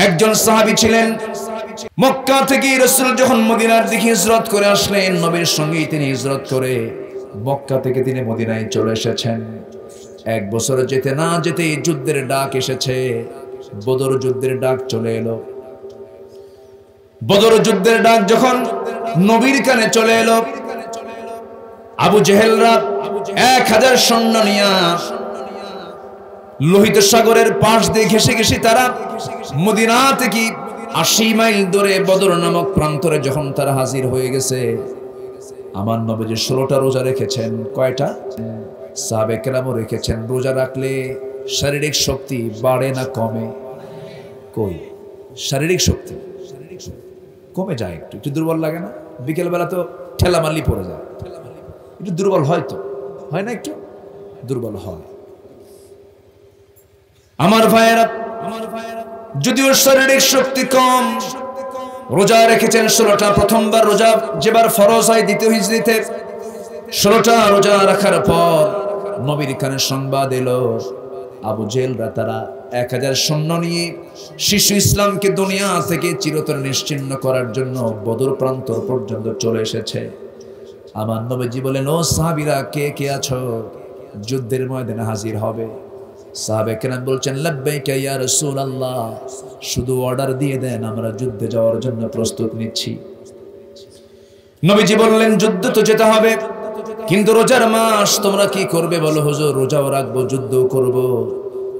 একজন সাহাবী ছিলেন। মক্কা থেকে রাসূল যখন মদিনার দিকে হিজরত করে আসলেন, নবীর সঙ্গেই তিনি হিজরত করে মক্কা থেকে তিনি মদিনায় চলে এসেছেন। এক বছর যেতে না যেতেই যুদ্ধের ডাক এসেছে। বদর যুদ্ধের ডাক চলে এলো। বদর যুদ্ধের ডাক যখন নবীর কানে চলে এলো, আবু জেহেলরা 1000 সৈন্য নিয়ে লোহিত সাগরের পাশ দিয়ে ঘেসে ঘেসে তারা মদিনা থেকে 80 মাইল দূরে বদর নামক প্রান্তরে যখন তারা হাজির হয়ে গেছে, আমার নবীজি 16টা রোজা রেখেছেন। কয়টা? সাহাবে কেরামও রেখেছেন। রোজা রাখলে শারীরিক শক্তি বাড়ে না কমে? কই, শারীরিক শক্তি কমে যায়, একটু একটু দুর্বল লাগে না? বিকেলবেলা তো ঠেলা মারলি পড়ে যায়, একটু দুর্বল হয়, তো হয় না? একটু দুর্বল হয়। আমার ভাইয়েরা, যদিও শারীরিক শক্তি কম, রোজা রেখেছেন 16টা। প্রথমবার রোজা যেবার ফরজ হয় দ্বিতীয় হিজরিতে, 16টা রোজা রাখার পর নবীর কানে সংবাদ এলো, আবু জেহেলরা তারা 1000 সৈন্য নিয়ে শিশু ইসলামকে দুনিয়া থেকে চিরতরে নিশ্চিহ্ন করার জন্য বদর প্রান্তর পর্যন্ত চলে এসেছে। আমার নবীজি বলেন, ও সাহাবীরা, কে কে আছো? যুদ্ধের ময়দানে হাজির হবে। সাহাবে কেরাম বলছেন, লাব্বাইকা ইয়া রাসূলুল্লাহ, শুধু অর্ডার দিয়ে দেন, আমরা যুদ্ধে যাওয়ার জন্য প্রস্তুত নিচ্ছি। নবীজি বললেন, যুদ্ধ তো যেতে হবে, কিন্তু রোজার মাস, তোমরা কি করবে বলো? হুজুর, রোজাও রাখবো, যুদ্ধও করব।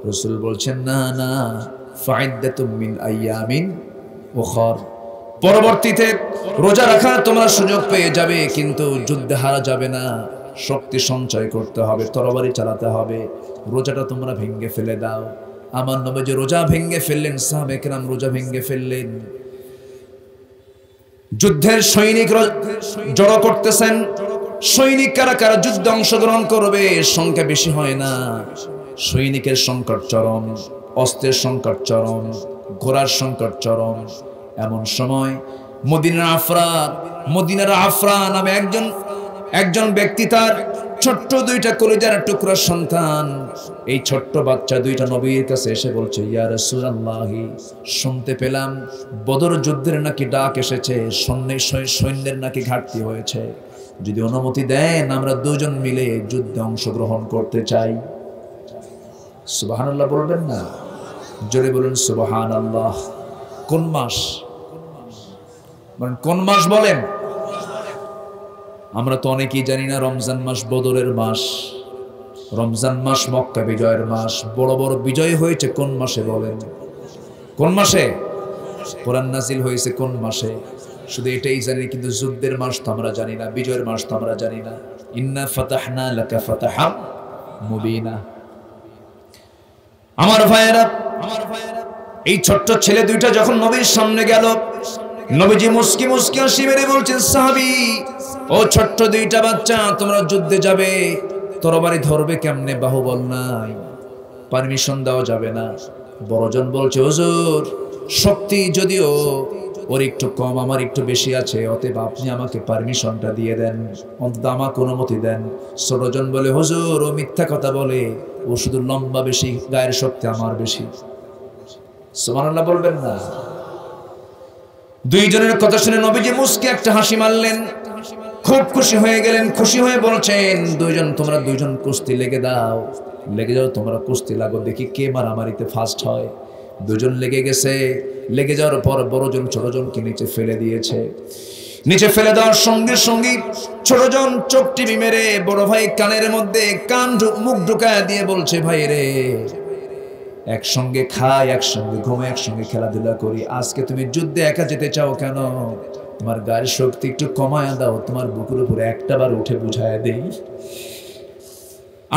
রাসূল বলছেন, না না, ফাইদ্দাতুম মিন আইয়ামিন উখর, পরবর্তীতে রোজা রাখার তোমরা সুযোগ পেয়ে যাবে, কিন্তু যুদ্ধে হারা যাবে না। শক্তি সঞ্চয় করতে হবে, তরবারি চালাতে হবে, রোজাটা তোমরা ভেঙে ফেলে দাও। আমার নবীজি রোজা ভেঙে ফেললেন, সাহাবে কেরাম রোজা ভেঙে ফেললেন। যুদ্ধের সৈনিক জড়ো করতেছেন। সৈনিক কারা কারা যুদ্ধে অংশগ্রহণ করবে? সংখ্যা বেশি হয় না। সৈনিকের সংকট চরম, অস্ত্রের সংকট চরম, ঘোড়ার সংকট চরম। এমন সময় মদিনার আফরা নামে একজন ব্যক্তি, তার ছোট্ট 2টা কলিজার টুকরা সন্তান, এই ছোট্ট বাচ্চা 2টা নবীর কাছে এসে বলছে, ইয়া রাসূলুল্লাহ, শুনতে পেলাম বদর যুদ্ধের নাকি ডাক এসেছে, সৈন্যের নাকি ঘাটতি হয়েছে, যদি অনুমতি দেন আমরা 2জন মিলে যুদ্ধে অংশগ্রহণ করতে চাই। সুবহানাল্লাহ বলবেন না? জোরে বলুন সুবহানাল্লাহ। কোন মাস কোন মাস বলেন? আমরা তো অনেকেই জানি না রমজান মাস বদরের মাস। রমজান মাস মক্কা বিজয়ের মাস। বড় বড় বিজয় হয়েছে কোন মাসে বলেন? কোন মাসে? কোরআন নাজিল হয়েছে কোন মাসে? শুধু এটাই জানি, কিন্তু যুদ্ধের মাস তো আমরা জানি না, বিজয়ের মাস তো আমরা জানি না। ইন্না ফাতাহনা লাকা ফাতাহাম মুবিনা। আমার ভাইয়েরা, এই ছোট্ট ছেলে 2টা যখন নবীর সামনে গেল, নবীজি মুস্কি মুস্কি হাসি মেরে বলছেন, সাহাবী, ও ছোট্ট 2টা বাচ্চা, তোমরা যুদ্ধে যাবে, তরবারি ধরবে কেমনে? বাহুবল নাই, পারমিশন দেওয়া যাবে না। বড়জন বলছে, হুজুর, শক্তি যদিও ওর একটু কম, আমার একটু বেশি আছে, অতএব আপনি আমাকে পারমিশনটা দিয়ে দেন, অন্তত আমাকে অনুমতি দেন। ছোটজন বলে, হুজুর, ও মিথ্যা কথা বলে, ও শুধু লম্বা বেশি, গায়ের শক্তি আমার বেশি। সুবহানাল্লাহ বলবেন না? 2 জনের কথা শুনে নবীজি মুস্কি একটা হাসি মারলেন, খুব খুশি হয়ে গেলেন। খুশি হয়ে বলছেন, 2 জন, তোমরা 2 জন কুস্তি লেগে যাও, তোমরা কুস্তি লাগো, দেখি কে মারামারিতে ফার্স্ট হয়। 2 জন লেগে গেছে। লেগে যাওয়ার পর বড়জন ছোটজনকে নিচে ফেলে দিয়েছে। নিচে ফেলে দেওয়ার সঙ্গে সঙ্গে ছোটজন চোখ টিপি মেরে বড় ভাই কানের মধ্যে মুখ ঢুকায় দিয়ে বলছে, ভাই রে, একসঙ্গে খাই, একসঙ্গে ঘুমাই, একসঙ্গে খেলাধুলা করি, আজকে তুমি যুদ্ধে একা যেতে চাও কেন? তোমার গায়ের শক্তি একটু কমায় দাও, তোমার বুকের উপরে একটাবার উঠে বুঝায় দেই।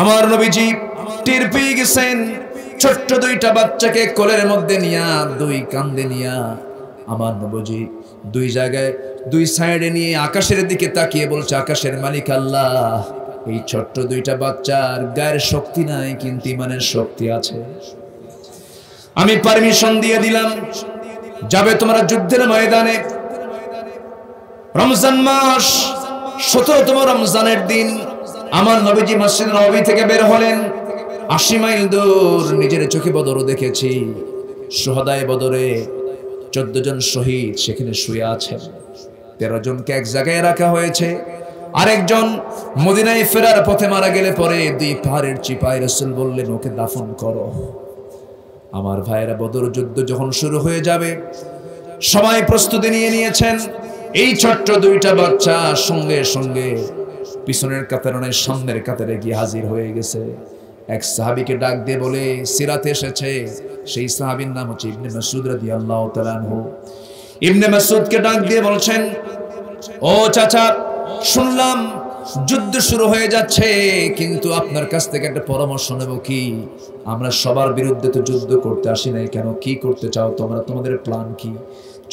আমার নবীজি টের পেয়ে গেছেন, ছোট্ট 2টা বাচ্চাকে কোলের মধ্যে নিয়া, 2 কাঁধে নিয়া, আমার নবীজি 2 জায়গায় 2 সাইডে নিয়ে আকাশের দিকে তাকিয়ে বলছে, আকাশের মালিক আল্লাহ, এই ছোট্ট 2টা বাচ্চার গায়ের শক্তি নাই, কিন্তু ইমানের শক্তি আছে। আমি পারমিশন দিয়ে দিলাম, যাবে তোমরা যুদ্ধের ময়দানে। রমজান মাস 17তম রমজানের দিন আমার নবীজি মসজিদ নববী থেকে বের হলেন। 80 মাইল দূর, নিজের চোখে বদর দেখেছি। শুহাদায়ে বদরে 14 জন শহীদ সেখানে শুয়ে আছেন। 13 জনকে এক জায়গায় রাখা হয়েছে। আরেকজন মদিনায় ফেরার পথে মারা গেলে পরে 2 পাহাড়ের চিপায় রাসূল বললেন ওকে দাফন করো। আমার ভাইয়েরা, বদর যুদ্ধ যখন শুরু হয়ে যাবে সবাই প্রস্তুতি নিয়ে নিয়েছেন। এই ছোট্ট 2টা বাচ্চা সঙ্গে সঙ্গে পিছনের কাতারে নয় সামনের কাতারে গিয়ে হাজির হয়ে গেছে। এক সাহাবীকে ডাক দিয়ে বলে সিরাতে এসেছে, সেই সাহাবীর নাম হচ্ছে ইবনে মাসউদ রাদিয়াল্লাহু তাআলা আনহু। ইবনে মাসউদকে ডাক দিয়ে বলছেন, ও চাচা, শুনলাম যুদ্ধ শুরু হয়ে যাচ্ছে, কিন্তু আপনার কাছ থেকে একটা পরামর্শ নেব। কি? আমরা সবার বিরুদ্ধে তো যুদ্ধ করতে আসি নাই, কেন কি করতে চাও তোমরা? তোমাদের প্ল্যান কি?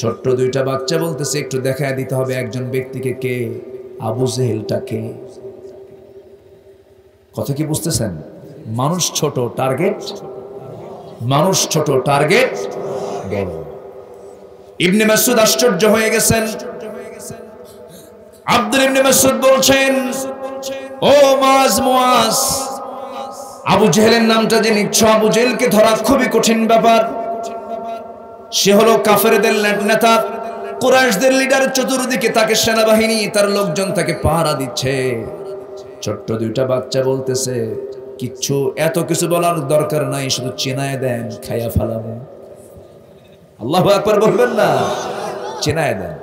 ছোট্ট 2টা বাচ্চা বলতেছে একটু দেখায় দিতে হবে একজন ব্যক্তিকে। কে? আবু জেহেলটা কে? কথা কি বুঝতেছেন? মানুষ ছোট, টার্গেট মানুষ ছোট, টার্গেট বড়। ইবনে মাসউদ আশ্চর্য হয়ে গেছেন। আব্দুল ইবনে মাসউদ বলছেন, ও মুআজ, আবু জেহেলের নামটা যে নিচ্ছ, আবু জেহেলকে ধরা খুবই কঠিন ব্যাপার। সে হলো কাফেরদের নেতা, কুরাইশদের লিডার। চতুর্দিকে তাকে সেনাবাহিনী, তার লোকজন তাকে পাহারা দিচ্ছে। ছোট্ট 2টা বাচ্চা বলতেছে কিচ্ছু, এত কিছু বলার দরকার নাই, শুধু চেনায় দেন, খাইয়া ফেলাবো। আল্লাহু আকবার বলবেন না? চেনায় দেন।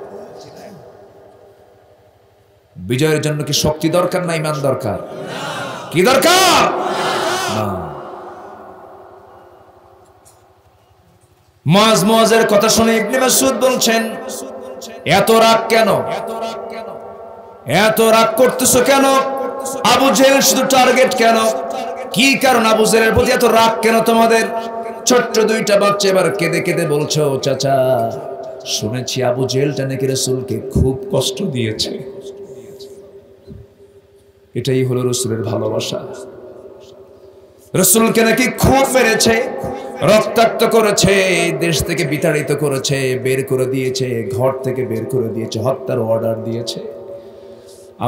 বিজয়ের জন্য কি শক্তি দরকার না ঈমান দরকার? কি দরকার? না। মুআজের কথা শুনে ইবনে মাসউদ বলছেন, এত রাগ কেন? এত রাগ করতেছো কেন? আবু জেহেল শুধু টার্গেট কেন? কি কারণ আবু জেহেলের প্রতি এত রাগ কেন তোমাদের? ছোট্ট 2টা বাচ্চা এবার কেঁদে কেঁদে বলছো, চাচা শুনেছি আবু জেহেলটা নাকি রাসূলকে খুব কষ্ট দিয়েছে। এটাই হলো রাসূলের ভালোবাসা। রাসূলকে নাকি খুব মেরেছে, রক্তাক্ত করেছে, দেশ থেকে বিতাড়িত করেছে, বের করে দিয়েছে, ঘর থেকে বের করে দিয়েছে, হত্যার অর্ডার দিয়েছে।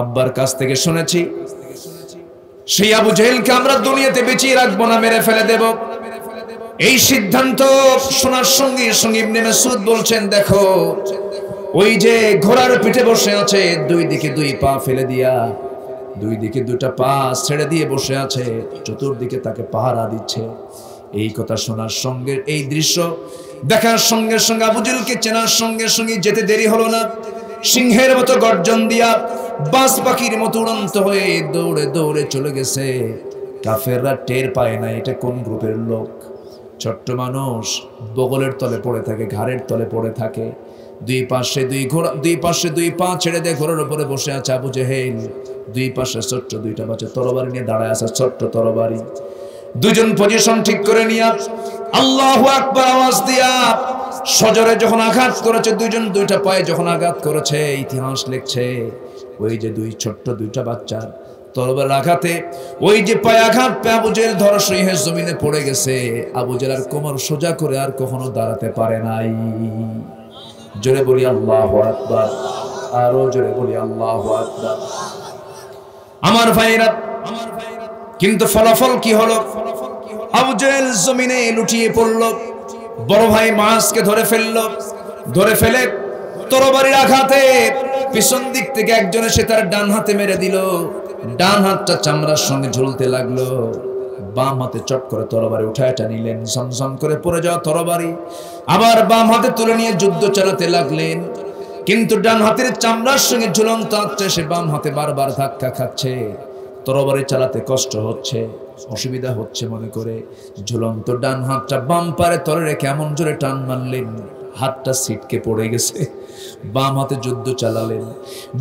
আব্বার কাছ থেকে শুনেছি সেই আবু জেহেলকে আমরা দুনিয়াতে বেঁচিয়ে রাখবো না, মেরে ফেলে দেব। এই সিদ্ধান্ত শোনার সঙ্গে সঙ্গে ইবনে মাসউদ বলছেন, দেখো ওই যে ঘোড়ার পিঠে বসে আছে, 2 দিকে 2 পা ফেলে দিয়া, 2 দিকে 2টা পা ছেড়ে দিয়ে বসে আছে, চতুর্দিকে তাকে পাহারা দিচ্ছে। এই কথা শোনার সঙ্গে, এই দৃশ্য দেখার সঙ্গে সঙ্গে আবু জেহেলকে চেনার সঙ্গে সঙ্গে যেতে দেরি হলো না। সিংহের মতো গর্জন দিয়া, বাজ পাখির মতো উড়ন্ত হয়ে দৌড়ে দৌড়ে চলে গেছে। কাফেররা টের পায় না এটা কোন গ্রুপের লোক। ছোট্ট মানুষ বগলের তলে পড়ে থাকে, ঘাড়ের তলে পড়ে থাকে। 2 পাশে 2 পা ছেড়ে দিয়ে ঘোড়ার উপরে বসে আছে আবু জেহেল। 2 পাশে ছোট্ট 2টা বাচ্চা তরবারি নিয়ে দাঁড়ায় আছে, ছোট্ট তরবারি। 2 জন পজিশন ঠিক করে নিয়ে আল্লাহু আকবার আওয়াজ দিয়া সজরে যখন আঘাত করেছে, 2 জন 2টা পায়ে যখন আঘাত করেছে, ইতিহাস লিখছে ওই যে 2টা বাচ্চার তরবারির আঘাতে ওই যে পায়ে আঘাত পেয়ে আবু জেহেল ধরাশয়ী হয়ে জমিনে পড়ে গেছে। আবু জেহেল আর কোমর সোজা করে আর কখনো দাঁড়াতে পারে নাই। জোরে বলি আল্লাহু আকবার, আরো জোরে বলি আল্লাহু আকবার। আমার ভাইরা, কিন্তু ফলাফল কি হলো? আবু জেহেল জমিনে লুটিয়ে পড়ল। বড় ভাই মুআজকে ধরে ফেলে তরবারির আঘাতে পিছন দিক থেকে একজন এসে তার ডান হাতে মেরে দিল। ডান হাতটা চামড়ার সঙ্গে ঝুলতে লাগলো। বাম হাতে চট করে তরবারি উঠায় নিলেন। ঝমঝম করে পড়ে যাওয়া তরবারি আবার বাম হাতে তুলে নিয়ে যুদ্ধ চালাতে লাগলেন। কিন্তু ডান হাতের চামড়ার সঙ্গে ঝুলন্ত হাতটা সে বাম হাতে বারবার ধাক্কা খাচ্ছে। তরবারি চালাতে কষ্ট হচ্ছে, অসুবিধা হচ্ছে মনে করে ঝুলন্ত ডান হাতটা বাম পারে তলে রেখে এমন জোরে টান মারলেন, হাতটা ছিটকে পড়ে গেছে। বাম হাতে যুদ্ধ চালালেন।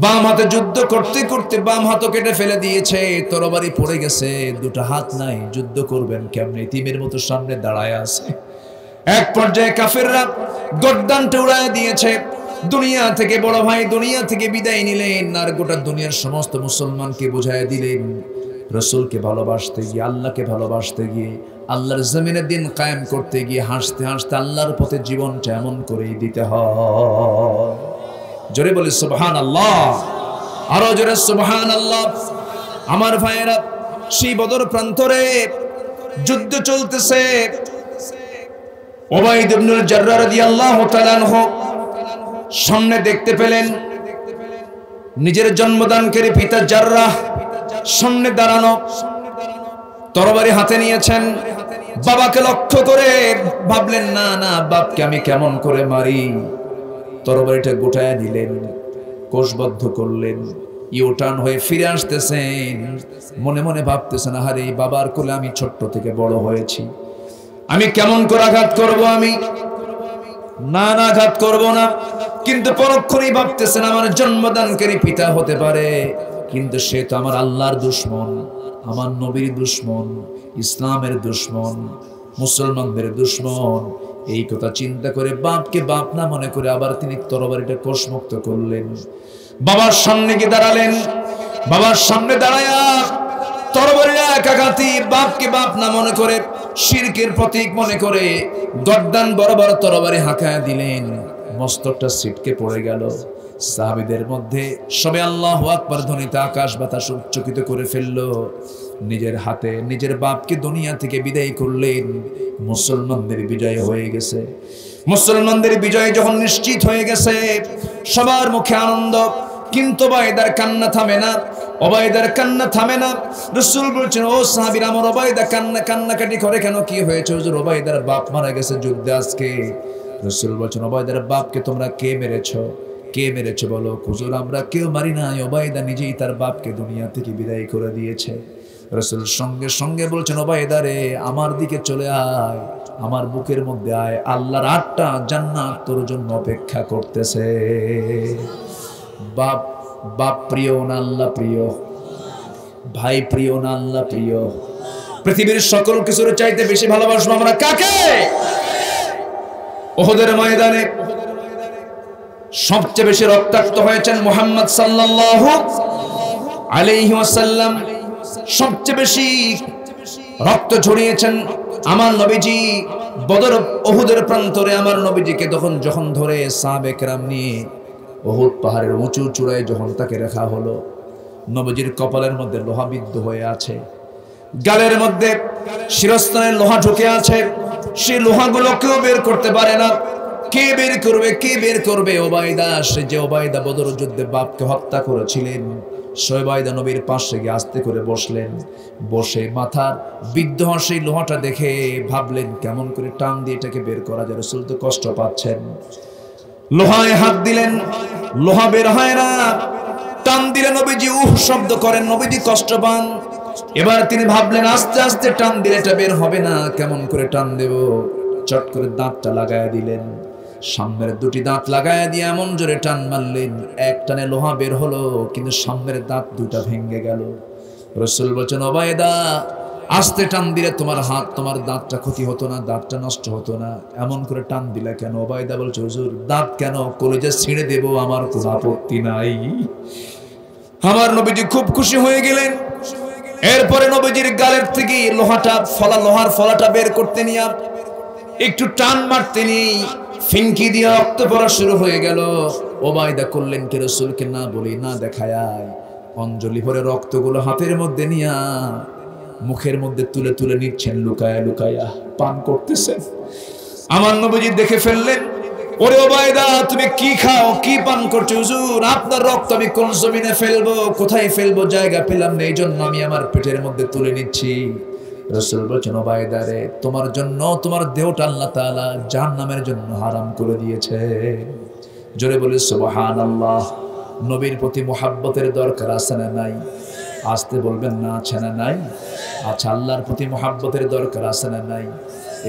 বাম হাতে যুদ্ধ করতে করতে বাম হাতও কেটে ফেলে দিয়েছে, তরবারি পড়ে গেছে। 2টা হাত নাই, যুদ্ধ করবেন কেমনে? ইতিমের মতো সামনে দাঁড়ায় আছে। এক পর্যায়ে কাফেররা গর্দানটা উড়ায় দিয়েছে। দুনিয়া থেকে বড় ভাই দুনিয়া থেকে বিদায় নিলেন। আর গোটা দুনিয়ার সমস্ত মুসলমানকে বুঝায় দিলেন রাসূলকে ভালোবাসতে গিয়ে, আল্লাহকে ভালোবাসতে গিয়ে, আল্লাহর জমিনে দিন কায়েম করতে গিয়ে হাসতে হাসতে আল্লাহর পথে জীবনটা এমন করেই দিতে হয়। জোরে বলি সুবহানাল্লাহ, আরো জোরে সুবহানাল্লাহ। আমার ভাইয়েরা, সেই বদর প্রান্তরে যুদ্ধ চলতেছে। উবাইদ ইবনুল জাররাহ রাদিয়াল্লাহু তাআলা আনহু সামনে দেখতে পেলেন নিজের জন্মদানকারী পিতা জাররাহ সামনে দাঁড়ানো, তরবারি হাতে নিয়েছেন। বাবাকে লক্ষ্য করে ভাবলেন, না না, বাপকে আমি কেমন করে মারি। তরবারিটা গোটায়া দিলেন, কোষবদ্ধ করলেন, ইউটার্ন হয়ে ফিরে আসতেছেন। মনে মনে ভাবতেছেন, আরে বাবার কোলে আমি ছোট্ট থেকে বড় হয়েছি, আমি কেমন করে আঘাত করব, আমি না না আঘাত করব না। কিন্তু পরক্ষণেই ভাবতেছেন, আমার জন্মদানকারী পিতা হতে পারে, কিন্তু সে তো আমার আল্লাহর দুশমন, আমার নবীর দুশমন, ইসলামের দুশমন, মুসলমানদের দুশমন। এই কথা চিন্তা করে বাপকে বাপ না মনে করে আবার তিনি তরবারিটা কোষমুক্ত করলেন। বাবার সামনে গিয়ে দাঁড়ালেন। বাবার সামনে দাঁড়ায়া তরবারির এক আঘাতে বাপকে বাপ না মনে করে, শিরকের প্রতীক মনে করে গর্দান বরাবর তরবারি হাঁকায়া দিলেন। মস্তকটা ছিটকে পড়ে গেল। সাহাবীদের মধ্যে সবে আল্লাহু আকবার ধ্বনিতে আকাশ বাতাস উচ্চকিত করে ফেলল। নিজের হাতে নিজের বাপকে দুনিয়া থেকে বিদায় করলেন। মুসলমানদের বিজয় হয়ে গেছে। মুসলমানদের বিজয় যখন নিশ্চিত হয়ে গেছে, সবার মুখে আনন্দ, কিন্তু ওবায়দার কান্না থামে না। ওবায়দার কান্না থামে না। রাসূল বলছেন, ও সাহাবীরা, আমার ওবায়দা কান্নাকাটি করে কেন? কি হয়েছে হুজুর? ওবায়দার বাপ মারা গেছে যুদ্ধে আজকে। রাসূল বলছেন, ওবায়দার বাপকে তোমরা কে মেরেছো? কে মেরেছে বলো? হুজুর, আমরা কেউ মারি নাই, ওবায়দা নিজেই তার বাপকে দুনিয়া থেকে বিদায় করে দিয়েছে। রাসূল সঙ্গে সঙ্গে বলছেন, ওবায়দা রে, আমার দিকে চলে আয়, আমার বুকের মধ্যে আয়, আল্লাহর 8টা জান্নাত তোর জন্য অপেক্ষা করতেছে। বাপ বাপ প্রিয় না আল্লাহ প্রিয়? ভাই প্রিয় না আল্লাহ প্রিয়? পৃথিবীর সকল কিছুর চাইতে বেশি ভালোবাসবো আমরা কাকে? উহুদের ময়দানে সবচেয়ে বেশি রক্তাক্ত হয়েছেন মুহাম্মদ সাল্লাল্লাহু আলাইহি ওয়াসাল্লাম। সবচেয়ে বেশি রক্ত ঝরিয়েছেন আমার নবীজি। বদর উহুদের প্রান্তরে আমার নবীজিকে যখন ধরে সাহাবে কেরাম নিয়ে উহুদ পাহাড়ের উঁচু চূড়ায় যখন তাকে রাখা হলো, নবীজির কপালের মধ্যে লোহা বিদ্ধ হয়ে আছে, গালের মধ্যে শিরস্ত্রাণে লোহা ঢুকে আছে। সেই লোহাগুলো কেউ বের করতে পারে না। কে বের করবে? কে বের করবে? ওবায়দা, সে যে ওবায়দা বদর যুদ্ধে বাপকে হত্যা করেছিলেন, সে ওবায়দা নবীর পাশে গিয়ে আস্তে করে বসলেন। বসে মাথার বিদ্ধ সেই লোহাটা দেখে ভাবলেন, কেমন করে টান দিয়ে এটাকে বের করা যায়? রাসূল তো কষ্ট পাচ্ছেন। লোহায় হাত দিলেন, লোহা বের হয় না। টান দিলে নবীজি উহ শব্দ করেন, নবীজি কষ্ট পান। এবার তিনি ভাবলেন, আস্তে আস্তে টান দিলে এটা বের হবে না, কেমন করে টান দেব? চট করে দাঁতটা লাগায় দিলেন। সামনের দুটি দাঁত লাগায় দিয়ে এমন জোরে টান মারলেন, এক টানে লোহা বের হলো, কিন্তু সামনের দাঁত দুটা ভেঙে গেল। রাসূল বলেছেন, ওবায়দা, আস্তে টান দিলে তোমার হাত, তোমার দাঁতটা ক্ষতি হতো না, দাঁতটা নষ্ট হতো না, এমন করে টান দিলে কেন? ওবায়দা বলছে, হুজুর, দাঁত কেন, কলেজে ছিঁড়ে দেব, আমার কোনো আপত্তি নাই। আমার নবীজি খুব খুশি হয়ে গেলেন। এরপরে নবীজির গালের থেকে লোহার ফলাটা বের করতে নিয়ে একটু টান মারতে নিয়ে ফিনকি দিয়ে রক্ত পড়া শুরু হয়ে গেল। ওবায়দা করলেন কি? রাসূলকে না বলি না দেখায় অঞ্জলি ভরে রক্তগুলো হাতের মধ্যে নিয়া মুখের মধ্যে তুলে তুলে নিচ্ছেন, লুকায়া লুকায়া পান করতেছেন। আমার নবীজি দেখে ফেললেন, ওরে ওবায়দা, তুমি কি খাও, কি পান করছো? হুজুর, আপনার রক্ত আমি কোন জমিনে ফেলবো, কোথায় ফেলবো, জায়গা পেলাম না, এই জন্য আমি আমার পেটের মধ্যে তুলে নিচ্ছি। রাসূল বলেছেন, ওবায়দা রে, তোমার জন্য তোমার দেহটা আল্লাহ তাআলা জাহান্নামের জন্য হারাম করে দিয়েছে। জোরে বলি সুবহানাল্লাহ। নবীর প্রতি মুহাব্বতের দরকার আছে না নাই? আসতে বলবেন না, আছে না নাই? আচ্ছা, আল্লাহর প্রতি মুহাব্বতের দরকার আছে না নাই?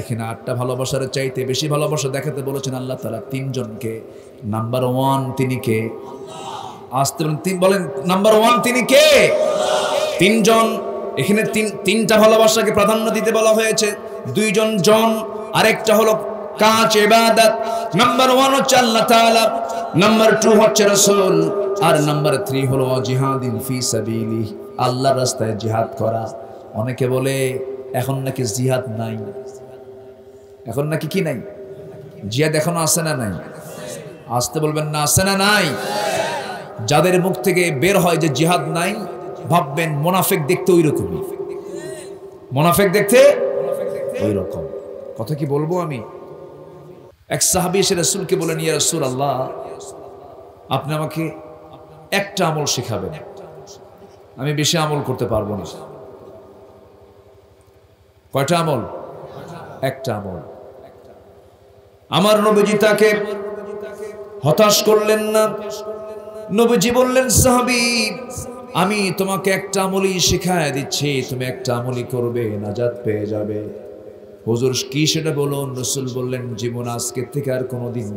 এখানে 8টা ভালোবাসার চাইতে বেশি ভালোবাসা দেখাতে বলেছেন আল্লাহ তাআলা 3 জনকে। নাম্বার 1 তিনি কে? আসতে বলেন, নাম্বার 1 তিনি কে? 3 জন। এখানে তিনটা ভালোবাসাকে প্রাধান্য দিতে বলা হয়েছে। 2 জন জন, আরেকটা হলো কাজ, ইবাদত। নাম্বার 1 হচ্ছে আল্লাহ তাআলা, নাম্বার 2 হচ্ছে রাসূল, আর নাম্বার 3 হলো জিহাদিন ফি সাবিলিহি, আল্লাহর রাস্তায় জিহাদ করা। অনেকে বলে এখন নাকি জিহাদ নাই, এখন নাকি কি নাই? জিহাদ এখনো আছে না নাই? আসতে বলবেন না, আছে না নাই? যাদের মুখ থেকে বের হয় যে জিহাদ নাই, ভাববেন মুনাফিক দেখতে ওই রকমই। মুনাফিক দেখতে ওই রকম। কথা কি বলবো আমি? এক সাহাবী এসে রাসূলকে বলেন, ইয়া রাসূলুল্লাহ, আপনি আমাকে একটা আমল শেখাবেন, আমি বেশি আমল করতে পারবো না। কয়টা আমল? একটা আমল। আমার নবীজি তাকে হতাশ করলেন না। নবীজি বললেন, সাহাবী, আমি তোমাকে একটা আমলই শিখায় দিচ্ছি, তুমি একটা আমলই করবে, নাজাত পেয়ে যাবে। হুজুর কি সেটা বলুন। রাসূল বললেন, জীবন আজকে থেকে আর কোনোদিন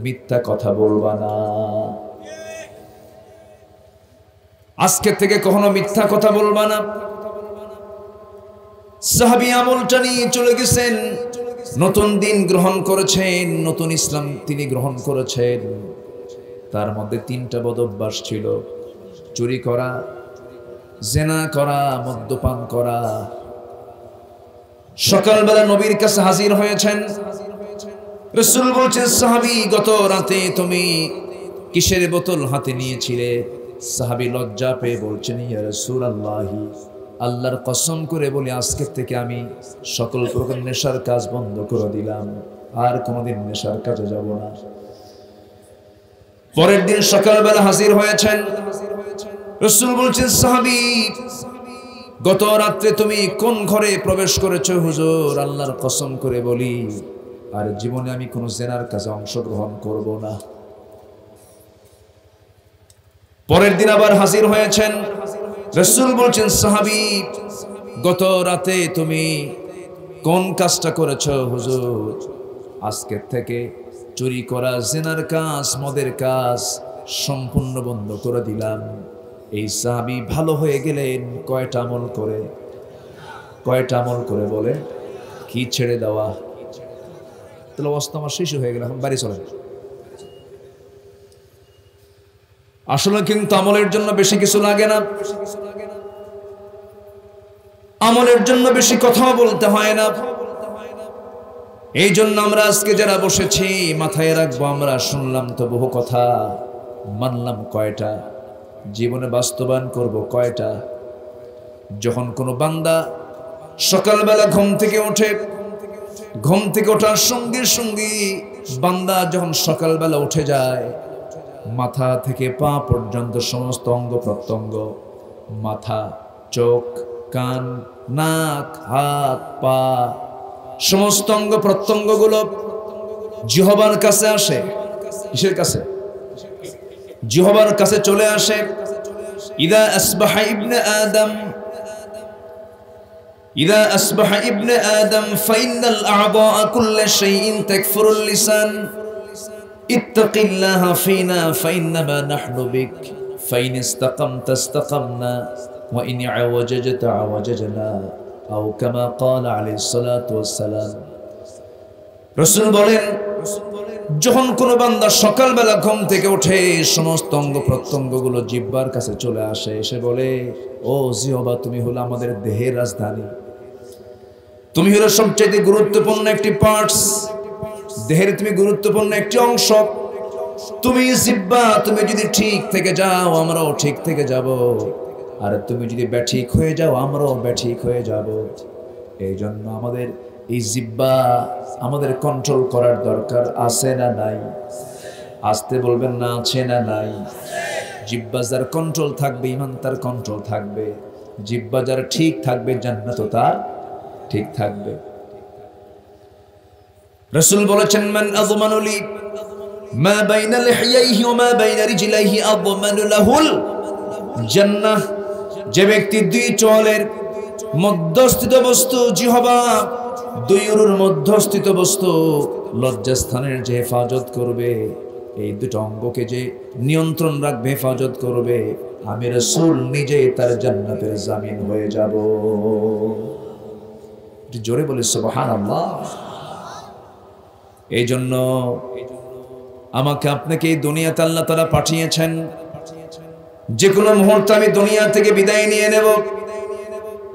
মিথ্যা কথা বলবা না। আজকে থেকে কখনো মিথ্যা কথা বলবা না। সাহাবী আমলটা নিয়ে চলে গেছেন, নতুন দিন গ্রহণ করেছেন, নতুন ইসলাম তিনি গ্রহণ করেছেন। তার মধ্যে 3টা বদঅভ্যাস ছিল: চুরি করা, জেনা করা, মদ্যপান করা। সকালবেলা নবীর কাছে হাজির হয়েছেন। রাসূল বলছেন, সাহাবী, গত রাতে তুমি কিসের বোতল হাতে নিয়েছিলে? সাহাবী লজ্জা পেয়ে বলছেন, ইয়া রাসূলুল্লাহ, আল্লাহর কসম করে বলি, আজকে থেকে আমি সকল প্রকার নেশার কাজ বন্ধ করে দিলাম, আর কোনোদিন নেশার কাজে যাব না। পরের দিন সকালবেলা হাজির হয়েছেন। রাসূল বলছেন, সাহাবী, গত রাত্রে তুমি কোন ঘরে প্রবেশ করেছো? হুজুর, আল্লাহর কসম করে বলি, আর জীবনে আমি কোনো জেনার কাজে অংশগ্রহণ করব না। পরের দিন আবার হাজির হয়েছেন। রাসূল বলছেন, সাহাবী, গত রাতে তুমি কোন কাজটা করেছো? হুজুর, আজকে থেকে চুরি করা, জেনার কাজ, মদের কাজ সম্পূর্ণ বন্ধ করে দিলাম। এই সাহাবী ভালো হয়ে গেলেন কয়টা আমল করে? কয়টা আমল করে বলে? কি ছেড়ে দেওয়া? তাহলে অবস্থা আমার শেষ হয়ে গেল, এখন বাড়ি চলেন। আসলে কিন্তু আমলের জন্য বেশি কিছু লাগে না, আমলের জন্য বেশি কথা বলতে হয় না। এই জন্য আমরা আজকে যারা বসেছি মাথায় রাখবো, আমরা শুনলাম তো বহু কথা, মানলাম কয়টা? জীবনে বাস্তবায়ন করব কয়টা? যখন কোনো বান্দা সকালবেলা ঘুম থেকে ওঠে, ঘুম থেকে ওঠার সঙ্গে সঙ্গে বান্দা যখন সকালবেলা উঠে যায়, মাথা থেকে পা পর্যন্ত সমস্ত অঙ্গ প্রত্যঙ্গ, মাথা, চোখ, কান, নাক, হাত, পা, সমস্ত অঙ্গ প্রত্যঙ্গগুলো জিহ্বার কাছে আসে। কিসের কাছে? জিহ্বার কাছে চলে আসে। ইদা আসবাহা ইবনে আদম, ইদা আসবাহা ইবনে আদম ফাইনাল আ'দা কুল্লা শাইইন তাকফুরুল লিসান ইত্তাকিল্লাহা ফিনা ফাইন্নামা নাহনু বিক ফাইন ইসতাকামতা ইসতাকামনা ওয়া ইন আওয়াজাজতা আওয়াজাজনা আও কামা ক্বালা আলাইহিস সালাতু ওয়াস সালাম। রাসূল বলেন, যখন কোনো বান্দা সকালবেলা ঘুম থেকে ওঠে, সমস্ত অঙ্গ প্রত্যঙ্গগুলো জিহ্বার কাছে চলে আসে, এসে বলে, ও জিহ্বা, তুমি হলো আমাদের দেহের রাজধানী, তুমি হলো সবচেয়ে গুরুত্বপূর্ণ একটি পার্টস, দেহের তুমি গুরুত্বপূর্ণ একটি অংশ। তুমি জিহ্বা, তুমি যদি ঠিক থেকে যাও, আমরাও ঠিক থেকে যাব, আর তুমি যদি ব্যাঠিক হয়ে যাও, আমরাও ব্যাঠিক হয়ে যাব। এই জন্য আমাদের এই জিহ্বা আমাদের কন্ট্রোল করার দরকার আছে না নাই? আসতে বলবেন না, আছে না নাই? জিহ্বা যার কন্ট্রোল থাকবে, ঈমান তার কন্ট্রোল থাকবে। জিহ্বা যার ঠিক থাকবে, জান্নাতও তার ঠিক থাকবে। রাসূল বলেছেন, মান আযমানু লি মা বাইনা লিহইয়াইহি ওয়া মা বাইনা রিজলাইহি আযমানু লাহুল জান্নাহ। যে ব্যক্তি দুই চোয়ালের মধ্যস্থিত বস্তু জিহ্বা, দুই উরুর মধ্যস্থিত বস্তু লজ্জাস্থানের যে হেফাজত করবে, এই দুটো অঙ্গকে যে নিয়ন্ত্রণ রাখবে, হেফাজত করবে, আমি রাসূল নিজে তার জান্নাতের জামিন হয়ে যাব। জোরে বলে সুবহানাল্লাহ। এই জন্য আমাকে আপনাকে এই দুনিয়াতে আল্লাহ তাআলা পাঠিয়েছেন। যে কোনো মুহূর্তে আমি দুনিয়া থেকে বিদায় নিয়ে নেব,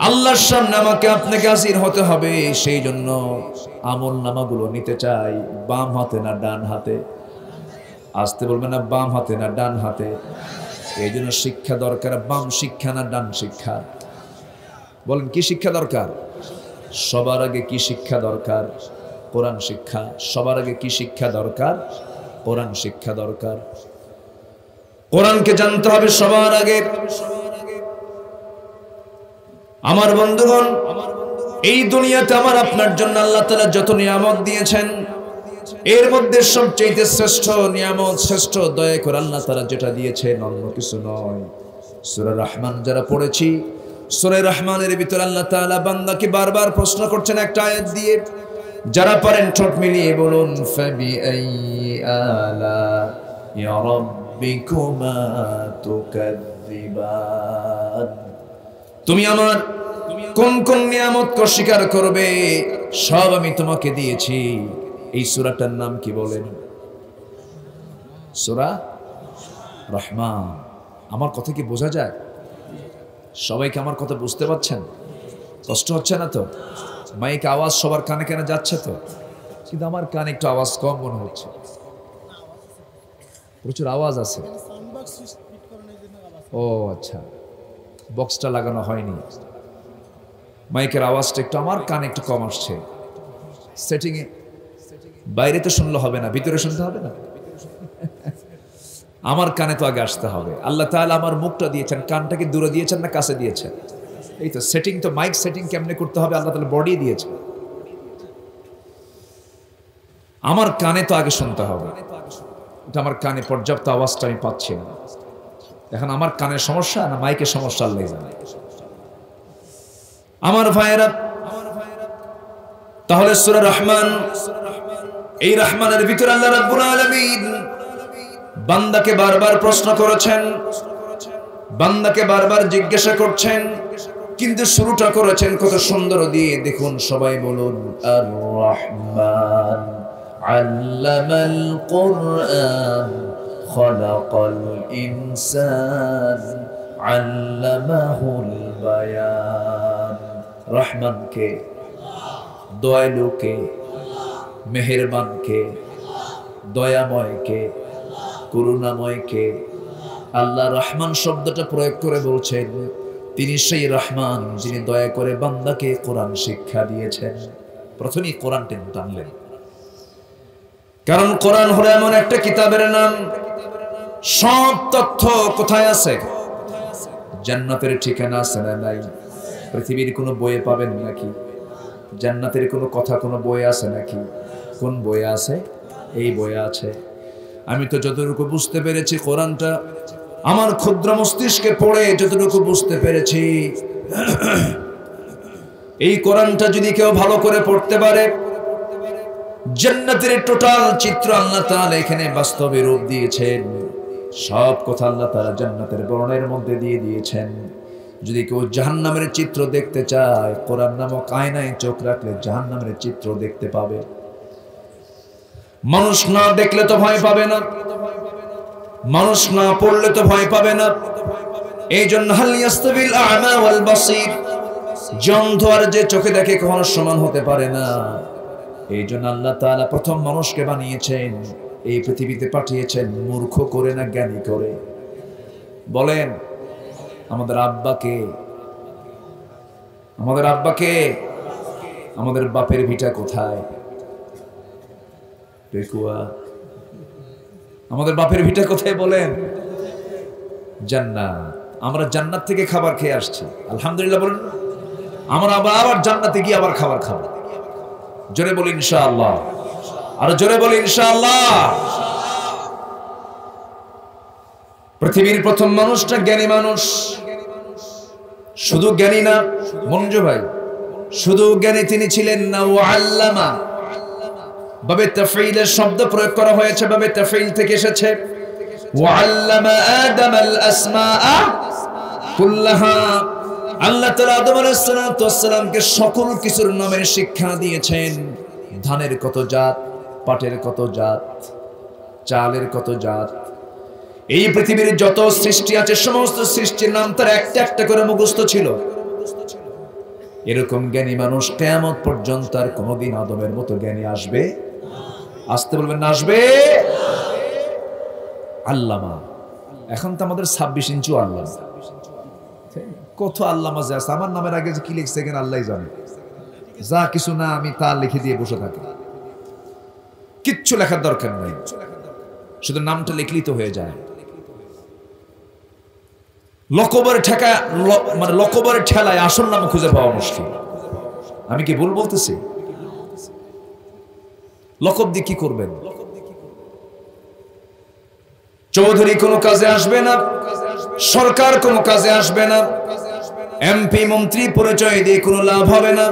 আল্লাহর সামনে আমাকে আপনাকে হাজির হতে হবে। সেই জন্য আমল নামাগুলো নিতে চাই বাম হাতে না ডান হাতে? আসতে বলবেন না, বাম হাতে না ডান হাতে? এই জন্য শিক্ষা দরকার, বাম শিক্ষা না ডান শিক্ষা? বলেন কি শিক্ষা দরকার? সবার আগে কি শিক্ষা দরকার? কোরআন শিক্ষা। সবার আগে কি শিক্ষা দরকার? কোরআন শিক্ষা দরকার। কোরআনকে জানতে হবে সবার আগে। আমার বন্ধুগণ, এই দুনিয়াতে আমার আপনার জন্য আল্লাহ তাআলা যত নিয়ামত দিয়েছেন, এর মধ্যে সবচেয়ে শ্রেষ্ঠ নিয়ামত, শ্রেষ্ঠ দয়া করে আল্লাহ তাআলা যেটা দিয়েছেন অন্য কিছু নয়। সূরা রহমান যারা পড়েছি, সূরা রহমানের ভিতর আল্লাহ তাআলা বান্দাকে বারবার প্রশ্ন করছেন একটা আয়াত দিয়ে। যারা পারেন ঠোঁট মিলিয়ে বলুন, ফাবিআইয়ি আলা'i রাব্বিকুমা তুকাযযিবান। তুমি আমার কোন কোন নিয়ামতকে অস্বীকার করবে? সব আমি তোমাকে দিয়েছি। এই সূরাটার নাম কি বলেন? সূরা রহমান। আমার কথা কি বোঝা যায়? সবাইকে আমার কথা বুঝতে পারছেন? কষ্ট হচ্ছে না তো? মাইক আওয়াজ সবার কানে কানে যাচ্ছে তো? কিন্তু আমার কানে একটু আওয়াজ কম মনে হচ্ছে। প্রচুর আওয়াজ আছে। ও আচ্ছা, বক্সটা লাগানো হয়নি, মাইকের আওয়াজটা একটু আমার কানে একটু কম আসছে। সেটিংয়ে বাইরে তো শুনলে হবে না, ভিতরে শুনতে হবে না? আমার কানে তো আগে আসতে হবে। আল্লাহ তাআলা আমার মুখটা দিয়েছেন, কানটাকে দূরে দিয়েছেন না কাছে দিয়েছেন? এই তো সেটিং, তো মাইক সেটিং কেমনে করতে হবে আল্লাহ তাআলা বডি দিয়েছে। আমার কানে তো আগে শুনতে হবে। এটা আমার কানে পর্যাপ্ত আওয়াজটা আমি পাচ্ছি না। এখন আমার কানের সমস্যা না মাইকের সমস্যা আল্লাহ জানে। আমার ভাইয়েরা, তাহলে সূরা রহমান, এই রহমানের ভিতরে আল্লাহ রাব্বুল আলামিন বান্দাকে বারবার প্রশ্ন করেছেন, বান্দাকে বারবার জিজ্ঞাসা করছেন, কিন্তু শুরুটা করেছেন কত সুন্দর দিয়ে। দেখুন সবাই বলুন, আর রহমান আল্লামাল কুরআন খালাকাল ইনসান আল্লামাহুল বায়ান। রহমানকে, দয়ালুকে, মেহেরবানকে, দয়াময়কে, করুণাময়কে আল্লাহ রহমান শব্দটা প্রয়োগ করে বলছেন তিনি সেই রহমান যিনি দয়া করে বান্দাকে কোরআন শিক্ষা দিয়েছেন। প্রথমেই কোরআন টানলেন, কারণ কোরআন হলো এমন একটা কিতাবের নাম, সব তথ্য কোথায় আছে? জান্নাতের ঠিকানা আছে না নাই? পৃথিবীর কোনো বইয়ে পাবেন নাকি? জান্নাতের কোনো কথা কোনো বই আছে নাকি? কোন বই আছে? এই বই আছে। আমি তো যতটুকু বুঝতে পেরেছি কোরআনটা আমার ক্ষুদ্র মস্তিষ্কে পড়ে যতটুকু বুঝতে পেরেছি, এই কোরআনটা যদি কেউ ভালো করে পড়তে পারে, জান্নাতের টোটাল চিত্র আল্লাহ তাআলা এখানে বাস্তবে রূপ দিয়েছেন। সব কথা আল্লাহ তাআলা জান্নাতের বর্ণের মধ্যে দিয়ে দিয়েছেন। যদি কেউ জাহান্নামের চিত্র দেখতে চায়, কোরআন নামক আয়নায় চোখ রাখলে জাহান্নামের চিত্র দেখতে পাবে। মানুষ না দেখলে তো ভয় পাবে না, মানুষ না পড়লে তো ভয় পাবে না। এই জন্য হাল ইয়াস্তাবিল আ'মা ওয়াল বাসীর, অন্ধ আর যে চোখে দেখে কখনো সমান হতে পারে না। এই জন্য আল্লাহ তাআলা প্রথম মানুষকে বানিয়েছেন, এই পৃথিবীতে পাঠিয়েছেন মূর্খ করে না জ্ঞানী করে? বলেন, আমাদের আব্বাকে, আমাদের আব্বাকে, আমাদের বাপের ভিটা কোথায়? টেকুয়া। আমাদের বাপের ভিটা কোথায় বলেন? জান্নাত। আমরা জান্নাত থেকে খাবার খেয়ে আসছি, আলহামদুলিল্লাহ বলেন। আমরা আবার জান্নাতে গিয়ে আবার খাবার খাবো। জোরে বলি ইনশাআল্লাহ, আর জোরে বলি ইনশাআল্লাহ। পৃথিবীর প্রথম মানুষটা জ্ঞানী মানুষ। শুধু জ্ঞানী না মঞ্জু ভাই, শুধু জ্ঞানী তিনি ছিলেন না, ও আল্লামা বাবে তাফঈলের শব্দ প্রয়োগ করা হয়েছে, বাবে তাফঈল থেকে এসেছে। ওয়া আল্লামা আদামাল আসমাআ কুল্লাহা। আল্লাহ তাআলা আদম আলাইহিস সালামকে সকল কিছুর নামের শিক্ষা দিয়েছেন। ধানের কত জাত, পাটের কত জাত, চালের কত জাত, এই পৃথিবীর যত সৃষ্টি আছে সমস্ত সৃষ্টির নাম তার একটা একটা করে মুখস্থ ছিল। এরকম জ্ঞানী মানুষ কিয়ামত পর্যন্ত আর কোনোদিন আদমের মতো জ্ঞানী আসবে? আসতে বলবেন না, আসবে? আল্লামা। এখন তো আমাদের 26 ইঞ্চি আল্লামা, কত আল্লামা যে আছে। আমার নামের আগে যে কি লিখছে এখানে আল্লাহই জানে। যা কিছু না আমি তা লিখে দিয়ে বসে থাকি। কিচ্ছু লেখার দরকার নাই, শুধু নামটা লিখলেই তো হয়ে যায়। লকবের ঠেকা মানে লকবের ঠেলায় আসল নাম খুঁজে পাওয়া মুশকিল। আমি কি ভুল বলতেছি? লকব দিয়ে কি করবেন? চৌধুরী কোনো কাজে আসবে না, সরকার কোনো কাজে আসবে না, এমপি মন্ত্রী পরিচয় দিয়ে কোনো লাভ হবে না।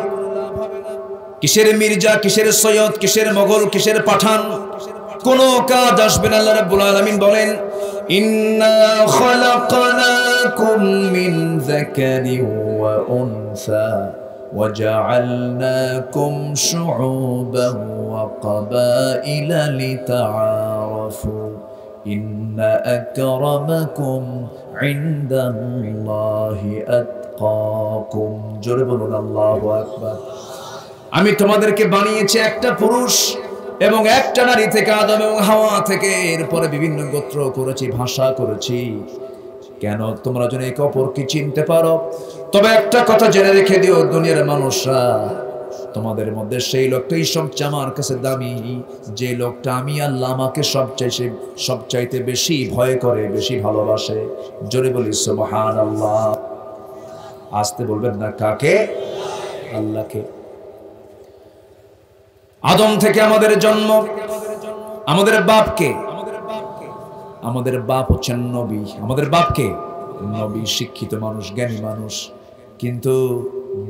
কিসের মির্জা, কিসের সৈয়দ, কিসের মোগল, কিসের পাঠান, কোনো কাজ আসবে না। আল্লাহ রাব্বুল আলামিন বলেন, ইন্না খালাকনাকুম মিন যাকারিন ওয়া উনসা ওয়া জাআলনাকুম শুউবান ওয়া ক্বাবাইলা লিতাআরাফু ইন্না আকরামাকুম ইনদাল্লাহি আতকাকুম। জোরে বলুন আল্লাহু আকবার। আমি তোমাদেরকে বানিয়েছি একটা পুরুষ এবং একটা নারী থেকে, আদম এবং হাওয়া থেকে। এরপরে বিভিন্ন গোত্র করেছি, ভাষা করেছি, কেন তোমরা যেন একে অপরকে চিনতে পারো। তবে একটা কথা জেনে রেখে দিও, দুনিয়ার মানুষরা, তোমাদের মধ্যে সেই লোকটাই সবচেয়ে আমার কাছে দামি, যে লোকটা আমি আল্লাহ আমাকে সবচাইতে বেশি ভয় করে, বেশি ভালোবাসে। জোরে বলি সুবহানাল্লাহ। আসতে বলবেন না, কাকে? আল্লাহকে। আদম থেকে আমাদের জন্ম, আমাদের বাপকে, আমাদের বাপ হচ্ছেন নবী। আমাদের বাপকে নবী, শিক্ষিত মানুষ, জ্ঞানী মানুষ। কিন্তু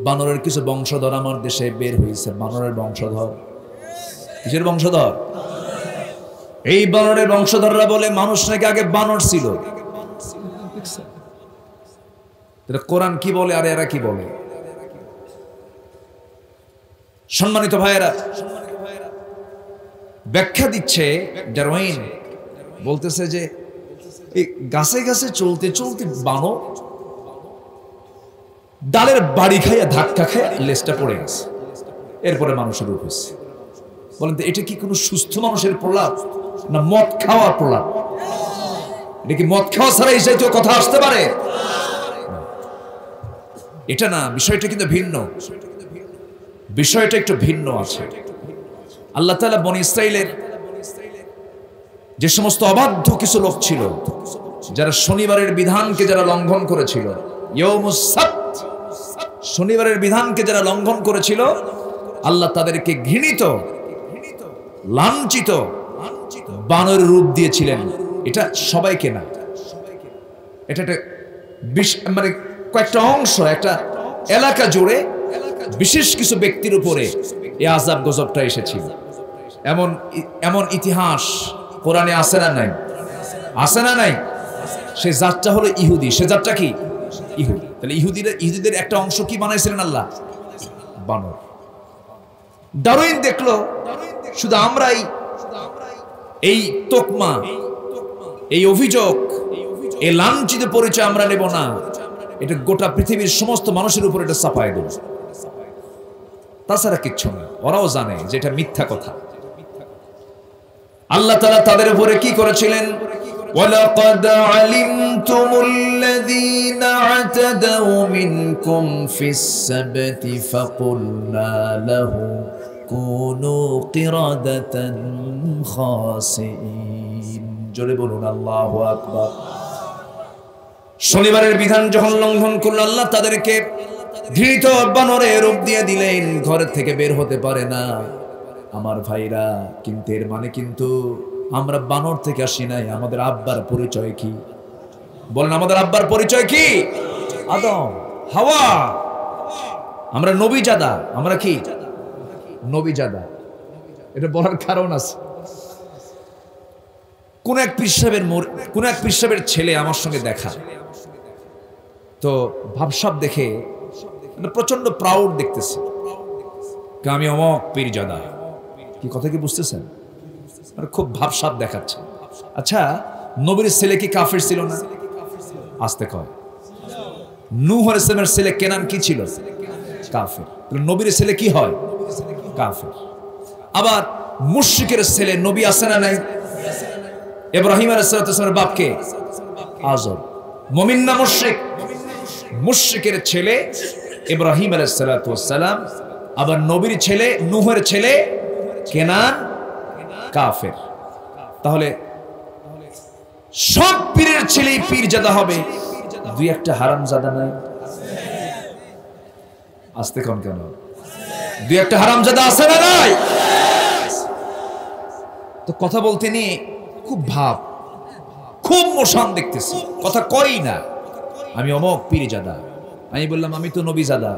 বানরের কিছু বংশধর আমার দেশে বের হয়েছে। বানরের বংশধর, কিসের বংশধর? এই বানরের বংশধররা বলে মানুষ নাকি আগে বানর ছিল। কোরআন কি বলে আর এরা কি বলে? সম্মানিত ভাইয়েরা, ব্যাখ্যা দিচ্ছে ডারউইন, বলতেছে যে এই গাছে গাছে চলতে চলতে বানর ডালের বাড়ি খাইয়া ধাক্কা খাইয়া লেজটা পড়ে গেছে, এরপরে মানুষের রূপ হয়েছে। বলেন তো, এটা কি কোনো সুস্থ মানুষের প্রলাপ না মদ খাওয়ার প্রলাপ? এটা কি মদ খাওয়া ছাড়া এই জাতীয় কথা আসতে পারে? এটা না, বিষয়টা কিন্তু ভিন্ন। বিষয়টা একটু ভিন্ন আছে। আল্লাহ তাআলা বনী ইসরাইলের যে সমস্ত অবাধ্য কিছু লোক ছিল, যারা শনিবারের বিধানকে যারা লঙ্ঘন করেছিল, ইয়াউমুস সাbt, শনিবারের বিধানকে যারা লঙ্ঘন করেছিল, আল্লাহ তাদেরকে ঘৃণিত, লাঞ্ছিত বানরের রূপ দিয়েছিলেন। এটা সবাইকে না, এটা একটা মানে কয়েকটা অংশ, একটা এলাকা জুড়ে বিশেষ কিছু ব্যক্তির উপরে এই আযাব গজবটা এসেছিল। এমন ইতিহাস কোরআনে আছে না নাই? আছে না নাই? সে জাতটা হলো ইহুদি। সে জাতটা কি? ইহুদি। তাহলে ইহুদিদের একটা অংশ কি বানাইছিলেন আল্লাহ? বানর। ডারউইন দেখলো শুধু আমরাই এই তোকমা, এই অভিযোগ, এই লাঞ্ছিত পরিচয় আমরা নেব না, এটা গোটা পৃথিবীর সমস্ত মানুষের উপর এটা চাপায় দেব। তাছাড়া কিচ্ছু না। ওরাও জানে যে এটা মিথ্যা কথা। আল্লাহ তাআলা তাদের উপরে কি করেছিলেন? ওয়ালাকাদ আলিমতুমুল্লাযীনা আতাদাউ মিনকুম ফিস সাবতি ফাকুলনা লাহু কুনু কিরাদাতান খাসিন। জোরে বলুন আল্লাহু আকবার। শনিবারের বিধান যখন লঙ্ঘন করল, আল্লাহ তাদেরকে ধৃত বানরের রূপ দিয়ে দিলেন, ঘরের থেকে বের হতে পারে না। আমার ভাইরা, কিন্তু এর মানে কিন্তু আমরা বানর থেকে আসি নাই। আমাদের আব্বার পরিচয় কি? বলেন, আমাদের আব্বার পরিচয় কি? আদম, হাওয়া। আমরা নবীজাদা। আমরা কি? নবীজাদা। এটা বলার কারণ আছে। কোন এক পীর সাহেবের ছেলে আমার সঙ্গে দেখা, তো ভাবসাব দেখে প্রচন্ড প্রাউড দেখতেছি, আমি অমক পীরজাদা। কি কথা কি বুঝতেছেন? খুব ভাবসাব দেখাচ্ছে। আচ্ছা, নবীর ছেলে কি কাফের ছিল না? আসতে কয়। নূহ আলাইহিস সালামের ছেলে কেনান কি ছিল? কাফের। নবীর ছেলে কি হয়? কাফের। আবার মুশরিকের ছেলে নবী আছে না নাই? ইব্রাহিম আলাইহিস সালামের বাপ কে? আজর। মুমিন না মুশরিক? মুশরিকের ছেলে ইব্রাহিম আলাইহিস সালাম। আবার নবীর ছেলে, নূহের ছেলে কেনান। কাফের। তাহলে সব পীরের ছেলেই পীরজাদা হবে, দুই একটা হারামজাদা নাই? আসতে কোন কেন? দুই একটা হারামজাদা আছে না নাই? তো কথা বলতে নিয়ে খুব ভাব, খুব মোশান দেখতেছি, কথা কই না। আমি অমক পীরজাদা, আমি বললাম আমি তো নবীজাদা।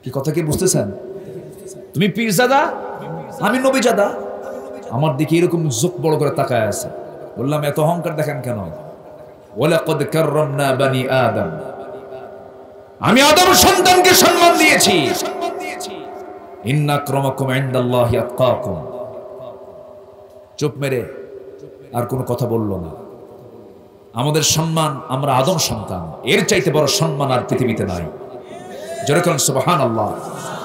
কি কথা কি বুঝতেছেন? তুমি পীরজাদা, আমি নবীজাদা। আমার দিকে এরকম চোখ বড় করে তাকায় আছে। বললাম এত অহংকার দেখেন কেন? ওয়ালাকাদ কাররামনা বানি আদম, আমি আদম সন্তানকে সম্মান দিয়েছি। ইন্না আক্রামাকুম ইনদাল্লাহি আতকাকুম। চুপ মেরে আর কোনো কথা বলল না। আমাদের সম্মান, আমরা আদম সন্তান, এর চাইতে বড় সম্মান আর পৃথিবীতে নাই। যেরকম সুবহানাল্লাহ,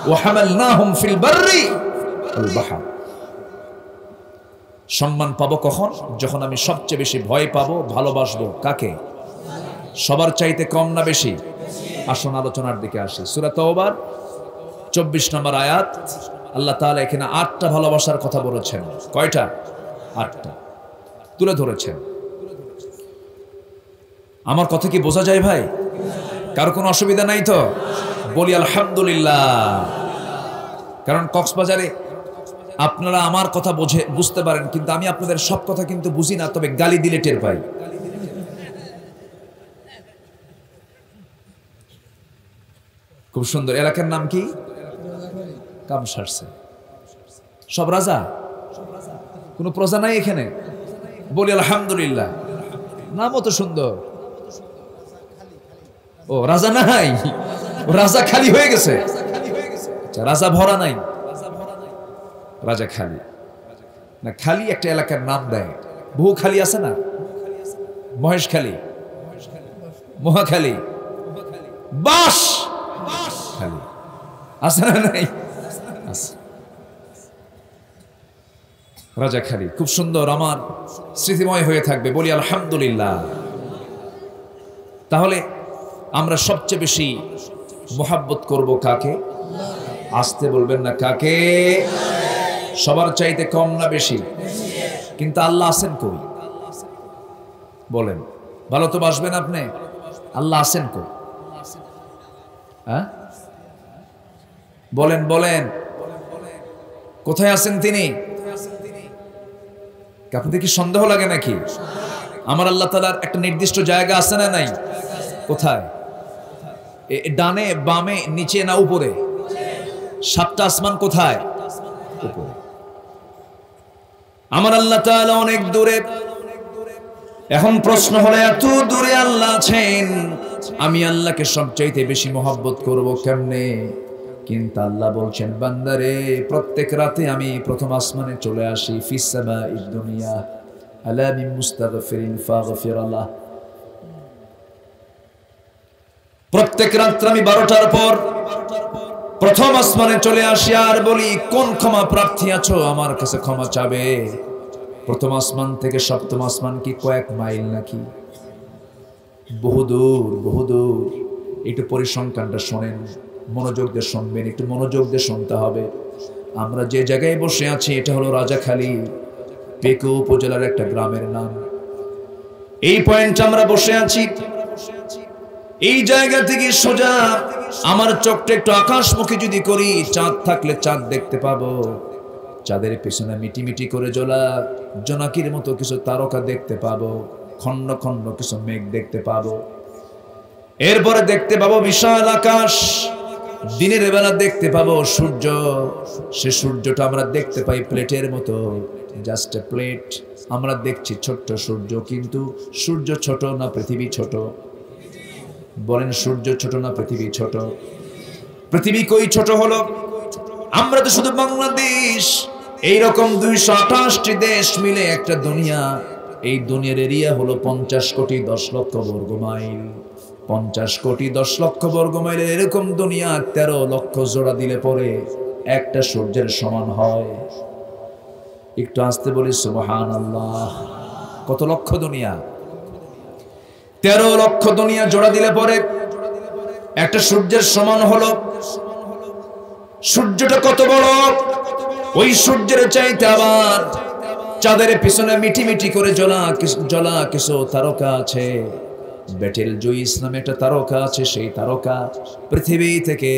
ওয়া হামালনাহুম ফিল বাররি ওয়াল বাহর। সম্মান পাবো কখন? যখন আমি সবচেয়ে বেশি ভয় পাবো, ভালোবাসবো কাকে? সবার চাইতে কম না বেশি? আসুন আলোচনার দিকে আসি। সূরা তাওবার 24 নম্বর আয়াত। আল্লাহ তাআলা এখানে 8টা ভালোবাসার কথা বলেছেন। কয়টা? 8টা তুলে ধরেছেন। আমার কথা কি বোঝা যায় ভাই? কারো কোনো অসুবিধা নাই তো? বলি আলহামদুলিল্লাহ। কারণ কক্সবাজারে আপনারা আমার কথা বুঝতে পারেন, কিন্তু আমি আপনাদের সব কথা কিন্তু বুঝি না, তবে গালি দিলে টের পাই। খুব সুন্দর। এলাকার নাম কি? কামসারছে। সব রাজা, কোনো প্রজা নাই এখানে? বলি আলহামদুলিল্লাহ। নামও তো সুন্দর। ও রাজা নাই, রাজা খালি হয়ে গেছে। রাজা ভরা নাই, রাজা খালি না। খালি একটা এলাকার নাম দেয়, বহু খালি আছে না? মহেশখালী, মহাখালী, বাস খালি আছে না নাই? আছে। রাজা খালি খুব সুন্দর, আমার স্মৃতিময় হয়ে থাকবে। বলি আলহামদুলিল্লাহ। তাহলে আমরা সবচেয়ে বেশি মোহাব্বত করব কাকে? আসতে বলবেন না, কাকে? সবার চাইতে কম না বেশি? কিন্তু আল্লাহ আছেন কই? বলেন। ভালো তো বাসবেন আপনি। আল্লাহ আছেন কই? হ্যাঁ বলেন, বলেন কোথায় আছেন তিনি? আপনাদের কি সন্দেহ লাগে নাকি? আমার আল্লাহ তাআলার একটা নির্দিষ্ট জায়গা আছে না নাই? কোথায়? ডানে, বামে, নিচে না উপরে? 7টা আসমান কোথায়? উপরে। আমার আল্লাহ তাআলা অনেক দূরে। এখন প্রশ্ন হলো, এত দূরে আল্লাহ আছেন, আমি আল্লাহকে সবচাইতে বেশি মহব্বত করব কেমনে? কিন্তু আল্লাহ বলছেন, বান্দারে প্রত্যেক রাতে আমি প্রথম আসমানে চলে আসি। ফিস সামাইদ দুনিয়া আলা মিন মুস্তাগফিরিন ফাগফির লাহ। প্রত্যেক রাত্রে আমি 12টার পর প্রথম আসমানে চলে আসি আর বলি, কোন ক্ষমা প্রার্থী আছো আমার কাছে ক্ষমা চাবে? প্রথম আসমান থেকে সপ্তম আসমান কি কয়েক মাইল নাকি? বহুদূর, বহুদূর। একটু পরিসংখ্যানটা শোনেন, মনোযোগ দিয়ে শুনবেন, একটু মনোযোগ দিয়ে শুনতে হবে। আমরা যে জায়গায় বসে আছি এটা হলো রাজাখালী, পেকু উপজেলার একটা গ্রামের নাম। এই পয়েন্টে আমরা বসে আছি। এই জায়গা থেকে সোজা আমার চোখটা একটু আকাশমুখী যদি করি, চাঁদ থাকলে চাঁদ দেখতে পাবো। চাঁদের পেছনে মিটিমিটি করে জ্বলা জোনাকির মতো কিছু তারকা দেখতে পাবো, খন্ড খন্ড কিছু মেঘ দেখতে পাবো। এরপরে দেখতে পাবো বিশাল আকাশ। দিনের বেলা দেখতে পাবো সূর্য। সে সূর্যটা আমরা দেখতে পাই প্লেটের মতো, জাস্ট এ প্লেট। আমরা দেখছি ছোট্ট সূর্য, কিন্তু সূর্য ছোট না পৃথিবী ছোট? বলেন, সূর্য ছোট না পৃথিবী ছোট? পৃথিবী কই ছোট হলো? আমরা তো শুধু বাংলাদেশ, এইরকম 228টি দেশ মিলে একটা দুনিয়া। এই দুনিয়ার এরিয়া হলো 50 কোটি 10 লক্ষ বর্গ মাইল। 50 কোটি 10 লক্ষ বর্গ মাইলের এরকম দুনিয়া 13 লক্ষ জোড়া দিলে পরে একটা সূর্যের সমান হয়। একটু আসতে বলি সুবহানাল্লাহ। কত লক্ষ দুনিয়া? 13 লক্ষ দুনিয়া জোড়া দিলে পরে একটা সূর্যের সমান হলো। সূর্যটা কত বড়? ওই সূর্যের চাইতে আবার চাঁদের পিছনে মিটি মিটি করে জ্বলা কিছু তারকা আছে। বেটেল জুইস নামে একটা তারকা আছে, সেই তারকা পৃথিবী থেকে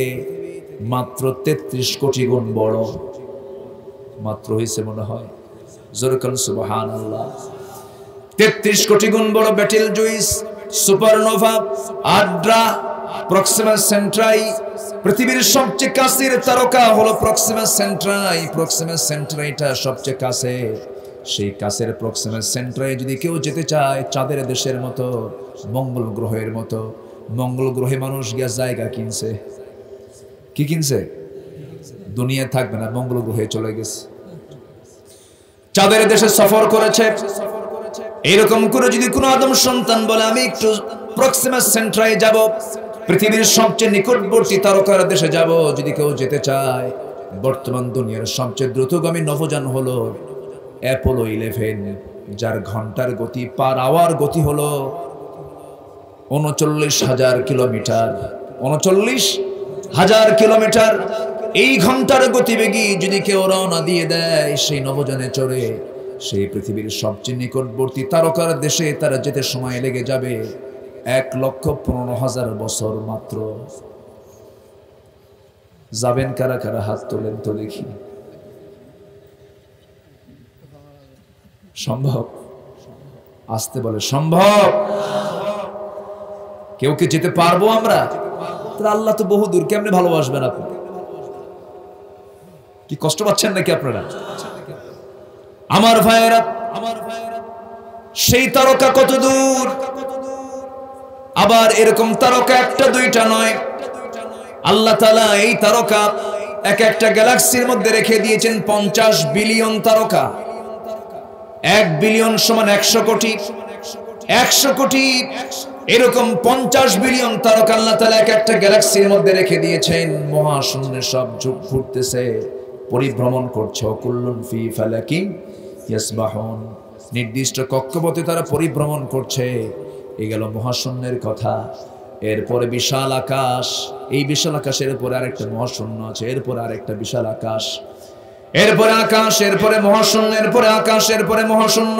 মাত্র 33 কোটি গুণ বড়। মাত্র হয়েছে মনে হয়, জোরে বলুন সুবহানাল্লাহ। 33 কোটি গুণ বড় Betelgeuse, supernova, Adhara, Proxima Centauri. পৃথিবীর সবচেয়ে কাছের তারকা হলো প্রক্সিমা সেন্ট্রাই। প্রক্সিমা সেন্ট্রাইটা সবচেয়ে কাছে। সেই কাছের প্রক্সিমা সেন্ট্রাই যদি কেউ যেতে চায়, চাঁদের দেশের মতো, মঙ্গল গ্রহের মতো, মঙ্গল গ্রহে মানুষ গিয়া জায়গা কিনছে। কি কিনছে? দুনিয়া থাকবে না, মঙ্গল গ্রহে চলে গেছে, চাঁদের দেশে সফর করেছে। এরকম করে যদি কোনো আদম সন্তান বলে আমি একটু প্রক্সিমা সেন্ট্রাই যাব, পৃথিবীর সবচেয়ে নিকটবর্তী তারকার দেশে যাব, যদি কেউ যেতে চায়, বর্তমান দুনিয়ার সবচেয়ে দ্রুতগামী নভোযান হলো অ্যাপোলো 11, যার ঘন্টার গতি পার আওয়ার গতি হলো 39,000 কিলোমিটার। 39,000 কিলোমিটার। এই ঘন্টার গতিবেগী যদি কেউ রওনা দিয়ে দেয় সেই নভোযানে চড়ে, সেই পৃথিবীর সবচেয়ে নিকটবর্তী তারকার দেশে তারা যেতে সময় লেগে যাবে 1,15,000 বছর মাত্র। যাবেন কারা কারা? হাত তোলেন তো দেখি। সম্ভব? আসতে বলে সম্ভব। কেউ কি যেতে পারবো আমরা? আল্লাহ তো বহু দূর, কেমনে ভালোবাসবেন আপনি? কি কষ্ট পাচ্ছেন নাকি আপনারা? আমার ভাইয়েরা, সেই তারকা কত দূর! আবার এরকম তারকা একটা দুইটা নয়, আল্লাহ তাআলা এই তারকা এক একটা গ্যালাক্সির মধ্যে রেখে দিয়েছেন 50 বিলিয়ন তারকা। 1 বিলিয়ন সমান 100 কোটি। 100 কোটি এরকম 50 বিলিয়ন তারকা আল্লাহ তাআলা এক একটা গ্যালাক্সির মধ্যে রেখে দিয়েছেন। মহাশূন্যে সব ঘুরতেছে, পরিভ্রমণ করছে। কুল্লুন ফি ফালাকিন ইয়াসবাহুন, নির্দিষ্ট কক্ষপথে তারা পরিভ্রমণ করছে। এই গেল মহাশূন্যের কথা। এরপরে বিশাল আকাশ, এই বিশাল আকাশের উপরে আরেকটা মহাশূন্য আছে, এরপরে আরেকটা বিশাল আকাশ, এরপরে আকাশ, এরপরে মহাশূন্য, এরপরে আকাশ, এরপরে মহাশূন্য।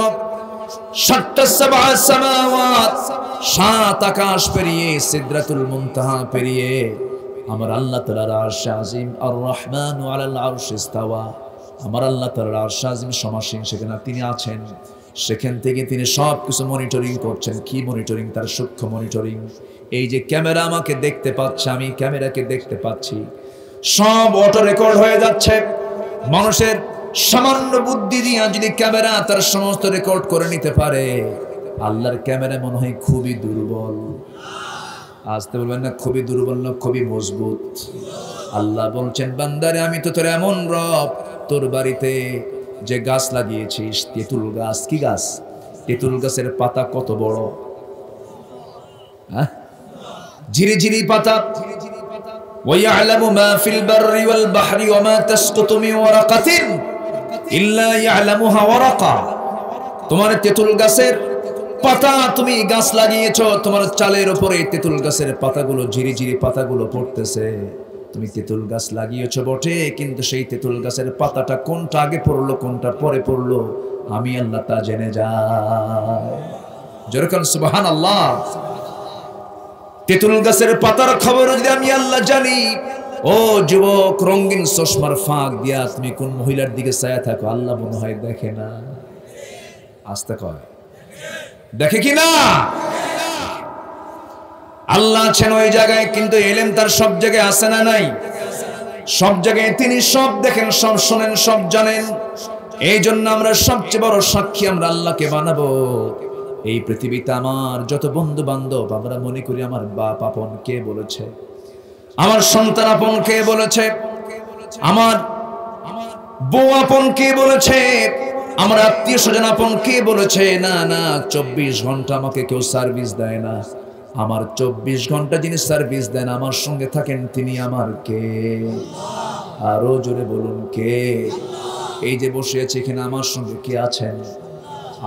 7 আকাশ পেরিয়ে, সিদরাতুল মুনতাহা পেরিয়ে আমার আল্লাহ তাআলার আরশে আজিম, আর রহমানু আলাল আরশি ইস্তাওয়া, আমার আল্লাহ তাআলার আরশে আজিম সমাসীন, সেখানে তিনি আছেন। সেখান থেকে তিনি সব কিছু মনিটরিং করছেন। কি মনিটরিং? তার সূক্ষ্ম মনিটরিং। এই যে ক্যামেরা আমাকে দেখতে পাচ্ছে, আমি ক্যামেরাকে দেখতে পাচ্ছি, সব অটো রেকর্ড হয়ে যাচ্ছে। মানুষের সামান্য বুদ্ধি দিয়ে যদি ক্যামেরা তার সমস্ত রেকর্ড করে নিতে পারে, আল্লাহর ক্যামেরা মনে হয় খুবই দুর্বল। আসতে বলবেন না খুবই দুর্বল, না খুবই মজবুত। আল্লাহ বলছেন, বান্দারে আমি তো তোর এমন রব, তোর বাড়িতে যে গাছ লাগিয়েছিস, তেঁতুল গাছ। কি গাছ? তেঁতুল গাছের পাতা কত বড়, ঝিরিঝিরি পাতা। وَيَعْلَمُ مَا فِي الْبَرِّ وَالْبَحْرِ وَمَا تَسْقُطُ مِنْ وَرَقَةٍ إِلَّا يَعْلَمُهَا وَرَقًا। তোমার তেঁতুল গাছের পাতা, তুমি গাছ লাগিয়েছো, তোমার চালের উপরে তেঁতুল গাছের পাতাগুলো, ঝিরিঝিরি পাতাগুলো পড়তেছে। তুমি তেঁতুল গাছ লাগিয়েছো বটে, কিন্তু সেই তেঁতুল গাছের পাতাটা কোনটা আগে পড়লো কোনটা পরে পড়লো, আমি আল্লাহ তা জেনে যাই। যেরকম সুবহানাল্লাহ। তেঁতুল গাছের পাতার খবর যদি আমি আল্লাহ জানি, ও যুবক, রঙিন চশমার ফাঁক দিয়া তুমি কোন মহিলার দিকে চায়া থাকো, আল্লাহ মনে হয় দেখে না। আস্তে কয়, দেখে কি না? আল্লাহ আছেন ওই জায়গায়, কিন্তু ইলম তার সব জায়গায় আছে না নাই? সব জায়গায় তিনি সব দেখেন, সব শোনেন, সব জানেন। এই জন্য আমরা সবচেয়ে বড় সাক্ষী আমরা আল্লাহকে বানাবো। এই পৃথিবীতে আমার যত বন্ধু বান্ধব, আমরা মনে করি আমার বাপ আপন, কে বলেছে? আমার সন্তান আপন, কে বলেছে? আমার বউ আপন, কে বলেছে? আমার আত্মীয় স্বজন আপন, কে বলেছে? না না, 24 ঘন্টা আমাকে কেউ সার্ভিস দেয় না। আমার 24 ঘন্টা যিনি সার্ভিস দেন, আমার সঙ্গে থাকেন, তিনি আমার কে? আরো জোরে বলুন, কে? এই যে বসে আছে এখানে আমার সঙ্গে কে আছেন?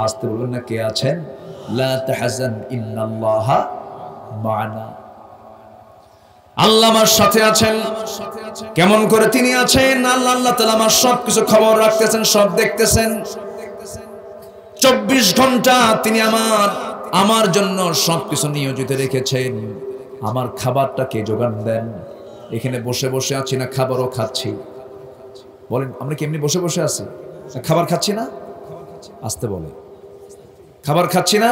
আসতে বলুন না, কে আছেন? লা তাহজান ইন্নাল্লাহা মা'না। আল্লাহ আমার সাথে আছেন। কেমন করে তিনি আছেন? আল্লাহ তাআলা আমার সবকিছু খবর রাখতেছেন, সব দেখতেছেন। 24 ঘন্টা তিনি আমার জন্য সবকিছু নিয়োজিত রেখেছেন। আমার খাবারটা কে যোগান দেন? এখানে বসে বসে আছি না খাবারও খাচ্ছি? বলেন, আমরা কি এমনি বসে বসে আছি? খাবার খাচ্ছি না? আসতে বলে, খাবার খাচ্ছি না?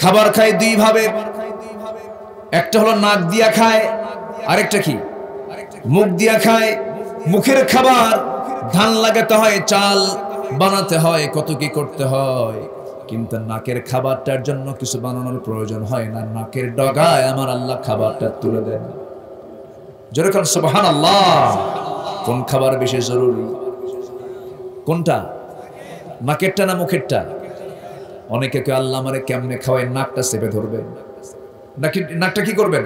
খাবার খাই দুই ভাবে, একটা হলো নাক দিয়া খায়, আরেকটা কি মুখ দিয়া খায়। মুখের খাবার ধান লাগাতে হয়, চাল বানাতে হয়, কত কি করতে হয়, কিন্তু নাকের খাবারটার জন্য কিছু বানানোর প্রয়োজন হয় না। নাকের ডগায় আমার আল্লাহ খাবারটা তুলে দেন। যেরকম সুবহানাল্লাহ। কোন খাবার বেশি জরুরি? কোনটা? নাকেরটা না মুখেরটা? অনেকে কে আল্লাহ আমারে কেমনে খাওয়ায়, নাকটা চেপে ধরবেন। নাকটা কি করবেন?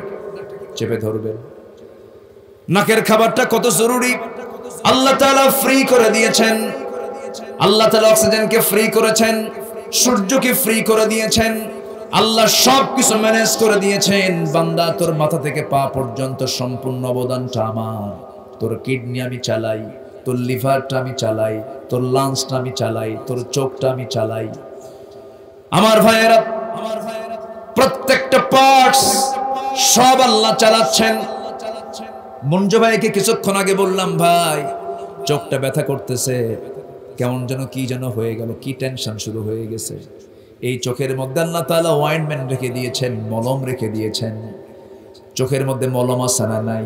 চেপে ধরবেন। নাকের খাবারটা কত জরুরি। আল্লাহ তাআলা ফ্রি করে দিয়েছেন। আল্লাহ তাআলা অক্সিজেনকে ফ্রি করেছেন, সূর্যকে ফ্রি করে দিয়েছেন। আল্লাহ সবকিছু ম্যানেজ করে দিয়েছেন। বান্দা, তোর মাথা থেকে পা পর্যন্ত সম্পূর্ণ অবদানটা আমার। তোর কিডনি আমি চালাই, তোর লিভারটা আমি চালাই, তোর লাংসটা আমি চালাই, তোর চোখটা আমি চালাই। আমার ভাইয়েরা, প্রত্যেকটা পার্টস সব আল্লাহ চালাচ্ছেন। মঞ্জু ভাইকে কিছুক্ষণ আগে বললাম, ভাই চোখটা ব্যথা করতেছে, কেমন যেন কি যেন হয়ে গেল, কি টেনশন শুরু হয়ে গেছে। এই চোখের মধ্যে আল্লাহ তাআলা অয়েন্টমেন্ট রেখে দিয়েছেন, মলম রেখে দিয়েছেন। চোখের মধ্যে মলম আছে না নাই?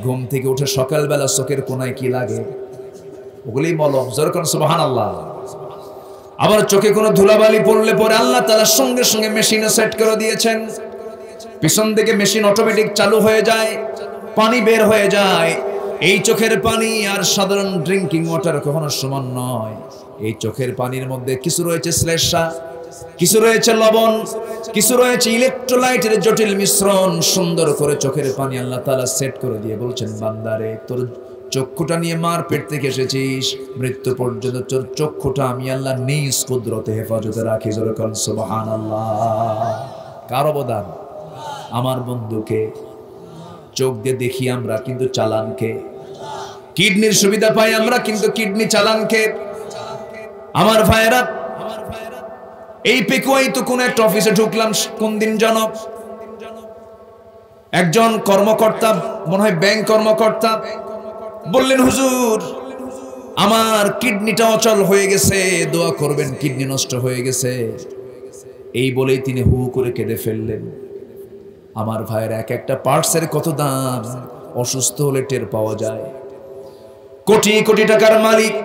ঘুম থেকে উঠে সকালবেলা চোখের কোনায় কি লাগে? ওগুলি মলম। যেরকম সুবহানাল্লাহ। আবার চোখে কোনো ধুলাবালি পড়লে পরে আল্লাহ তাআলা সঙ্গে সঙ্গে মেশিনে সেট করে দিয়েছেন। পিছন থেকে মেশিন অটোমেটিক চালু হয়ে যায়, পানি বের হয়ে যায়। এই চোখের পানি আর সাধারণ ড্রিঙ্কিং ওয়াটার কখনো সমান নয়। এই চোখের পানির মধ্যে কিছু রয়েছে শ্লেষ্মা, কিছু রয়েছে লবণ, কিছু রয়েছে ইলেকট্রোলাইটের জটিল মিশ্রণ। সুন্দর করে চোখের পানি আল্লাহ তাআলা সেট করে দিয়ে বলছেন, বান্দারে তোর চক্ষুটা নিয়ে মার পেট থেকে এসেছিস, মৃত্যু পর্যন্ত তোর চক্ষুটা আমি আল্লাহ নিজ কুদরতে হেফাজতে রাখি। যেরকম সুবহানাল্লাহ। কার অবদান? আমার বন্ধুকে। চোখ দিয়ে দেখি আমরা, কিন্তু চালানকে। কিডনির সুবিধা পাই আমরা, কিন্তু কিডনি চালানকে। আমার ভাইয়েরা, এই পেকুয়াই তো কোন একটা অফিসে ঢুকলাম কোন দিন যেন, একজন কর্মকর্তা, মনে হয় ব্যাংক কর্মকর্তা, বললেন, হুজুর আমার কিডনিটা অচল হয়ে গেছে, দোয়া করবেন, কিডনি নষ্ট হয়ে গেছে। এই বলেই তিনি হু করে কেঁদে ফেললেন। আমার ভাইয়ের এক একটা পার্টসের কত দাম, অসুস্থ হলে টের পাওয়া যায়। কোটি কোটি টাকার মালিক,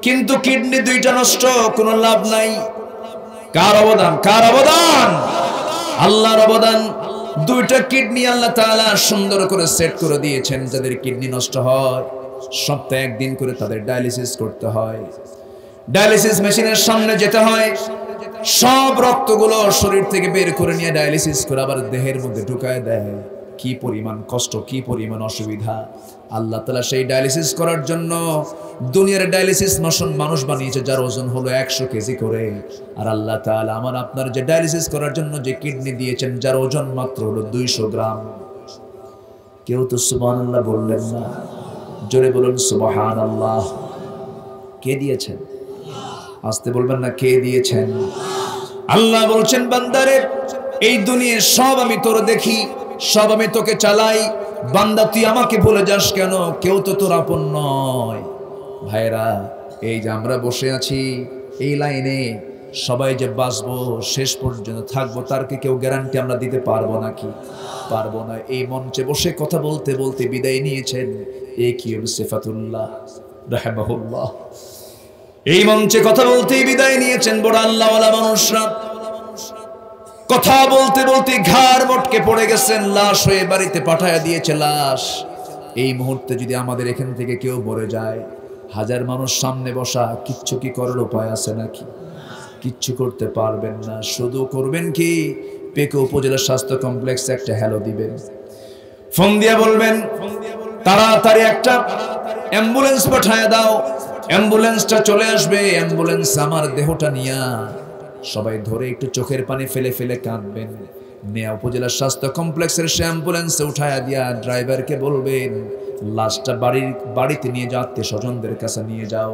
কিন্তু কিডনি দুইটা নষ্ট, কোনো লাভ নাই। কার অবদান? কার অবদান? আল্লাহর অবদান। দুইটা কিডনি আল্লাহ তাআলা সুন্দর করে সেট করে দিয়েছেন। যাদের কিডনি নষ্ট হয়, সপ্তাহে একদিন করে তাদের ডায়ালিসিস করতে হয়। ডায়ালিসিস মেশিনের সামনে যেতে হয়, সব রক্তগুলো শরীর থেকে বের করে নিয়ে ডায়ালিসিস করে আবার দেহের মধ্যে ঢুকায় দেয়। কি পরিমাণ কষ্ট, কি পরিমাণ অসুবিধা। আল্লাহ তাআলা সেই ডায়ালিসিস করার জন্য দুনিয়ার ডায়ালিসিস মানুষ বানিয়েছে যার ওজন হলো 100 কেজি করে। আর আল্লাহ তাআলা আমার আপনার যে ডায়ালিসিস করার জন্য যে কিডনি দিয়েছেন, যার ওজন মাত্র হলো 200 গ্রাম। কেউ তো সুবহানাল্লাহ বললেন না। জোরে বলুন সুবহানাল্লাহ। কে দিয়েছেন? আসতে বলবেন না, কে দিয়েছেন? আল্লাহ বলছেন, বান্দারে এই দুনিয়ার সব আমি তোর দেখি, সব আমি তোকে চালাই। বান্দা তুই আমাকে ভুলে যাস কেন? কেউ তো তোর আপন নয়। ভাইরা, এই যে আমরা বসে আছি এই লাইনে, সবাই যে বাঁচবো, শেষ পর্যন্ত থাকবো, তার কি কেউ গ্যারান্টি আমরা দিতে পারবো নাকি? পারবো না। এই মঞ্চে বসে কথা বলতে বলতে বিদায় নিয়েছেন একিউম সিফাতুল্লাহ রাহিমাহুল্লাহ। এই মঞ্চে কথা বলতেই বিদায় নিয়েছেন বড় আল্লাহওয়ালা মানুষরা। কথা বলতে বলতে ঘাড় মটকে পড়ে গেছেন, লাশ হয়ে বাড়িতে পাঠায়া দিয়েছে লাশ। এই মুহূর্তে যদি আমাদের এখান থেকে কেউ মরে যায়, হাজার মানুষ সামনে বসা, কিচ্ছু কি করার উপায় আছে নাকি? কিচ্ছু করতে পারবেন না। শুধু করবেন কি, পেকো উপজেলা স্বাস্থ্য কমপ্লেক্সে একটা হ্যালো দিবেন, ফোন দিয়ে বলবেন তাড়াতাড়ি একটা অ্যাম্বুলেন্স পাঠায় দাও। অ্যাম্বুলেন্সটা চলে আসবে, অ্যাম্বুলেন্স আমার দেহটা নিয়া। সবাই ধরে একটু চোখের পানি ফেলে ফেলে কাঁদবেন। মিয়া উপজেলা স্বাস্থ্য কমপ্লেক্সের সে অ্যাম্বুলেন্সে উঠায়া দিয়া ড্রাইভারকে বলবেন লাশটা বাড়িতে নিয়ে যাও, আত্মীয় স্বজনদের কাছে নিয়ে যাও।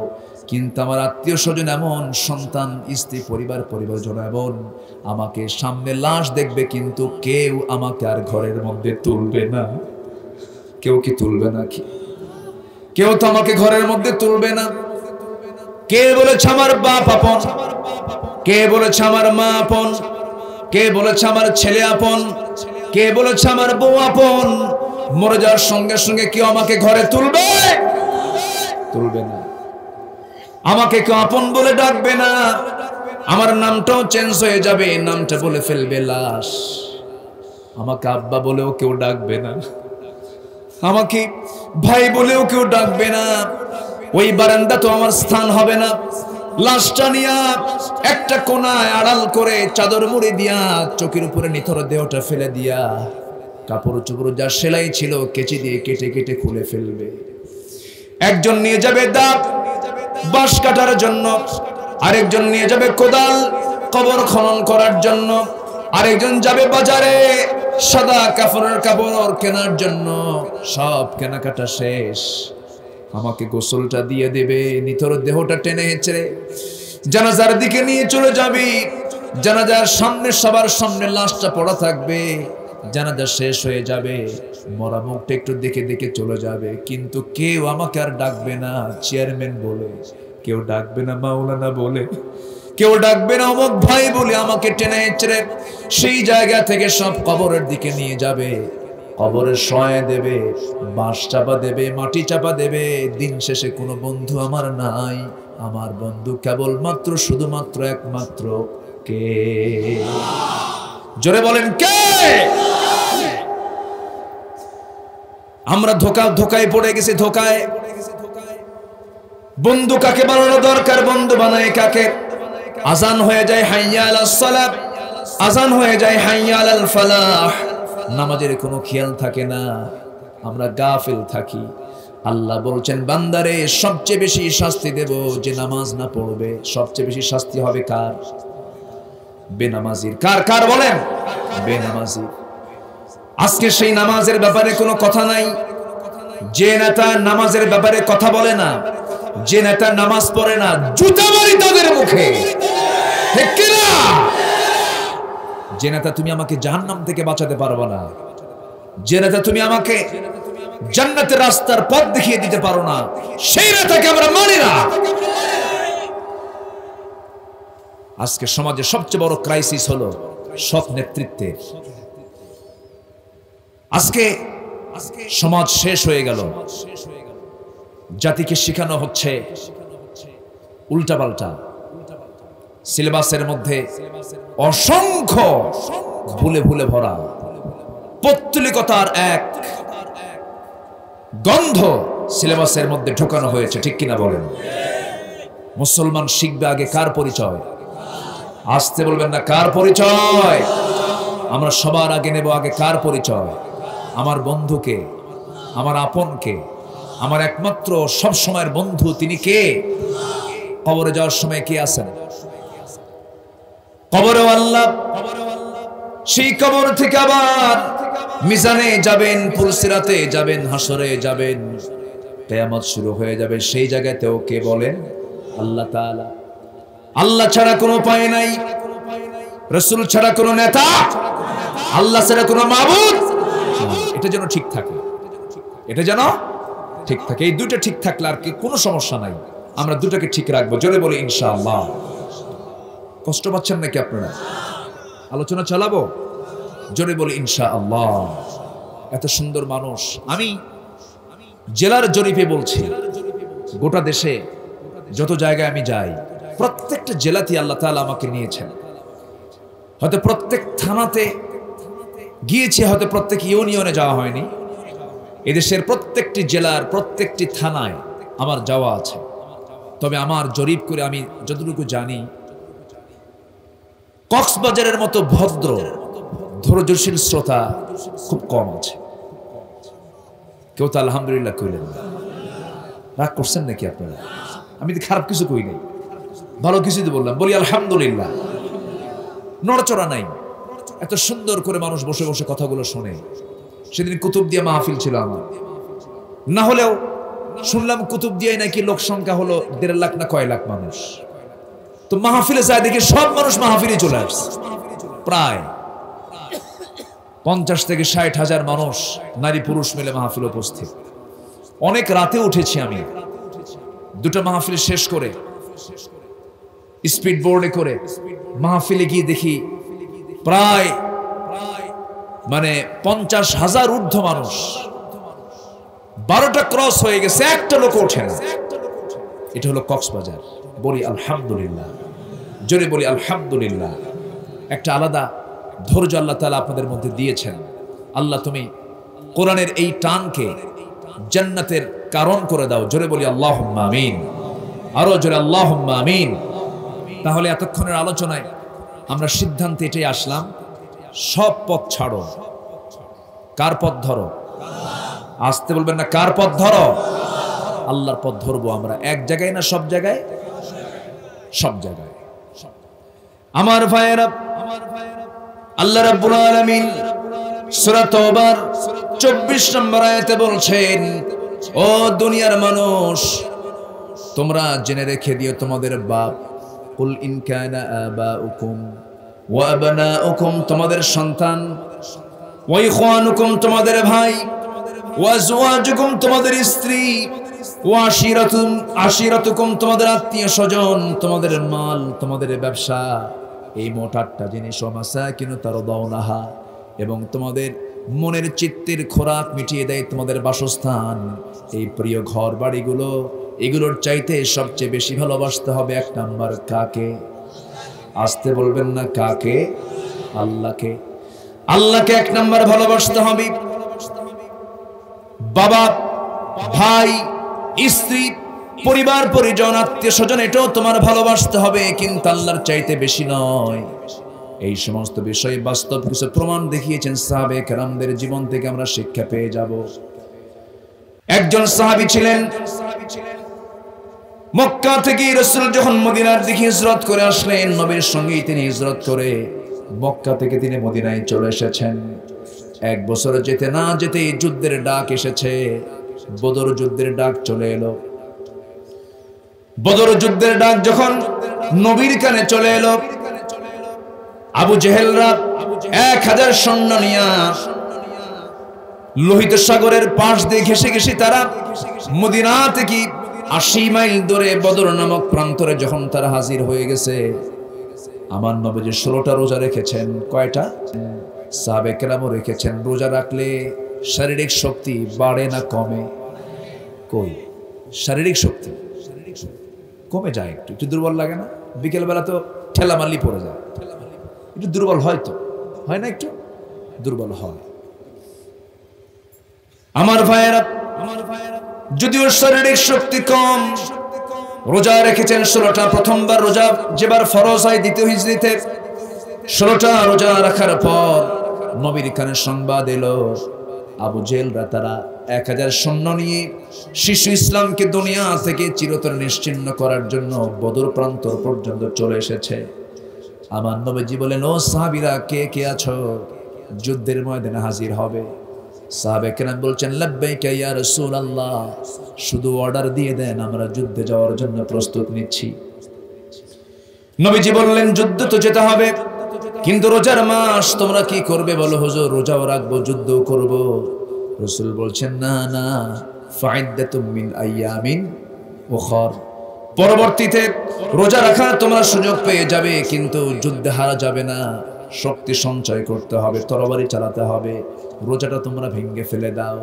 কিন্তু আমার আত্মীয় স্বজন এমন, সন্তান স্ত্রী পরিবারজন এমন, আমাকে সামনে লাশ দেখবে কিন্তু কেউ আমাকে আর ঘরের মধ্যে তুলবে না। কেউ কি তুলবে না? কি কেউ তো আমাকে ঘরের মধ্যে তুলবে না। কে বলেছে আমার বাপ আপন? কে বলেছে আমার মা আপন? কে বলেছে আমার ছেলে আপন? কে বলেছে আমার বউ আপন? মরে যাওয়ার সঙ্গে সঙ্গে কেউ আমাকে ঘরে তুলবে? তুলবে না। আমাকে কেউ আপন বলে ডাকবে না। আমার নামটাও চেঞ্জ হয়ে যাবে, নামটা বলে ফেলবে লাশ। আমাকে আব্বা বলেও কেউ ডাকবে না, আমাকে ভাই বলেও কেউ ডাকবে না। ওই বারান্দা তো আমার স্থান হবে না। লাশটা নিয়া একটা কোনায় আড়াল করে চাদর মুড়ি দিয়া চোখের উপরে নিথর দেহটা ফেলে দিয়া কাপড় চোপড় যা সেলাই ছিল কেচি দিয়ে কেটে কেটে খুলে ফেলবে। একজন নিয়ে যাবে দাঁত বাঁশ কাটার জন্য, আরেকজন নিয়ে যাবে কোদাল কবর খনন করার জন্য, আরেকজন যাবে বাজারে সাদা কাপড়ের কাপড় কেনার জন্য। সব কেনাকাটা শেষ, আমাকে গোসলটা দিয়ে দেবে, নিথর দেহটা টেনে হেঁচড়ে জানাজার দিকে নিয়ে চলে যাবি। জানাজার সামনে সবার সামনে লাশটা পড়া থাকবে। জানাজা শেষ হয়ে যাবে, মরা মুখটা একটু দেখে দেখে চলে যাবে, কিন্তু কেউ আমাকে আর ডাকবে না চেয়ারম্যান বলে, কেউ ডাকবে না মাওলানা বলে, কেউ ডাকবে না অমুক ভাই বলে। আমাকে টেনে হেঁচড়ে সেই জায়গা থেকে সব কবরের দিকে নিয়ে যাবে। কবরে শোয়া দেবে, বাঁশ চাপা দেবে, মাটি চাপা দেবে। দিন শেষে কোনো বন্ধু আমার নাই, আমার বন্ধু কেবলমাত্র শুধুমাত্র একমাত্র কে? জোরে বলেন কে? আমরা ধোকায় পড়ে গেছি। ধোকায় বন্ধু কাকে বানানো দরকার, বন্ধু বানায় কাকে? আজান হয়ে যায় হাইয়া আলাস সালাত, আজান হয়ে যায় হাইয়া আলাল ফালাহ, নামাজের কোনো খেয়াল থাকে না, আমরা গাফিল থাকি। আল্লাহ বলছেন বান্দারে সবচেয়ে বেশি শাস্তি দেব যে নামাজ না পড়বে। সবচেয়ে বেশি শাস্তি হবে কার? বেনামাজির। কার? কার বলেন? বেনামাজি। আজকে সেই নামাজের ব্যাপারে কোনো কথা নাই। যে নেতা নামাজের ব্যাপারে কথা বলে না, যে নেতা নামাজ পড়ে না, জুতা মারি তাদের মুখে, ঠিক কি না? যে নেতা তুমি আমাকে জাহান্নাম থেকে বাঁচাতে পারবে না, যে নেতা তুমি আমাকে জান্নাতের রাস্তার পথ দেখিয়ে দিতে পারো না, সেই নেতাকে আমরা মানি না। আজকে সমাজে সবচেয়ে বড় ক্রাইসিস হলো সৎ নেতৃত্বের। আজকে সমাজ শেষ হয়ে গেল। জাতিকে শেখানো হচ্ছে উল্টাপাল্টা। সিলেবাসের মধ্যে অসংখ্য ভুলে ভুলে ভরা, পৌত্তলিকতার এক গন্ধ সিলেবাসের মধ্যে ঢোকানো হয়েছে, ঠিক কিনা বলেন? মুসলমান শিখবে আগে কার পরিচয়? আসতে বলবেন না, কার পরিচয়? আমরা সবার আগে নেব আগে কার পরিচয়? আমার বন্ধুকে, আমার আপনকে, আমার একমাত্র সব সময়ের বন্ধু তিনি কে? কবরে যাওয়ার সময় কে আছেন? কবরে আল্লাহ। সেই কবর থেকে আবার মিজানে যাবেন, পুলসিরাতে যাবেন, হাসরে যাবেন, কিয়ামত শুরু হয়ে যাবে। সেই জায়গাতেও কে বলেন? আল্লাহ তাআলা। আল্লাহ ছাড়া কোনো উপায় নাই, রাসূল ছাড়া কোনো নেতা, আল্লাহ ছাড়া কোনো মাবুদ। এটা যেন ঠিক থাকে, এটা যেন ঠিক থাকে। এই দুটো ঠিক থাকলে আর কি কোনো সমস্যা নাই। আমরা দুটোকে ঠিক রাখবো। জোরে বলি ইনশাআল্লাহ। কষ্ট পাচ্ছেন নাকি আপনারা? আলোচনা চালাবো? জোরে বলি ইনশাআল্লাহ। এত সুন্দর মানুষ। আমি জেলার জরিপে বলছি, গোটা দেশে যত জায়গায় আমি যাই, প্রত্যেকটা জেলাতে আল্লাহ তাআলা আমাকে নিয়েছেন। হয়তো প্রত্যেক থানাতে গিয়েছে, হয়তো প্রত্যেক ইউনিয়নে যাওয়া হয়নি। এদেশের প্রত্যেকটি জেলার প্রত্যেকটি থানায় আমার যাওয়া আছে। তবে আমার জরিপ করে আমি যতটুকু জানি, কক্সবাজারের মতো ভদ্র ধৈর্যশীল শ্রোতা খুব কম আছে। কেউ তো আলহামদুলিল্লাহ কইলেন না। রাগ করছেন নাকি আপনারা? আমি তো খারাপ কিছু কই নাই, ভালো কিছু তো বললাম। বলি আলহামদুলিল্লাহ। নড়চড়া নাই। এত সুন্দর করে মানুষ বসে বসে কথাগুলো শোনে। সেদিন কুতুবদিয়া মাহফিল ছিল আমার, না হলেও শুনলাম কুতুবদিয়ায় নাকি লোক সংখ্যা হলো 1.5 লাখ না কয় লাখ মানুষ। তো মাহফিলে যায় দেখি সব মানুষ মাহফিলে চলে আসছে, প্রায় 50 থেকে 60 হাজার মানুষ নারী পুরুষ মিলে মাহফিল উপস্থিত। অনেক রাতে উঠেছি আমি, 2টা মাহফিল শেষ করে স্পিড বোর্ডে করে মাহফিলে গিয়ে দেখি প্রায় 50,000 ঊর্ধ্ব মানুষ। 12টা ক্রস হয়ে গেছে, একটা লোক ওঠে না। এটা হলো কক্সবাজার। বলি আলহামদুলিল্লাহ, জোরে বলি আলহামদুলিল্লাহ। একটা আলাদা ধৈর্য আল্লাহ তাআলা আপনাদের মধ্যে দিয়েছেন। আল্লাহ তুমি কোরআনের এই টানকে জান্নাতের কারণ করে দাও। জোরে বলি আল্লাহুম্মা আমিন, আরো জোরে আল্লাহুম্মা আমিন। তাহলে এতক্ষণের আলোচনায় আমরা সিদ্ধান্তে এটাই আসলাম, সব পথ ছাড়ো। কার পথ ধরো? আসতে বলবেন না, কার পথ ধরো? আল্লাহর পথ ধরবো আমরা। এক জায়গায় না সব জায়গায়? সব জায়গায়। আমার ভাইয়েরা, আল্লাহ রাব্বুল আলামিন সূরা তাওবার 24 নম্বর আয়াতে বলছেন, ও দুনিয়ার মানুষ, তোমরা জেনে রেখে দিও তোমাদের বাপ, কুল ইন কানা আবাউকুম ওয়া আবনাউকুম, তোমাদের সন্তান, ওয়া ইখওয়ানুকুম, তোমাদের ভাই, ওয়া আজওয়াজুকুম, তোমাদের স্ত্রী, ওয়া আশিরাতুকুম, তোমাদের আত্মীয় স্বজন, তোমাদের মাল, তোমাদের ব্যবসা, এই মোট 8টা জিনিস, ওয়া মাসাকিনু তারদাউনাহা, এবং তোমাদের মনের চিত্তের খোরাক মিটিয়ে দেয় তোমাদের বাসস্থান, এই প্রিয় ঘর বাড়িগুলো, এগুলোর চাইতে সবচেয়ে বেশি ভালোবাসতে হবে 1 নাম্বার কাকে? আসতে বলবেন না, কাকে? আল্লাহকে। আল্লাহকে 1 নাম্বার ভালোবাসতে হবে। বাবা, ভাই, স্ত্রী, পরিবার পরিজন, আত্মীয় স্বজন, এটাও তোমার ভালোবাসতে হবে, কিন্তু আল্লাহর চাইতে বেশি নয়। এই সমস্ত বিষয়ে বাস্তব কিছু প্রমাণ দেখিয়েছেন সাহাবে কেরামদের জীবন থেকে আমরা শিক্ষা পেয়ে যাব। একজন সাহাবী ছিলেন, মক্কা থেকে রাসূল যখন মদিনার দিকে হিজরত করে আসলেন, নবীর সঙ্গেই তিনি হিজরত করে মক্কা থেকে তিনি মদিনায় চলে এসেছেন। 1 বছর যেতে না যেতেই যুদ্ধের ডাক এসেছে, বদর যুদ্ধের ডাক চলে এলো। বদর যুদ্ধের ডাক যখন নবীর কানে চলে এলো, আবু জেহেলরা 1000 সৈন্য নিয়া লোহিত সাগরের পাশ দিয়ে ঘেসে ঘেসে তারা মদিনা থেকে 80 মাইল দূরে বদর নামক প্রান্তরে যখন তারা হাজির হয়ে গেছে, আমার নবীজি 16টা রোজা রেখেছেন। কয়টা? সাহাবে কেরামও রেখেছেন। রোজা রাখলে শারীরিক শক্তি বাড়ে না কমে? কই, শারীরিক শক্তি কমে যায়, একটু দুর্বল লাগে না? বিকেলবেলা তো ঠেলা মারলি পড়ে যায়, একটু দুর্বল হয়, তো হয় না? একটু দুর্বল হয়। আমার ভাইয়েরা, যদিও শারীরিক শক্তি কম, রোজা রেখেছেন 16টা। প্রথমবার রোজা যেবার ফরজ হয় 2য় হিজরিতে, 16টা রোজা রাখার পর নবীর কানে সংবাদ এলো, আবু জেহেলরা তারা 1000 সৈন্য নিয়ে শিশু ইসলামকে দুনিয়া থেকে চিরতরে নিশ্চিহ্ন করার জন্য বদর প্রান্তর পর্যন্ত চলে এসেছে। আমার নবীজি বলেন, ও সাহাবীরা, কে কে আছো? যুদ্ধের ময়দানে হাজির হবে। সাহাবে কেরাম বলছেন, লাব্বাইকা ইয়া রাসূলুল্লাহ, শুধু অর্ডার দিয়ে দেন, আমরা যুদ্ধে যাওয়ার জন্য প্রস্তুত নিচ্ছি। নবীজি বললেন, যুদ্ধ তো যেতে হবে, কিন্তু রোজার মাস, তোমরা কি করবে বলো? হুজুর, রোজাও রাখবো, যুদ্ধও করব। রাসূল বলছেন, না না, ফাইদ্দাতুম মিন আইয়ামিন উখর, পরবর্তীতে রোজা রাখার তোমরা সুযোগ পেয়ে যাবে, কিন্তু যুদ্ধে হারা যাবে না, শক্তি সঞ্চয় করতে হবে, তরবারি চালাতে হবে, রোজাটা তোমরা ভেঙে ফেলে দাও।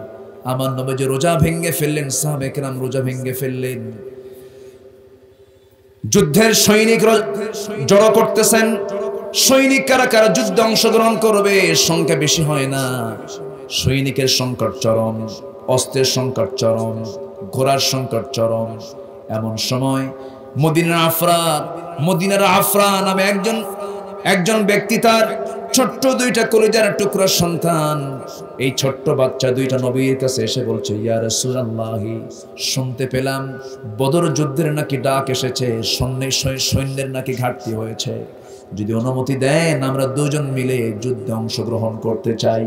আমার নবীজি রোজা ভেঙে ফেললেন, সাহাবে কেরাম রোজা ভেঙে ফেললেন। যুদ্ধের সৈনিক জড়ো করতেছেন। সৈনিক কারা কারা যুদ্ধে অংশগ্রহণ করবে? সংখ্যা বেশি হয় না, সৈনিকের সংকট চরম, অস্ত্রের সংকট চরম, ঘোড়ার সংকট চরম। এমন সময় মদিনার আফরা নামে একজন ব্যক্তি তার ছোট্ট দুইটা কলিজার টুকরা সন্তান, এই ছোট্ট বাচ্চা দুইটা নবীর কাছে এসে বলছে, ইয়া রাসূলুল্লাহ, শুনতে পেলাম বদর যুদ্ধের নাকি ডাক এসেছে, সৈন্যের নাকি ঘাটতি হয়েছে, যদি অনুমতি দেন আমরা দুজন মিলে যুদ্ধে অংশগ্রহণ করতে চাই।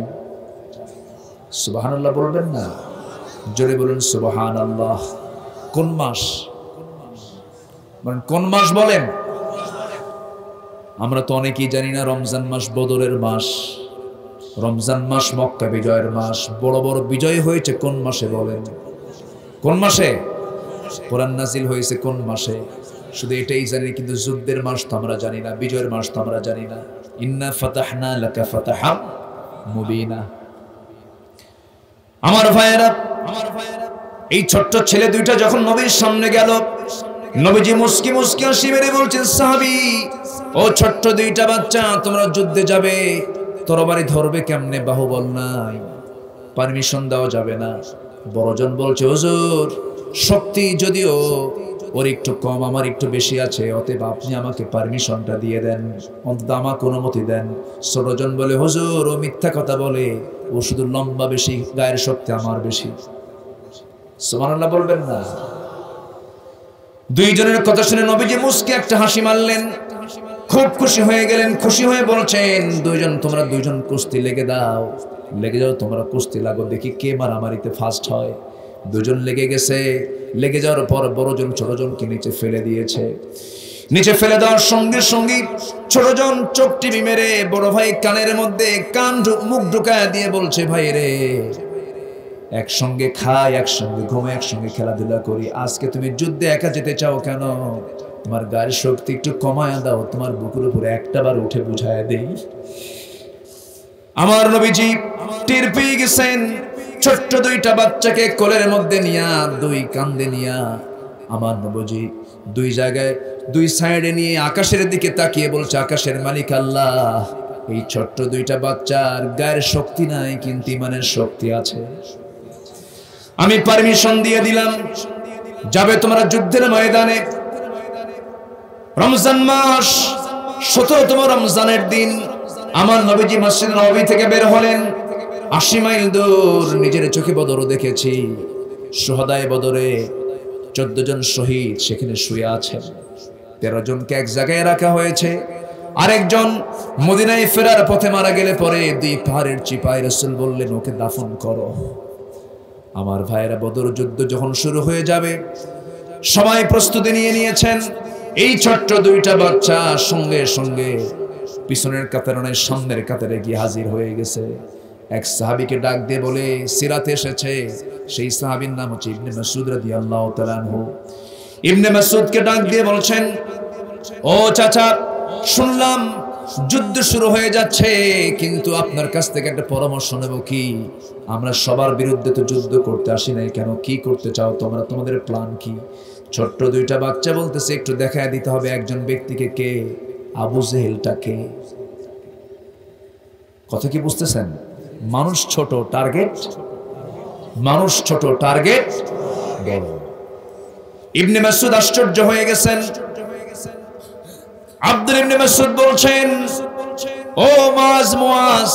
সুবহানাল্লাহ বলবেন না? জোরে বলুন সুবহানাল্লাহ। কোন মাস কোন মাস বলেন? আমরা তো অনেকেই জানি না রমজান মাস বদরের মাস, রমজান মাস মক্কা বিজয়ের মাস। বড় বড় বিজয় হয়েছে কোন মাসে বলেন? কোন মাসে? কোরআন নাজিল হয়েছে কোন মাসে? শুধু এটাই জানি, কিন্তু যুদ্ধের মাস তো আমরা জানি না, বিজয়ের মাস তো আমরা জানি না। ইন্না ফাতাহনা লাকা ফাতাহাম মুবিনা। আমার ভাইয়েরা, এই ছোট্ট ছেলে দুইটা যখন নবীর সামনে গেল, নবীজি মুস্কি মুস্কি হাসি মেরে বলছেন, সাহাবী, ও ছোট্ট দুইটা বাচ্চা, তোমরা যুদ্ধে যাবে, তরবারি ধরবে কেমনে? বাহুবল নাই, পারমিশন দেওয়া যাবে না। বড়জন বলছে, হুজুর, শক্তি যদিও ওর একটু কম, আমার একটু বেশি আছে, অতএব আপনি আমাকে পারমিশনটা দিয়ে দেন, অন্তত আমাকে অনুমতি দেন। ছোটজন বলে, হুজুর, ও মিথ্যা কথা বলে, ও শুধু লম্বা বেশি, গায়ের শক্তি আমার বেশি। সুবহানাল্লাহ বলবেন না? দুইজনের কথা শুনে নবীজি মুস্কি একটা হাসি মারলেন, খুব খুশি হয়ে গেলেন। খুশি হয়ে বলছেন, দুইজন, তোমরা দুইজন কুস্তি লেগে দাও, লেগে যাও, তোমরা কুস্তি লাগো, দেখি কে মারামারিতে ফার্স্ট হয়। দুজন লেগে গেছে। লেগে যাওয়ার পর বড়জন ছোটজনকে নিচে ফেলে দিয়েছে। নিচে ফেলে দেওয়ার সঙ্গে সঙ্গে ছোটজন চোখ টিপি মেরে বড় ভাই কানের মধ্যে মুখ ঢুকায় দিয়ে বলছে, ভাই রে, একসঙ্গে খাই, একসঙ্গে ঘুমাই, একসঙ্গে খেলাধুলা করি, আজকে তুমি যুদ্ধে একা যেতে চাও কেন? তোমার গায়ের শক্তি একটু কমায় দাও, তোমার বুকের উপরে একটা বার উঠে বুঝায় দেই। আমার নবীজি টের পেয়ে গেছেন, ছোট্ট দুইটা বাচ্চাকে কোলের মধ্যে নিয়া, দুই কান্দে নিয়া, আমার নবীজি দুই জায়গায়, দুই সাইডে নিয়ে আকাশের দিকে তাকিয়ে বলছে, আকাশের মালিক আল্লাহ, এই ছোট্ট দুইটা বাচ্চার গায়ের শক্তি নাই, কিন্তু ইমানের শক্তি আছে। আমি পারমিশন দিয়ে দিলাম, যাবে তোমরা যুদ্ধের ময়দানে। রমজান মাস 17তম রমজানের দিন আমার নবীজি মসজিদ নববী থেকে বের হলেন। 80 মাইল দূর নিজের চোখে বদর দেখেছি। শুহাদায়ে বদরে 14 জন শহীদ সেখানে শুয়ে আছেন। 13 জনকে এক জায়গায় রাখা হয়েছে। আরেকজন মদিনায় ফেরার পথে মারা গেলে পরে 2 পাহাড়ের চিপায় রাসূল বললেন, ওকে দাফন করো। আমার ভাইয়েরা, বদর যুদ্ধ যখন শুরু হয়ে যাবে, সবাই প্রস্তুতি নিয়ে নিয়েছেন। এই ছোট্ট দুইটা বাচ্চা সঙ্গে সঙ্গে পিছনের কাতারে নয়, সামনের কাতারে গিয়ে হাজির হয়ে গেছে। এক সাহাবীকে ডাক দিয়ে বলে, সিরাতে এসেছে, সেই সাহাবীর নাম হচ্ছে ইবনে মাসউদ রাদিয়াল্লাহু তাআলা আনহু। ইবনে মাসউদকে ডাক দিয়ে বলছেন, ও চাচা, শুনলাম যুদ্ধ শুরু হয়ে যাচ্ছে, কিন্তু আপনার কাছ থেকে একটা পরামর্শ নেব। কি? আমরা সবার বিরুদ্ধে তো যুদ্ধ করতে আসি নাই, কেন, কি করতে চাও তোমরা, তোমাদের প্ল্যান কি? ছোট্ট দুইটা বাচ্চা বলতেছে, একটু দেখায় দিতে হবে একজন ব্যক্তিকে। কে? আবু জেহেলটা কে? কথা কি বুঝতেছেন? মানুষ ছোট, টার্গেট, মানুষ ছোট, টার্গেট বড়। ইবনে মাসউদ আশ্চর্য হয়ে গেছেন। আব্দুল ইবনে মাসউদ বলছেন, ও মুআজ,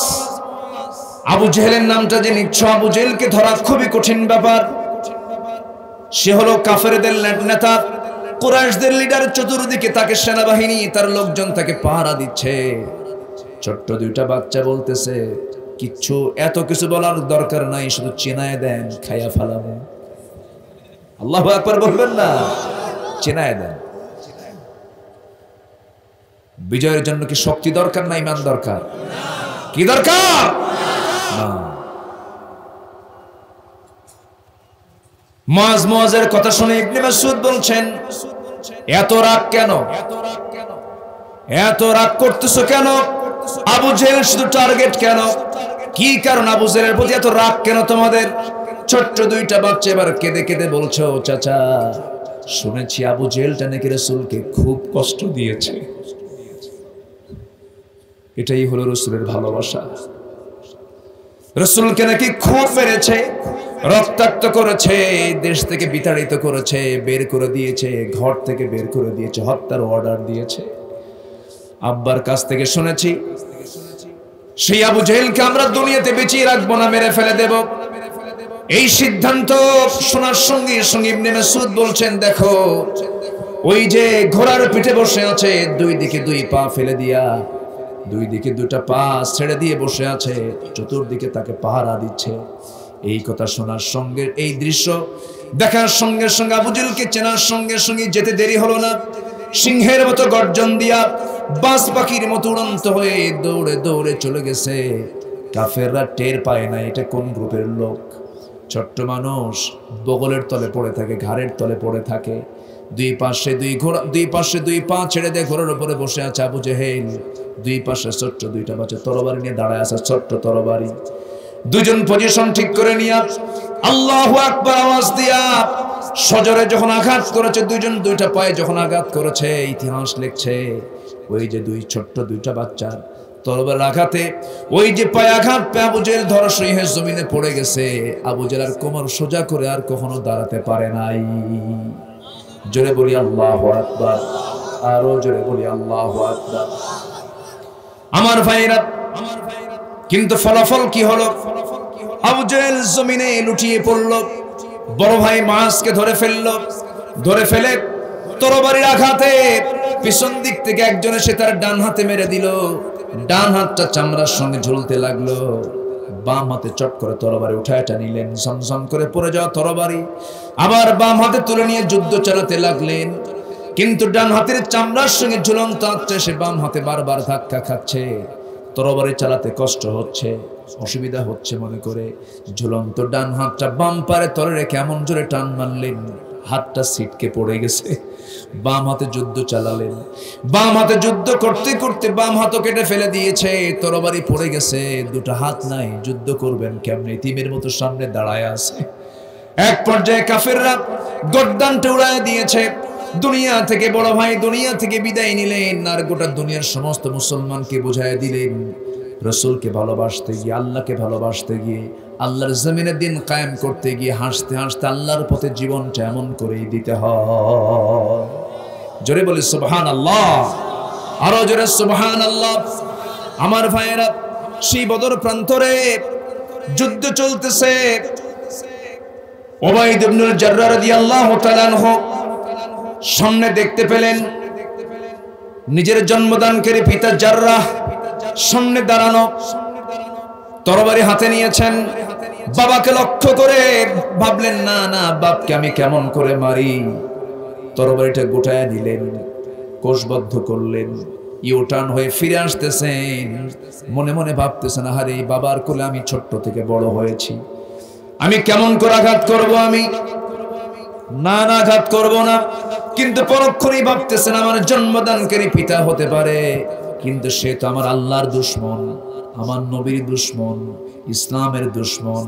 আবু জেহেলের নামটা যে নিচ্ছ, আবু জেহেলকে ধরা খুবই কঠিন ব্যাপার। সে হলো কাফেরদের নেতা, কুরাইশদের লিডার। চতুর্দিকে তাকে সেনাবাহিনী, তার লোকজন তাকে পাহারা দিচ্ছে। ছোট্ট দুইটা বাচ্চা বলতেছে, কিচ্ছু, এত কিছু বলার দরকার নাই, শুধু চেনায় দেন, খাইয়া ফেলাবো। আল্লাহু আকবার বলবেন না? চেনায় দেন। বিজয়ের জন্য কি শক্তি দরকার না ইমান দরকার? কি দরকার? না। মুআজের কথা শুনে ইবনে মাসউদ বলছেন, এত রাগ কেন? এত রাগ করতেছো কেন? আবু জেহেল শুধু টার্গেট কেন? কি কারণ আবু জেহেলের প্রতি এত রাগ কেন তোমাদের? ছোট্ট দুইটা বাচ্চা এবার কেঁদে কেঁদে বলছো, চাচা, শুনেছি আবু জেহেলটা নাকি রাসূলকে খুব কষ্ট দিয়েছে। এটাই হলো রাসূলের ভালোবাসা। রাসূলকে নাকি খুব মেরেছে, রক্তাক্ত করেছে, দেশ থেকে বিতাড়িত করেছে, বের করে দিয়েছে, ঘর থেকে বের করে দিয়েছে, হত্যার অর্ডার দিয়েছে। আব্বার কাছ থেকে শুনেছি সেই আবু জেহেলকে আমরা দুনিয়াতে বেঁচিয়ে রাখবো না, মেরে ফেলে দেব। এই সিদ্ধান্ত শোনার সঙ্গে সঙ্গে ইবনে মাসউদ বলছেন, দেখো ওই যে ঘোড়ার পিঠে বসে আছে, দুই দিকে দুই পা ফেলে দিয়া, দুই দিকে দুটা পা ছেড়ে দিয়ে বসে আছে, চতুর্দিকে তাকে পাহারা দিচ্ছে। এই কথা শোনার সঙ্গে, এই দৃশ্য দেখার সঙ্গে সঙ্গে আবু জেহেলকে চেনার সঙ্গে সঙ্গে যেতে দেরি হলো না। সিংহের মতো গর্জন দিয়া, বাজ পাখির মতো উড়ন্ত হয়ে দৌড়ে দৌড়ে চলে গেছে। কাফেররা টের পায় না এটা কোন গ্রুপের লোক। ছোট্ট মানুষ, বগলের তলে পড়ে থাকে, ঘাড়ের তলে পড়ে থাকে। দুই পাশে দুই পা ছেড়ে দিয়ে ঘোড়ার উপরে বসে আছে আবু জেহেল। দুই পাশে ছোট্ট দুইটা বাচ্চা তরবারি নিয়ে দাঁড়ায় আছে, ছোট্ট তরবারি। দুজন পজিশন ঠিক করে নিয়া আল্লাহু আকবার আওয়াজ দিয়া সজরে যখন আঘাত করেছে, দুইজন দুইটা পায়ে যখন আঘাত করেছে, ইতিহাস লিখছে ওই যে ছোট্ট দুইটা বাচ্চার তরবারির আঘাতে ওই যে পায়ে আঘাত পেয়ে আবু জেহেল ধরাশয়ী হয়ে জমিনে পড়ে গেছে। আবু জেহেল আর কোমর সোজা করে আর কখনো দাঁড়াতে পারে নাই। জোরে বলি আল্লাহু আকবার, আরো জোরে বলি আল্লাহু আকবার। আমার ভাইরা, কিন্তু ফলাফল কি হলো? আবু জেহেল জমিনে লুটিয়ে পড়ল। বড় ভাই মুআজকে ধরে ফেলে তরবারির আঘাতে পিছন দিক থেকে একজন এসে তার ডান হাতে মেরে দিল। ডান হাতটা চামড়ার সঙ্গে ঝুলতে লাগলো। বাম হাতে চট করে তরবারি উঠায় নিলেন, ঝমঝম করে পড়ে যাওয়া তরবারি আবার বাম হাতে তুলে নিয়ে যুদ্ধ চালাতে লাগলেন। কিন্তু ডান হাতের চামড়ার সঙ্গে ঝুলন্ত হাতটা সে বাম হাতে বারবার ধাক্কা খাচ্ছে। তরবারি চালাতে কষ্ট হচ্ছে, অসুবিধা হচ্ছে মনে করে ঝুলন্ত ডান হাতটা বাম পারে তলে রেখে এমন জোরে টান মারলেন, হাতটা ছিটকে পড়ে গেছে। বাম হাতে যুদ্ধ চালালেন। বাম হাতে যুদ্ধ করতে করতে বাম হাতও কেটে ফেলে দিয়েছে, তরবারি পড়ে গেছে, দুটো হাত নাই, যুদ্ধ করবেন কেমনে? তিমের মতো সামনে দাঁড়ায় আছে। এক পর্যায়ে কাফেররা গর্দানটা উড়ায় দিয়েছে। দুনিয়া থেকে বড় ভাই দুনিয়া থেকে বিদায় নিলেন, আর গোটা দুনিয়ার সমস্ত মুসলমানকে বুঝায় দিলেন রাসূলকে ভালোবাসতে গিয়ে, আল্লাহকে ভালোবাসতে গিয়ে, আল্লাহর জমিনে দিন কায়েম করতে গিয়ে হাসতে হাসতে আল্লাহর পথে জীবনটা এমন করেই দিতে হয়। জোরে বলি সুবহানাল্লাহ, আরো জোরে সুবহানাল্লাহ। আমার ভাইয়েরা, সেই বদর প্রান্তরে যুদ্ধ চলতেছে। উবাইদ ইবনুল জাররাহ রাদিয়াল্লাহু তাআলা আনহু সামনে দেখতে পেলেন নিজের জন্মদানকারী পিতা জাররাহ সামনে দাঁড়ানো, তরবারি হাতে নিয়েছেন। বাবাকে লক্ষ্য করে ভাবলেন, না না, বাপকে আমি কেমন করে মারি। তরবারিটা গোটায় দিলেন, কোষবদ্ধ করলেন, ইউটার্ন হয়ে ফিরে আসতেছেন। মনে মনে ভাবতেছেন, আরে বাবার কোলে আমি ছোট্ট থেকে বড় হয়েছি, আমি কেমন করে আঘাত করব? আমি না না, আঘাত করব না। কিন্তু পরক্ষণেই ভাবতেছেন, আমার জন্মদানকারী পিতা হতে পারে, কিন্তু সে তো আমার আল্লাহর দুশমন, আমার নবীর দুশমন, ইসলামের দুশমন,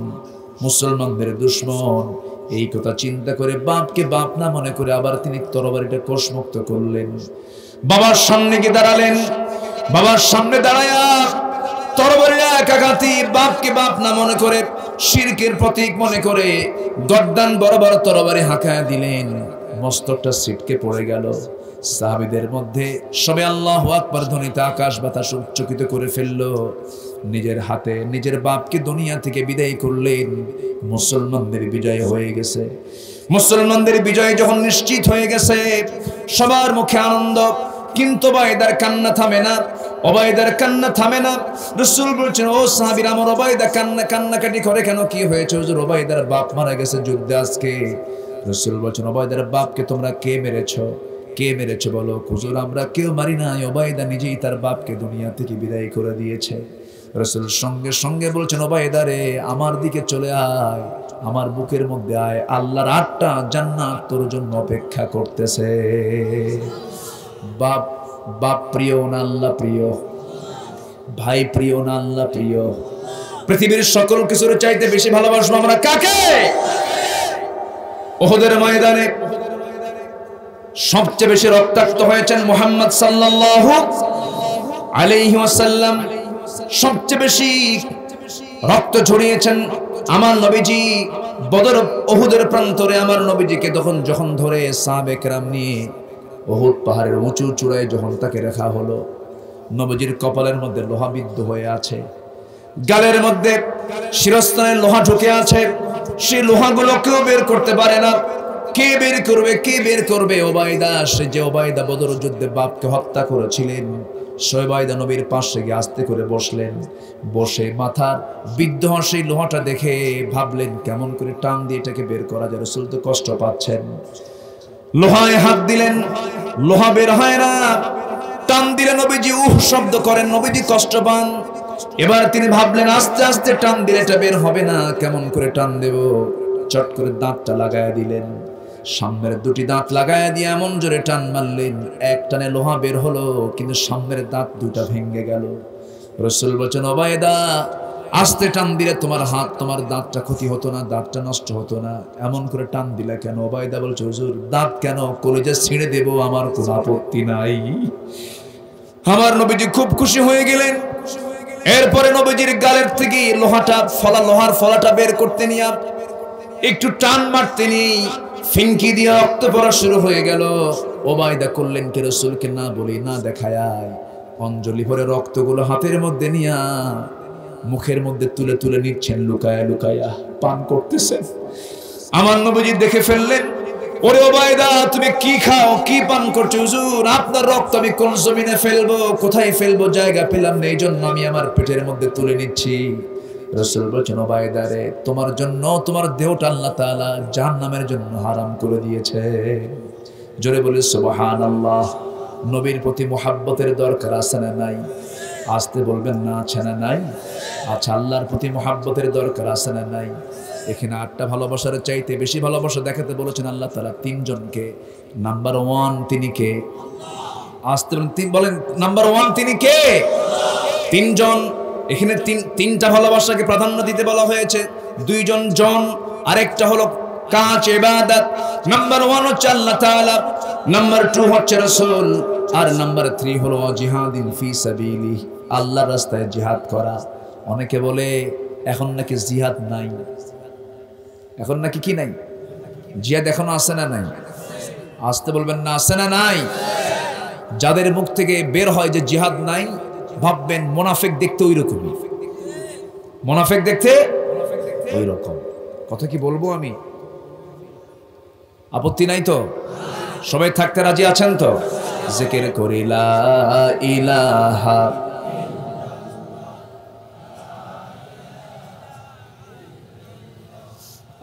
মুসলমানদের দুশমন। এই কথা চিন্তা করে বাপকে বাপ না মনে করে আবার তিনি তরবারিটা কোষমুক্ত করলেন। বাবার সামনে গিয়ে দাঁড়ালেন। বাবার সামনে দাঁড়ায়া তরবারির এক আঘাতে বাপকে বাপ না মনে করে, শিরকের প্রতীক মনে করে গর্দান বরাবর তরবারি হাঁকায়া দিলেন। মস্তকটা ছিটকে পড়ে গেল। সাহাবীদের মধ্যে সবে আল্লাহু আকবার ধ্বনিতে আকাশ বাতাস উচ্চকিত করে ফেললো। নিজের হাতে নিজের বাপকে দুনিয়া থেকে বিদায় করলেন। মুসলমানদের বিজয় হয়ে গেছে। মুসলমানদের বিজয় যখন নিশ্চিত হয়ে গেছে, সবার মুখে আনন্দ, কিন্তু ওবায়দার কান্না থামে না। ওবায়দার কান্না থামে না। রাসূল বলছেন, ও সাহাবীরা, আমার ওবায়দা কান্নাকাটি করে কেন? কি হয়েছে হুজুর? ওবায়দার বাপ মারা গেছে যুদ্ধে আজকে। রাসূল বলছেন, ওবায়দার বাপকে তোমরা কে মেরেছো? কে মেরেছে বলো? হুজুর, আমরা কেউ মারি নাই, ওবায়দা নিজেই তার বাপকে দুনিয়া থেকে বিদায় করে দিয়েছে। রাসূল সঙ্গে সঙ্গে বলছেন, ওবায়দা রে, আমার দিকে চলে আয়, আমার বুকের মধ্যে আয়, আল্লাহর 8টা জান্নাত তোর জন্য অপেক্ষা করতেছে। বাপ প্রিয় না আল্লাহ প্রিয়? ভাই প্রিয় না আল্লাহ প্রিয়? পৃথিবীর সকল কিছুর চাইতে বেশি ভালোবাসবো আমরা কাকে? উহুদের ময়দানে সবচেয়ে বেশি রক্তাক্ত হয়েছেন মুহাম্মদ সাল্লাল্লাহু আলাইহি ওয়াসাল্লাম। সবচেয়ে বেশি রক্ত ঝরিয়েছেন আমার নবীজি। বদর উহুদের প্রান্তরে আমার নবীজিকে যখন ধরে সাহাবে কেরাম নিয়ে উহুদ পাহাড়ের উঁচু চূড়ায় যখন তাকে রাখা হলো, নবীজির কপালের মধ্যে লোহাবিদ্ধ হয়ে আছে, গালের মধ্যে শিরস্ত্রাণে লোহা ঢুকে আছে, সেই লোহাগুলো কেউ বের করতে পারে না। কে বের করবে, কে বের করবে? ওবায়দা, সে যে ওবায়দা বদর যুদ্ধে বাপকে হত্যা করেছিলেন, সে ওবায়দা নবীর পাশে গিয়ে আস্তে করে বসলেন। বসে মাথার বিদ্ধ সেই লোহাটা দেখে ভাবলেন কেমন করে টান দিয়ে এটাকে বের করা যায়, রাসূল তো কষ্ট পাচ্ছেন। লোহায় হাত দিলেন, লোহা বের হয় না। টান দিলে নবীজি উহ শব্দ করেন, নবীজি কষ্ট পান। এবার তিনি ভাবলেন আস্তে আস্তে টান দিলে এটা বের হবে না, কেমন করে টান দেব? চট করে দাঁতটা লাগায় দিলেন, সামনের দুটি দাঁত লাগায় দিয়ে এমন জোরে টান মারলেন, এক টানে লোহা বের হলো, কিন্তু সামনের দাঁত দুটা ভেঙে গেল। রাসূল বলেন, ওবায়দা আস্তে টান দিলে তোমার হাত, তোমার দাঁতটা ক্ষতি হতো না, দাঁতটা নষ্ট হতো না, এমন করে টান দিলা কেন? ওবায়দা বলছে, হুজুর দাঁত কেন, কলেজে ছিঁড়ে দেব, আমার কোনো আপত্তি নাই। আমার নবীজি খুব খুশি হয়ে গেলেন। এরপরে নবীজির গালের থেকে লোহার ফলাটা বের করতে নিয়ে একটু টান মারতে নিয়ে ফিনকি দিয়ে রক্ত পড়া শুরু হয়ে গেল। ওবায়দা করলেন কি, রাসূলকে না বলি না দেখায় অঞ্জলি ভরে রক্তগুলো হাতের মধ্যে নিয়া মুখের মধ্যে তুলে তুলে নিচ্ছেন, লুকায়া লুকায়া পান করতেছেন। আমার নবীজি দেখে ফেললেন, ওরে ওবায়দা তুমি কি খাও, কি পান করছো? হুজুর আপনার রক্ত আমি কোন জমিনে ফেলবো, কোথায় ফেলবো, জায়গা পেলাম না, এই জন্য আমি আমার পেটের মধ্যে তুলে নিচ্ছি। রাসূল বলেন, ওবায়দা রে, তোমার জন্য তোমার দেহটা আল্লাহ তাআলা জাহান্নামের জন্য হারাম করে দিয়েছে। জোরে বলি সুবহানাল্লাহ। নবীর প্রতি মুহাব্বতের দরকার আছে না নাই? আসতে বলবেন না, আছে না নাই? আচ্ছা, আল্লাহর প্রতি মুহাব্বতের দরকার আছে না নাই? এখানে 8টা ভালোবাসার চাইতে বেশি ভালোবাসা দেখাতে বলেছেন আল্লাহ তাআলা 3 জনকে। নাম্বার 1 তিনি কে? আসতে বলেন নাম্বার 1 তিনি কে? 3 জন। এখানে তিনটা ভালোবাসাকে প্রাধান্য দিতে বলা হয়েছে। 2 জন, আরেকটা হলো কাজ ইবাদত। নাম্বার 1 হচ্ছে আল্লাহ তাআলা, নাম্বার 2 হচ্ছে রাসূল, আর নাম্বার 3 হলো জিহাদিন ফি সাবিলি, আল্লাহর রাস্তায় জিহাদ করা। অনেকে বলে এখন নাকি জিহাদ নাই, এখন নাকি কি নাই? জিহাদ এখনো আছে না নাই? আসতে বলবেন না, আছে না নাই? যাদের মুখ থেকে বের হয় যে জিহাদ নাই, ভাববেন মুনাফিক দেখতে ওই রকমই, মুনাফিক দেখতে ওই রকম। কথা কি বলবো আমি? আপত্তি নাই তো? সবাই থাকতে রাজি আছেন তো? জিকির করি লা ইলাহা,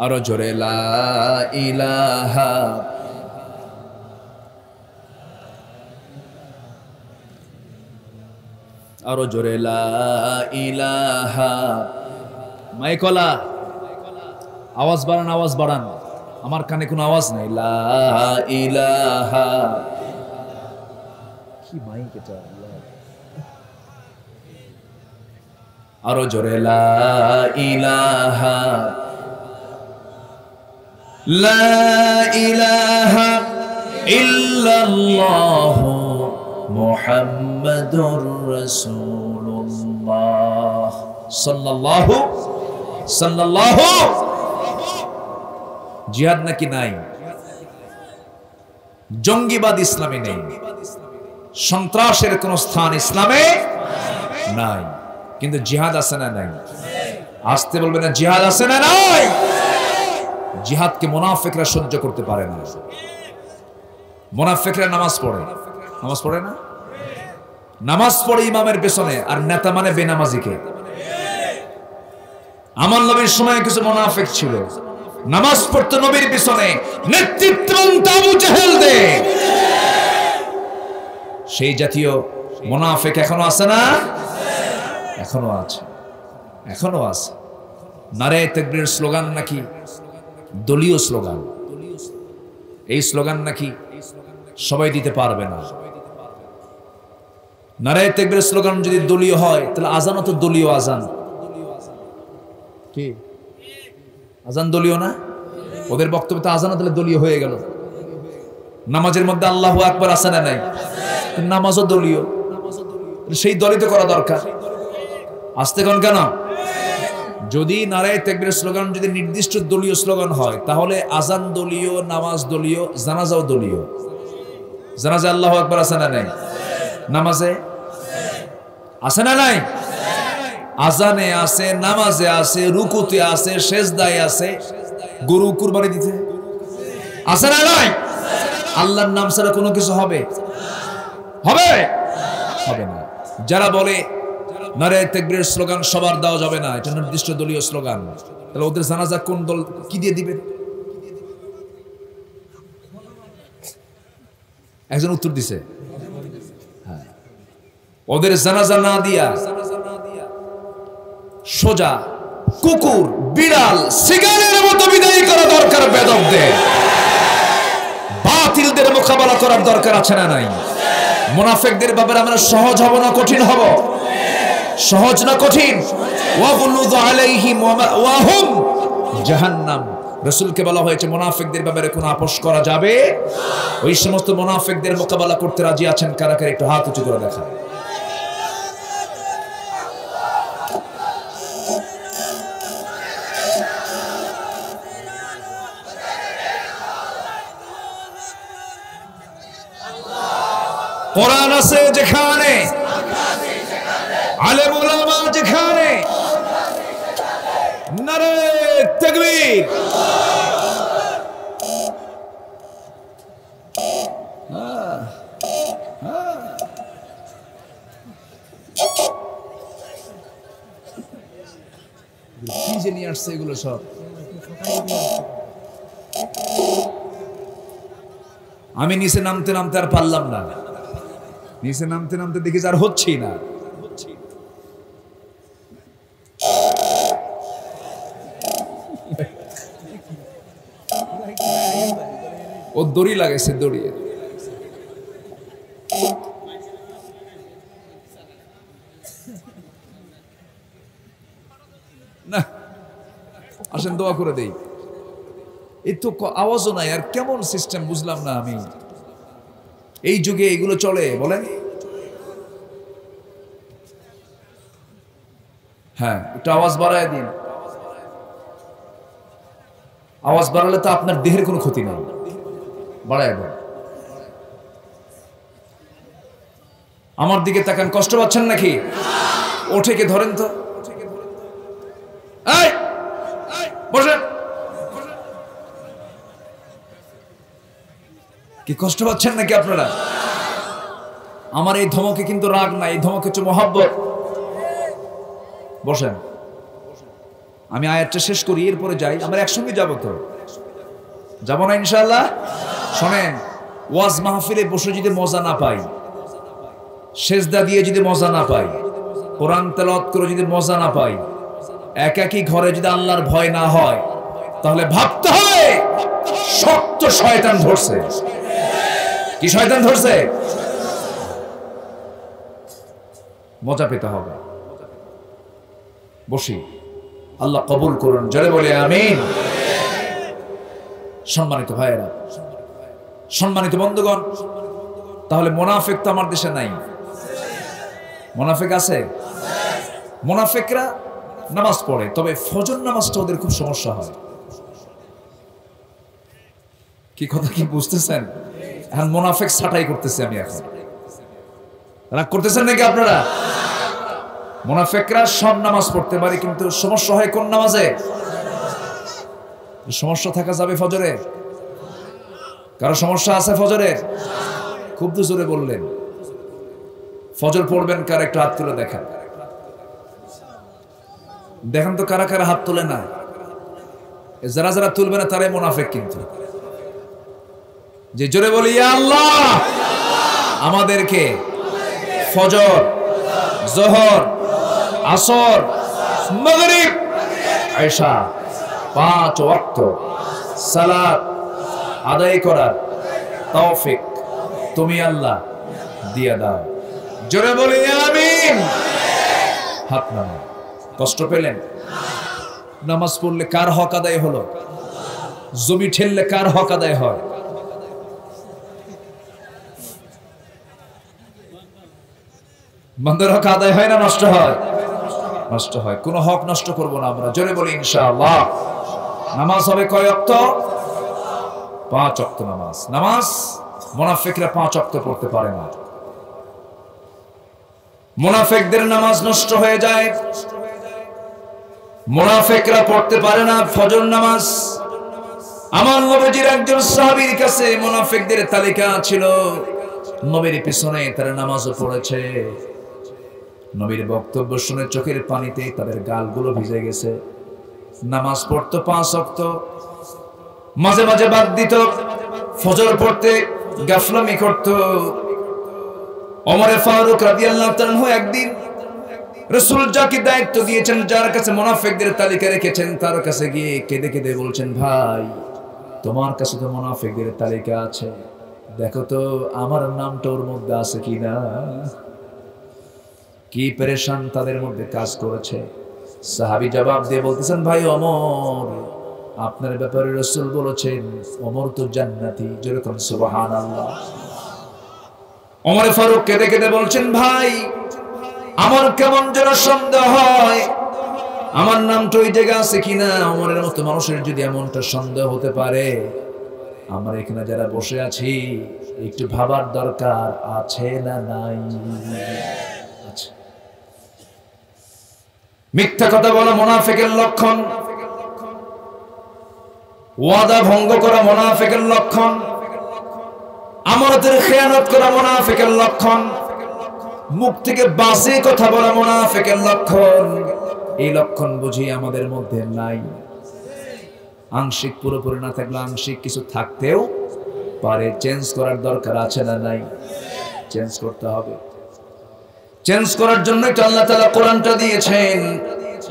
আরো জোরে লা ইলাহা, আরো জোরে লা ইলাহা। মাইকলা আওয়াজ বাড়ান, আওয়াজ বাড়ান, আমার কানে কোনো আওয়াজ নাই। লা ইলাহা, কি মাইক এটা? আরো জোরে লা ইলাহা, লা ইলাহা ইল্লাল্লাহু মুহাম্মাদুর রাসূলুল্লাহ সাল্লাল্লাহু সাল্লাল্লাহু। জিহাদ নাকি নাই? জঙ্গিবাদ ইসলামে নেই, সন্ত্রাসের কোন স্থান ইসলামে নাই, কিন্তু জিহাদ আছে না নাই? আসতে বলবে না, জিহাদ আছে না নাই? জিহাদকে মুনাফিকরা সহ্য করতে পারে না। মুনাফিকরা নামাজ পড়ে, নামাজ পড়ে না? নামাজ পড়ে ইমামের পেছনে, আর নেতা মানে বেনামাজিকে। আমার নবীর সময় কিছু মুনাফিক ছিল, নামাজ পড়তো নবীর পিছনে, নেতৃত্ব আবু জাহেল দে। সেই জাতীয় মুনাফিক এখনো আছে না? এখনো আছে, এখনো আছে। নারে তাকবীর স্লোগান নাকি দলীয় স্লোগান, এই স্লোগান নাকি সবাই দিতে পারবে না। নারে তাকবীর স্লোগান যদি দলীয় হয়, তাহলে আজানও তো দলীয় আজান। কি আজান দলীয় না? ওদের বক্তব্য তো আজানও তাহলে দলীয় হয়ে গেল। নামাজের মধ্যে আল্লাহু আকবার আছে না নাই? নামাজও দলীয়, সেই দলিত করা দরকার। আসতে কোন কেন? যদি নারে তাকবীর স্লোগান যদি নির্দিষ্ট দলীয় স্লোগান হয়, তাহলে আজান দলীয়, নামাজ দলীয়, জানাজাও দলীয়। জানাজা আল্লাহু আকবার আছে না নাই? নামাজে আছে না নাই? আজানে আছে, নামাজে আছে, রুকুতে আছে, সেজদায় আছে, গরু কুরবানি দিতে আছে না নাই? আল্লাহর নাম ছাড়া কোনো কিছু হবে হবে হবে না। যারা বলে নারে তাকবীরের স্লোগান সবার দেওয়া যাবে না, এটা নির্দিষ্ট দলীয় স্লোগান, তাহলে ওদের জানাজা কোন দল কি দিয়ে দিবেন? একজন উত্তর দিছে, হ্যাঁ, ওদের জানাজা না দিয়া সোজা কুকুর, বিড়াল, সিগারের মতো বিদায় করা দরকার বেদবদের। বাতিলদের মোকাবেলা করার দরকার আছে না নাই? মুনাফিকদের ব্যাপারে আমরা সহজ হব না কঠিন হব? সহজ না কঠিন? ওয়াগুলুযু আলাইহিম ওয়া হুম জাহান্নাম। রাসূলকে বলা হয়েছে মুনাফিকদের ব্যাপারে কোনো আপোষ করা যাবে। ওই সমস্ত মুনাফিকদের মোকাবেলা করতে রাজি আছেন কারা কারা? একটু হাত উঁচু করে দেখান। কোরআন আছে যেখানে, আলেম উলামা যেখানে, নারে তাকবীর। কি যে নিয়ে আসছে এগুলো সব, আমি নিচে নামতে নামতে আর পারলাম না, নিচে নামতে নামতে দেখি আর হচ্ছেই না। ও দড়ি লাগাইছে, দড়ি না। আসেন দোয়া করে দেই। এই তো আওয়াজও নাই, আর কেমন সিস্টেম বুঝলাম না আমি। এই যুগে এগুলো চলে বলেন? হ্যাঁ, একটু আওয়াজ বাড়ায় দিন। আওয়াজ বাড়ালে তো আপনার দেহের কোনো ক্ষতি নেই, বাড়ায় দেন। আমার দিকে তাকান, কষ্ট পাচ্ছেন নাকি? ওঠে কে ধরেন তো, বসেন। কি কষ্ট পাচ্ছেন নাকি আপনারা? আমার এই ধমকে কিন্তু রাগ নাই, এই ধমক হচ্ছে মহব্বত। বসেন, আমি আয়াতটা শেষ করি, এরপরে যাই। আমরা একসঙ্গে যাবো তো, যাবো না ইনশাআল্লাহ? শোনেন, ওয়াজ মাহফিলে বসে যদি মজা না পাই, সেজদা দিয়ে যদি মজা না পাই, কোরআন তেলাওয়াত করে যদি মজা না পাই, একাকী ঘরে যদি আল্লাহর ভয় না হয়, তাহলে ভাবতে হবে শক্ত শয়তান ধরছে। কি শয়তান ধরছে? মজা পেতে হবে। বসি, আল্লাহ কবুল করুন, জোরে বলে আমিন। সম্মানিত ভাইয়েরা, সম্মানিত বন্ধুগণ, তাহলে মুনাফিক তো আমার দেশে নাই। মুনাফিক আছে? মুনাফিকরা নামাজ পড়ে, তবে ফজর নামাজটা ওদের খুব সমস্যা হয়। কি কথা কি বুঝতেছেন? এখন মুনাফিক ছাঁটাই করতেছে আমি। এখন রাগ করতেছেন নাকি আপনারা? মুনাফিকরা সব নামাজ পড়তে পারে, কিন্তু সমস্যা হয় কোন নামাজে? সমস্যা থাকা যাবে ফজরে? কারো সমস্যা আছে ফজরে? খুব তো জোরে বললেন। ফজর পড়বেন কার? একটা হাত তুলে দেখান, দেখেন তো কারা কারা হাত তোলে না। যারা যারা তুলবে না তারাই মুনাফিক। কিন্তু যে জোরে বলি ইয়া আল্লাহ, আমাদেরকে ফজর, যোহর, আসর, মাগরিব, ইশা 5 ওয়াক্ত সালাত আদায় করার তৌফিক তুমি আল্লাহ দিয়ে দাও। জোরে বলি আমিন। হাত নামান। কষ্ট পেলেন? নামাজ পড়লে কার হক আদায় হলো? জমি ঠেললে কার হক আদায় হয়? বান্দার হক আদায় হয় না নষ্ট হয়? নষ্ট হয়। কোন হক নষ্ট করব না আমরা। জোরে বলি ইনশাআল্লাহ। নামাজ হবে কয় ওয়াক্ত? 5 ওয়াক্ত নামাজ। নামাজ মুনাফিকরা 5 ওয়াক্ত পড়তে পারে না। মুনাফিকদের নামাজ নষ্ট হয়ে যায় মুনাফিকরা পড়তে পারে না ফজর নামাজ। আমার নবীজির একজন সাহাবীর কাছে মুনাফিকদের তালিকা ছিল, নবীর পিছনে তারা নামাজও পড়েছে। নবীর বক্তব্য শুনে চোখের পানিতে তাদের গালগুলো ভিজে গেছে। নামাজ পড়তো 5 ওয়াক্ত, মাঝে মাঝে বাদ দিত, ফজর পড়তে গাফলামি করত। ওমর ফারুক রাদিয়াল্লাহু তাআলা একদিন রাসূল যাকে দায়িত্ব দিয়েছেন, যার কাছে মুনাফিকদের তালিকা রেখেছেন, তার কাছে গিয়ে কেঁদে কেঁদে বলছেন, ভাই তোমার কাছে তো মুনাফিকদের তালিকা আছে, দেখো তো আমার নামটা ওর মধ্যে আছে কিনা। কি পেরেশান তাদের মধ্যে কাজ করেছে। সাহাবী জবাব দিয়ে বলতেছেন, ভাই ওমর আপনার ব্যাপারে রাসূল বলেছেন ওমর তো জান্নাতি, যেরকম সুবহানাল্লাহ। ওমর ফারুক কেঁদে কেঁদে বলছেন, ভাই আমার কেমন যেন সন্দেহ হয় আমার নামটা ওই জায়গায় আছে কিনা। ওমরের মতো মানুষের যদি এমনটা সন্দেহ হতে পারে, আমরা এখানে যারা বসে আছি একটু ভাবার দরকার আছে না নাই। মিথ্যা কথা বলা মুনাফিকের লক্ষণ, ওয়াদা ভঙ্গ করা মুনাফিকের লক্ষণ, আমানতের খেয়ানত করা মুনাফিকের লক্ষণ, মুখ থেকে বাজে কথা বলা মুনাফিকের লক্ষণ। এই লক্ষণ বুঝি আমাদের মধ্যে নাই। আংশিক পুরোপুরি না থাকলে আংশিক কিছু থাকতেও পারে। চেঞ্জ করার দরকার আছে না নাই? চেঞ্জ করতে হবে। চেঞ্জ করার জন্য তো আল্লাহ তাআলা কোরআনটা দিয়েছেন।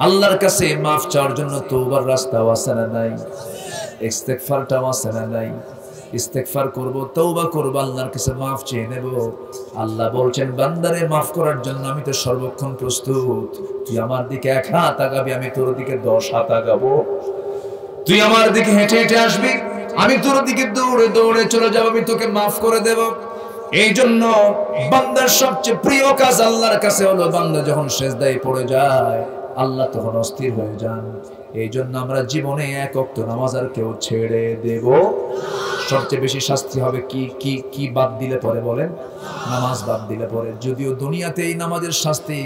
আল্লাহর কাছে মাফ চাওয়ার জন্য তওবার রাস্তাও আছে না নাই? ইস্তেগফারটাও আছে না নাই? ইস্তেগফার করব, তওবা করব, আল্লাহর কাছে মাফ চেয়ে নেব। আল্লাহ বলছেন, বান্দারে মাফ করার জন্য আমি তো সর্বক্ষণ প্রস্তুত। তুই আমার দিকে 1 হাত আগাবি, আমি তোর দিকে 10 হাত আগাবো। তুই আমার দিকে হেঁটে হেঁটে আসবি, আমি তোর দিকে দৌড়ে দৌড়ে চলে যাব, আমি তোকে মাফ করে দেব। এই জন্য বান্দার সবচেয়ে প্রিয় কাজ আল্লাহর কাছে হলো, বান্দা যখন সিজদায় পড়ে যায় আল্লাহ তখন অস্থির হয়ে যান। এই জন্য আমরা জীবনে 1 ওয়াক্ত নামাজ আর কেউ ছেড়ে দেব। সবচেয়ে বেশি শাস্তি হবে কি কি কি বাদ দিলে পরে বলেন? নামাজ বাদ দিলে পরে। যদিও দুনিয়াতে এই নামাজের শাস্তি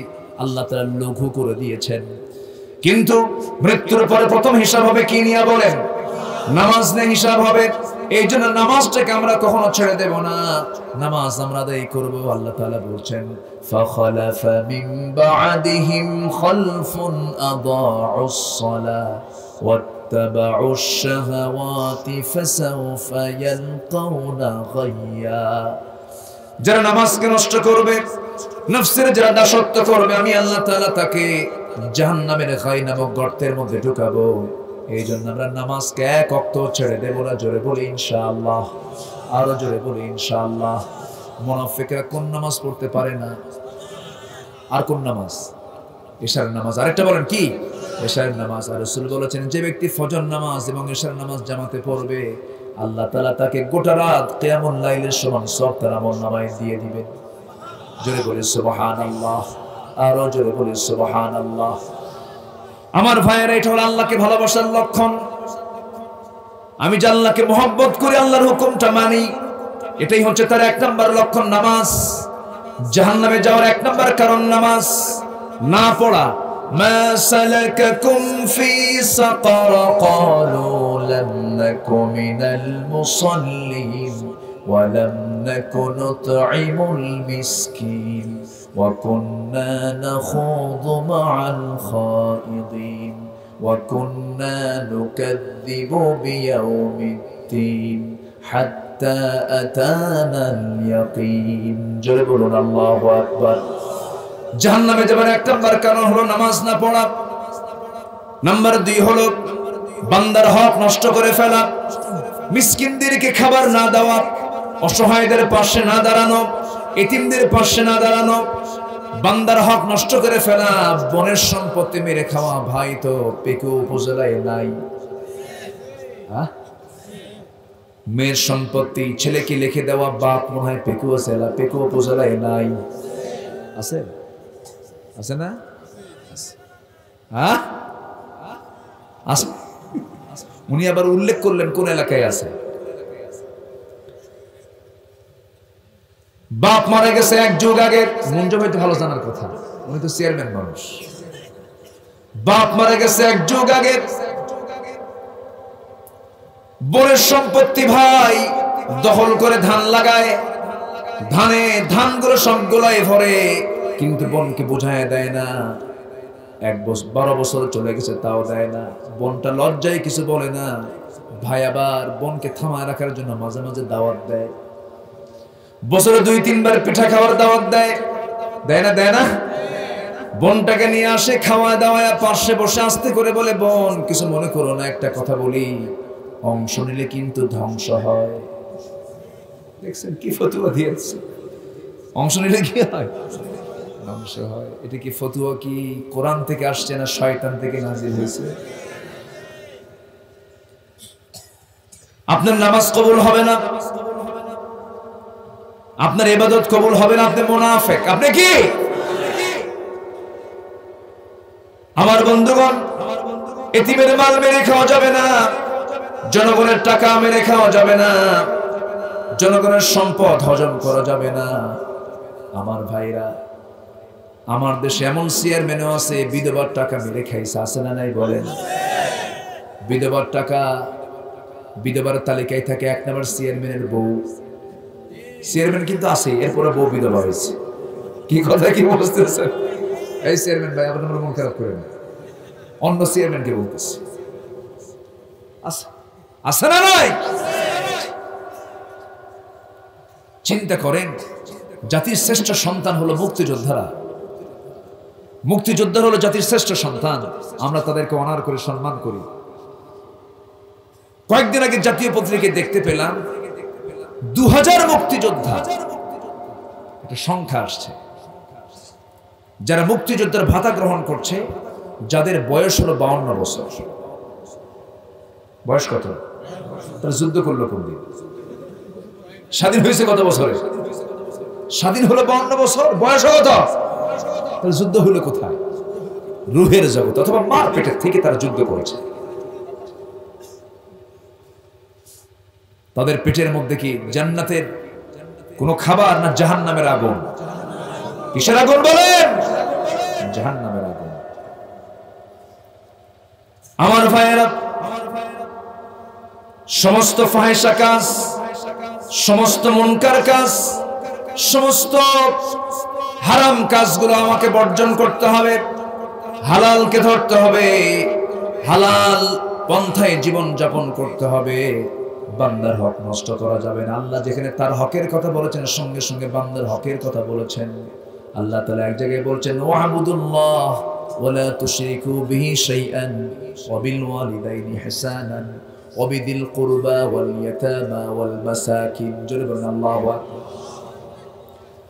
আল্লাহ তাআলা লঘু করে দিয়েছেন, কিন্তু মৃত্যুর পরে প্রথম হিসাব হবে কি নিয়ে বলেন? নামাজ নিয়ে হিসাব হবে। এই জন্য নামাজটাকে আমরা কখনো ছেড়ে দেব না, নামাজ আমরা আদায় করব। আল্লাহ তাআলা বলছেন, ফাখালাফা মিন বা'দিহিম খালফুন আদাউস সালাহ ওয়াত্তাবাউশ শাহাওয়াতি ফাসাউফা ইয়ালকাউনা গায়্যা। যারা নামাজকে নষ্ট করবে, নফসের যারা দাসত্ব করবে, আমি আল্লাহ তাআলা তাকে জাহান্নামের খাই নামক গর্তের মধ্যে ঢুকাবো। এই জন্য আমরা নামাজকে 1 ওয়াক্ত ছেড়ে দেব না। জোরে বলি ইনশাআল্লাহ, আরো জোরে বলি ইনশাআল্লাহ। মুনাফিকরা কোন নামাজ পড়তে পারে না? আর কোন নামাজ? ইশার নামাজ। আরেকটা বলেন কি? ইশার নামাজ। আর রাসূল বলেছেন, যে ব্যক্তি ফজর নামাজ এবং ইশার নামাজ জামাতে পড়বে, আল্লাহ তাআলা তাকে গোটা রাত কিয়ামুল লাইলের সমান সওয়াব তার আমলনামায় দিয়ে দিবেন। জোরে বলি সুবহানাল্লাহ, আরো জোরে বলি সুবহানাল্লাহ। আমার ভাইয়েরা, এটা হলো আল্লাহকে ভালোবাসার লক্ষণ। আমি যে আল্লাহকে মহব্বত করি, আল্লাহর হুকুমটা মানি, এটাই হচ্ছে তার 1 নম্বর লক্ষণ। নামাজ জাহান্নামে যাওয়ার 1 নম্বর কারণ নামাজ না পড়া। মা সালাকাকুম ফি সাকার ক্বালু লাম নাকু মিনাল মুসাল্লিন ওয়া লাম নাকু নুতঈমুল মিসকিন ওয়া কুন্না নাখুযু মা'আল খাইদিন ওয়া কুন্না নুকাযযিবু বিয়াউমিদ্দিন হাত্তা আতানাল ইয়াকিন। জোরে বলুন আল্লাহু আকবার। জাহান্নামে যাবার 1 নম্বর কারণ হলো নামাজ না পড়া। নাম্বার 2 হলো বান্দার হক নষ্ট করে ফেলা, মিসকিনদেরকে খাবার না দেওয়া, অসহায়দের পাশে না দাঁড়ানো, এতিমদের পাশে না দাঁড়ানো, বান্দার হক নষ্ট করে ফেলা, বনের সম্পত্তি মেরে খাওয়া। ভাই তো পেকু উপজেলায় নাই। মেয়ের সম্পত্তি ছেলেকে লিখে দেওয়া বাপ মনে হয় পেকু উপজেলায় নাই। আছে? আছে না? আছে। উনি আবার উল্লেখ করলেন কোন এলাকায় আছে। বাপ মারা গেছে 1 যুগ আগে। মঞ্জু ভাই তো ভালো জানার কথা, উনি তো চেয়ারম্যান মানুষ। বাপ মারা গেছে এক যুগ আগে, বোনের সম্পত্তি ভাই দখল করে ধান লাগায়, ধানগুলো সবগুলাই ভরে, কিন্তু বোনকে বুঝায় দেয় না। 12 বছর চলে গেছে তাও দেয় না। বোনটা লজ্জায় কিছু বলে না। ভাই আবার বোনকে থামায় রাখার জন্য মাঝে মাঝে দাওয়াত দেয়, বছরে 2-3 বার পিঠা খাওয়ার দাওয়াত দেয়, দেয় না? বোনটাকে নিয়ে আসে, খাওয়া দাওয়া, পাশে বসে আস্তে করে বলে, বোন কিছু মনে করো না, একটা কথা বলি, অংশ নিলে কিন্তু ধ্বংস হয়। দেখছেন কি ফতুয়া দিয়েছে? অংশ নিলে কি হয়? ধ্বংস হয়। এটা কি ফতুয়া কি কোরআন থেকে আসছে না শয়তান থেকে নাজিল হয়েছে? আপনার নামাজ কবুল হবে না, আপনার ইবাদত কবুল হবে না, আপনি মুনাফিক। আপনি কি? আমার বন্ধুগণ, এতিমের মাল মেরে খাওয়া যাবে না, জনগণের টাকা মেরে খাওয়া যাবে না, জনগণের সম্পদ হজম করা যাবে না। আমার ভাইরা, আমার দেশে এমন চেয়ারম্যানও আছে বিধবার টাকা মেরে খাইছে, আছে না নাই বলেন? বিধবার টাকা, বিধবার তালিকায় থাকে 1 নম্বর চেয়ারম্যানের বউ। চেয়ারম্যান কিন্তু আছে, এরপরে বউ বিধবা হয়েছে। কি কথা কি বুঝতেছেন? এই চেয়ারম্যান ভাই আপনার মন খারাপ করেন, অন্য চেয়ারম্যানকে বলতেছে। আছে না নাই? চিন্তা করেন, জাতির শ্রেষ্ঠ সন্তান হলো মুক্তিযোদ্ধারা। মুক্তিযোদ্ধারা হলো জাতির শ্রেষ্ঠ সন্তান। আমরা তাদেরকে অনার করে সম্মান করি। কয়েকদিন আগে জাতীয় পত্রিকায় দেখতে পেলাম 2000 মুক্তিযোদ্ধা, একটা সংখ্যা আসছে, যারা মুক্তিযোদ্ধার ভাতা গ্রহণ করছে, যাদের বয়স হলো 52 বছর। বয়স কত? তারা যুদ্ধ করলো কোন দিন? স্বাধীন হয়েছে কত বছরে? স্বাধীন হলো 52 বছর, বয়স কত? তাহলে যুদ্ধ হলো কোথায়? রুহের জগৎ অথবা মার পেটের থেকে তারা যুদ্ধ করেছে। তাদের পেটের মধ্যে কি জান্নাতের কোন খাবার না জাহান্নামের আগুন? কিসের আগুন বলেন? জাহান্নামের আগুন। আমার ভাইয়েরা, সমস্ত ফাহিশা কাজ, সমস্ত মুনকার কাজ, সমস্ত হারাম কাজগুলো আমাকে বর্জন করতে হবে, হালালকে ধরতে হবে, হালাল পন্থায় জীবন যাপন করতে হবে। বান্দার হক নষ্ট করা যাবে না। আল্লাহ যেখানে তার হকের কথা বলেছেন, সঙ্গে সঙ্গে বান্দার হকের কথা বলেছেন। আল্লাহ তাআলা এক জায়গায় বলছেন, ওয়াবুদুল্লাহ ওয়ালা তুশরিকু বিহি শাইআন ওয়া বিল ওয়ালিদাইনি ইহসানান ওয়া বিদিল কুরবা ওয়াল ইয়াতামা ওয়াল মাসাকিন। জোরে বলেন আল্লাহু আকবার।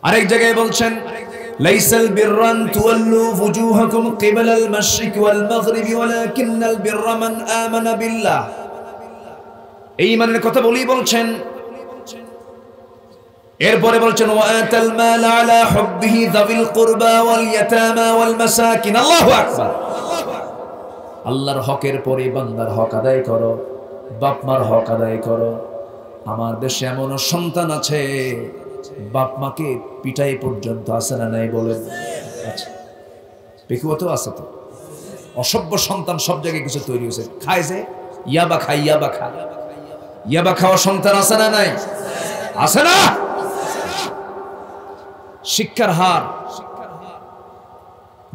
আরেক জায়গায় বলছেন, লাইসাল বিররান তুওয়াল্লু ফুজুহাকুম কিবালাল মাশরিক ওয়াল মাগরিবি ওয়ালাকিন্নাল বিররা মান আমানা বিল্লাহ। এই ঈমানের কথা বলেই বলছেন। এরপরে বলছেন, ওয়াআতাল মাল আলা হুব্বিহি যাবিল কুরবা ওয়াল ইয়াতামা ওয়াল মাসাকিন। আল্লাহু আকবার। আল্লাহর হকের পরে বান্দার হক আদায় করো, বাপ মার হক আদায় করো। আমার দেশে এমন সন্তান আছে বাপ মাকে পিটাই পর্যন্ত আছে না নাই বলেন? আচ্ছা, পেকুয়া তো আছে। তো অসভ্য সন্তান সব জায়গায় কিছু তৈরি হয়েছে, খায় যে ইয়াবা খায়, ইয়াবা খায়, ইয়াবা খাওয়া সন্তান আছে না নাই? আছে না? শিক্ষার হার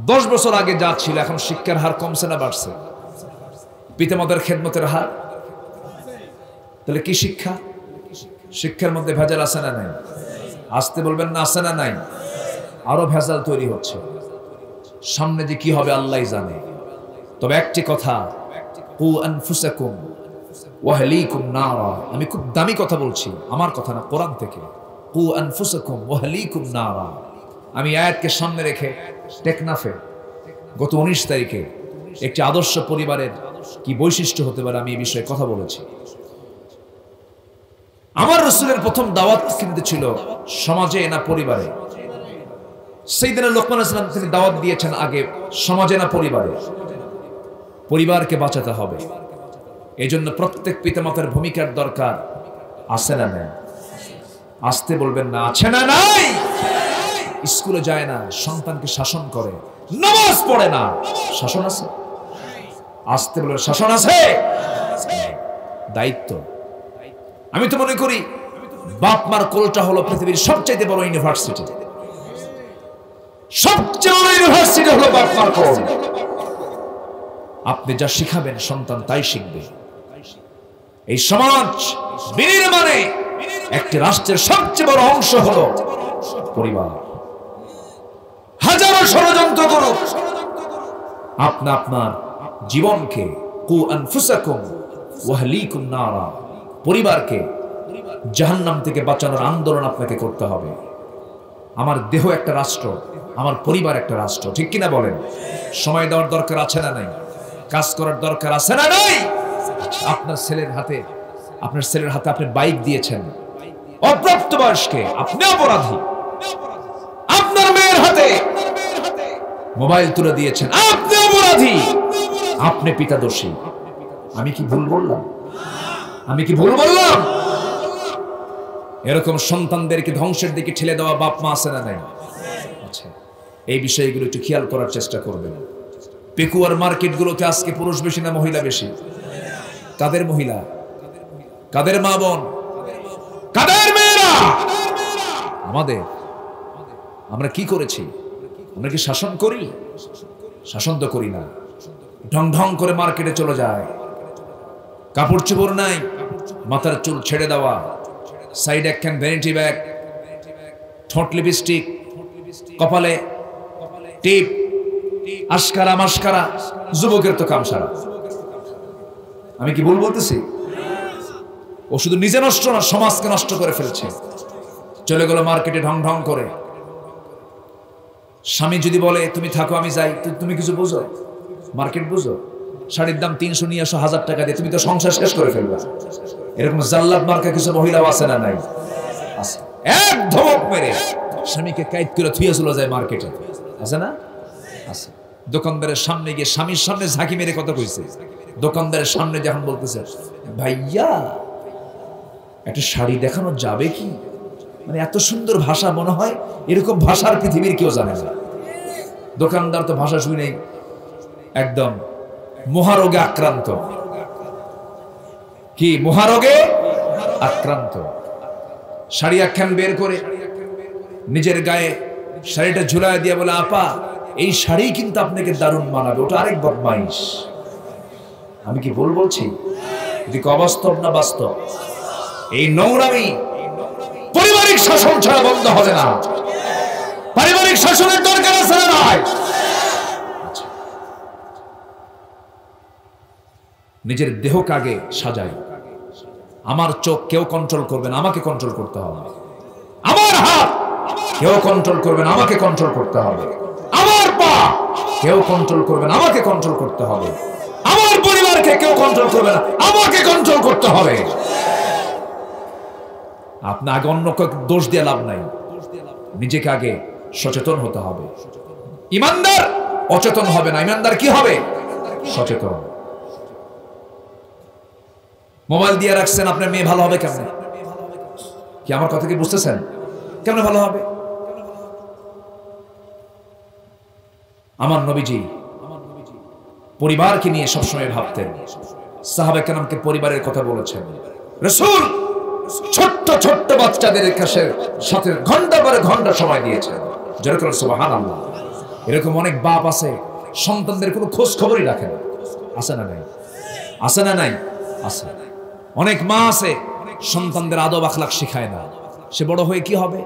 10 বছর আগে যা ছিল, এখন শিক্ষার হার কমছে না বাড়ছে? পিতামাতার খেদমতের হার। তাহলে কি শিক্ষা? শিক্ষার মধ্যে ভেজাল আছে না নাই? আসতে বলবেন না, আছে না নাই? আরো ভেজাল তৈরি হচ্ছে। সামনে যে কি হবে আল্লাহই জানে। তবে একটি কথা, কু আনফুসাকুম ওয়া আহলিকুম নারা। আমি খুব দামি কথা বলছি, আমার কথা না, কোরআন থেকে। কু আনফুসাকুম ওয়া আহলিকুম নারা। আমি আয়াতকে সামনে রেখে টেকনাফে গত 19 তারিখে একটি আদর্শ পরিবারের কি বৈশিষ্ট্য হতে পারে আমি এই বিষয়ে কথা বলেছি। আমার রাসূলের প্রথম দাওয়াত কিন্তু ছিল সমাজে না পরিবারে। সাইয়েদনা লোকমান আলাইহিস সালাম তিনি দাওয়াত দিয়েছেন আগে সমাজে না পরিবারে। পরিবারকে বাঁচাতে হবে। এজন্য প্রত্যেক পিতামাতার ভূমিকার দরকার। আছে না নাই? আসতে বলবেন না, আছে না নাই? স্কুলে যায় না, সন্তানকে শাসন করে, নামাজ পড়ে না, শাসন আছে? আসতে বলে শাসন আছে? দায়িত্ব। আমি তো মনে করি বাপ মার কোলটা হলো পৃথিবীর সবচেয়ে বড় ইউনিভার্সিটি। সবচেয়ে বড় ইউনিভার্সিটি হলো বাপ মার কোল। আপনি যা শিখাবেন সন্তান তাই শিখবে। এই সমাজ বিনির্মাণে একটি রাষ্ট্রের সবচেয়ে বড় অংশ হলো পরিবার। হাজারো ষড়যন্ত্র করুক, আপনি আপনার জীবনকে কু আনফুসাকুম ওয়া আহলিকুম নারা, পরিবারকে জাহান্নাম থেকে বাঁচানোর আন্দোলন আপনাকে করতে হবে। আমার দেহ একটা রাষ্ট্র, আমার পরিবার একটা রাষ্ট্র, ঠিক কিনা বলেন? সময় দেওয়ার দরকার আছে না নাই? কাজ করার দরকার আছে না নাই? আপনার ছেলের হাতে আপনি বাইক দিয়েছেন, অপ্রাপ্তবয়স্কে, আপনি অপরাধী। আপনার মেয়ের হাতে মোবাইল তুলে দিয়েছেন, আপনি অপরাধী, আপনি পিতা দোষী। আমি কি ভুল বললাম? আমি কি ভুল বললাম? এরকম সন্তানদেরকে ধ্বংসের দিকে ঠেলে দেওয়া বাপ মা আছে না নাই? আচ্ছা, এই বিষয়গুলো একটু খেয়াল করার চেষ্টা করবেন। পেকুয়ার মার্কেটগুলোতে আজকে পুরুষ বেশি না মহিলা বেশি? কাদের মহিলা? কাদের মা বোন? কাদের মেয়েরা? আমাদের। আমরা কি করেছি? আমরা কি শাসন করি? শাসন তো করি না। ঢং ঢং করে মার্কেটে চলে যায়, কাপড় চোপড় নাই, মাথার চুল ছেড়ে দেওয়া, সাইড একখান ভ্যানিটি ব্যাগ, ঠোঁট লিপস্টিক, কপালে টিপ, আশকারা মাস্কারা, যুবকের তো কাম সারা। আমি কি ভুল বলতেছি? ও শুধু নিজে নষ্ট না, সমাজকে নষ্ট করে ফেলছে। চলে গেল মার্কেটে ঢং ঢং করে। স্বামী যদি বলে তুমি থাকো আমি যাই, তুমি কিছু বুঝো? মার্কেট বুঝো? শাড়ির দাম 300 নিয়ে আসো 1000 টাকা দিয়ে, তুমি তো সংসার শেষ করে ফেলবা। এরকম জাল্লাদ মার্কা কিছু মহিলাও আছে না নাই? আছে। এক ধমক মেরে স্বামীকে কাইদ করে থুয়ে চলে যায় মার্কেটে, আছে না? আছে। দোকানদারের সামনে গিয়ে স্বামীর সামনে ঝাঁকি মেরে কথা কইছে। দোকানদারের সামনে যখন বলতেছে ভাইয়া একটা শাড়ি দেখানো যাবে কি, মানে এত সুন্দর ভাষা, মনে হয় এরকম ভাষার পৃথিবীর কেউ জানে না। দোকানদার তো ভাষা শুনেই একদম মহারোগে আক্রান্ত। কি মহারোগে আক্রান্ত? শাড়ি একখান বের করে নিজের গায়ে শাড়িটা ঝুলায় দিয়ে বলে আপা এই শাড়ি কিন্তু আপনাকে দারুণ মানাবে। ওটা আরেক বদমাইশ। আমি কি ভুল বলছি? এদিকে অবাস্তব না বাস্তব? এই নোংরামি পারিবারিক শাসন ছাড়া বন্ধ হবে না। পারিবারিক শাসনের দরকার আছে না নাই? নিজের দেহকে আগে সাজাই। আমার চোখ কেউ কন্ট্রোল করবে না, আমাকে কন্ট্রোল করতে হবে। আমার হাত কেউ কন্ট্রোল করবে না, আমাকে কন্ট্রোল করতে হবে। আমার পা কেউ কন্ট্রোল করবে না, আমাকে কন্ট্রোল করতে হবে। আমার পরিবারকে কেউ কন্ট্রোল করবে না, আমাকে কন্ট্রোল করতে হবে। আপনি আগে অন্যকে দোষ দিয়ে লাভ নাই, নিজেকে আগে সচেতন হতে হবে। ইমানদার অচেতন হবে না, ইমানদার কি হবে? সচেতন। মোবাইল দিয়ে রাখছেন, আপনার মেয়ে ভালো হবে কেমনে? কি আমার কথা কি বুঝতেছেন? কেমনে ভালো হবে? আমার নবীজি পরিবারকে নিয়ে সবসময় ভাবতেন। সাহাবা কেরামকে পরিবারের কথা বলেছেন। রাসূল ছোট্ট ছোট্ট বাচ্চাদের সাথে ঘন্টা পরে ঘন্টা সময় দিয়েছেন। যেরকম সুবহানাল্লাহ। এরকম অনেক বাপ আছে সন্তানদের কোনো খোঁজ খবরই রাখে না, আছে না নাই? আছে না নাই? আছে। অনেক মা আছে সন্তানদের আদব আখলাক শেখায় না, সে বড় হয়ে কি হবে?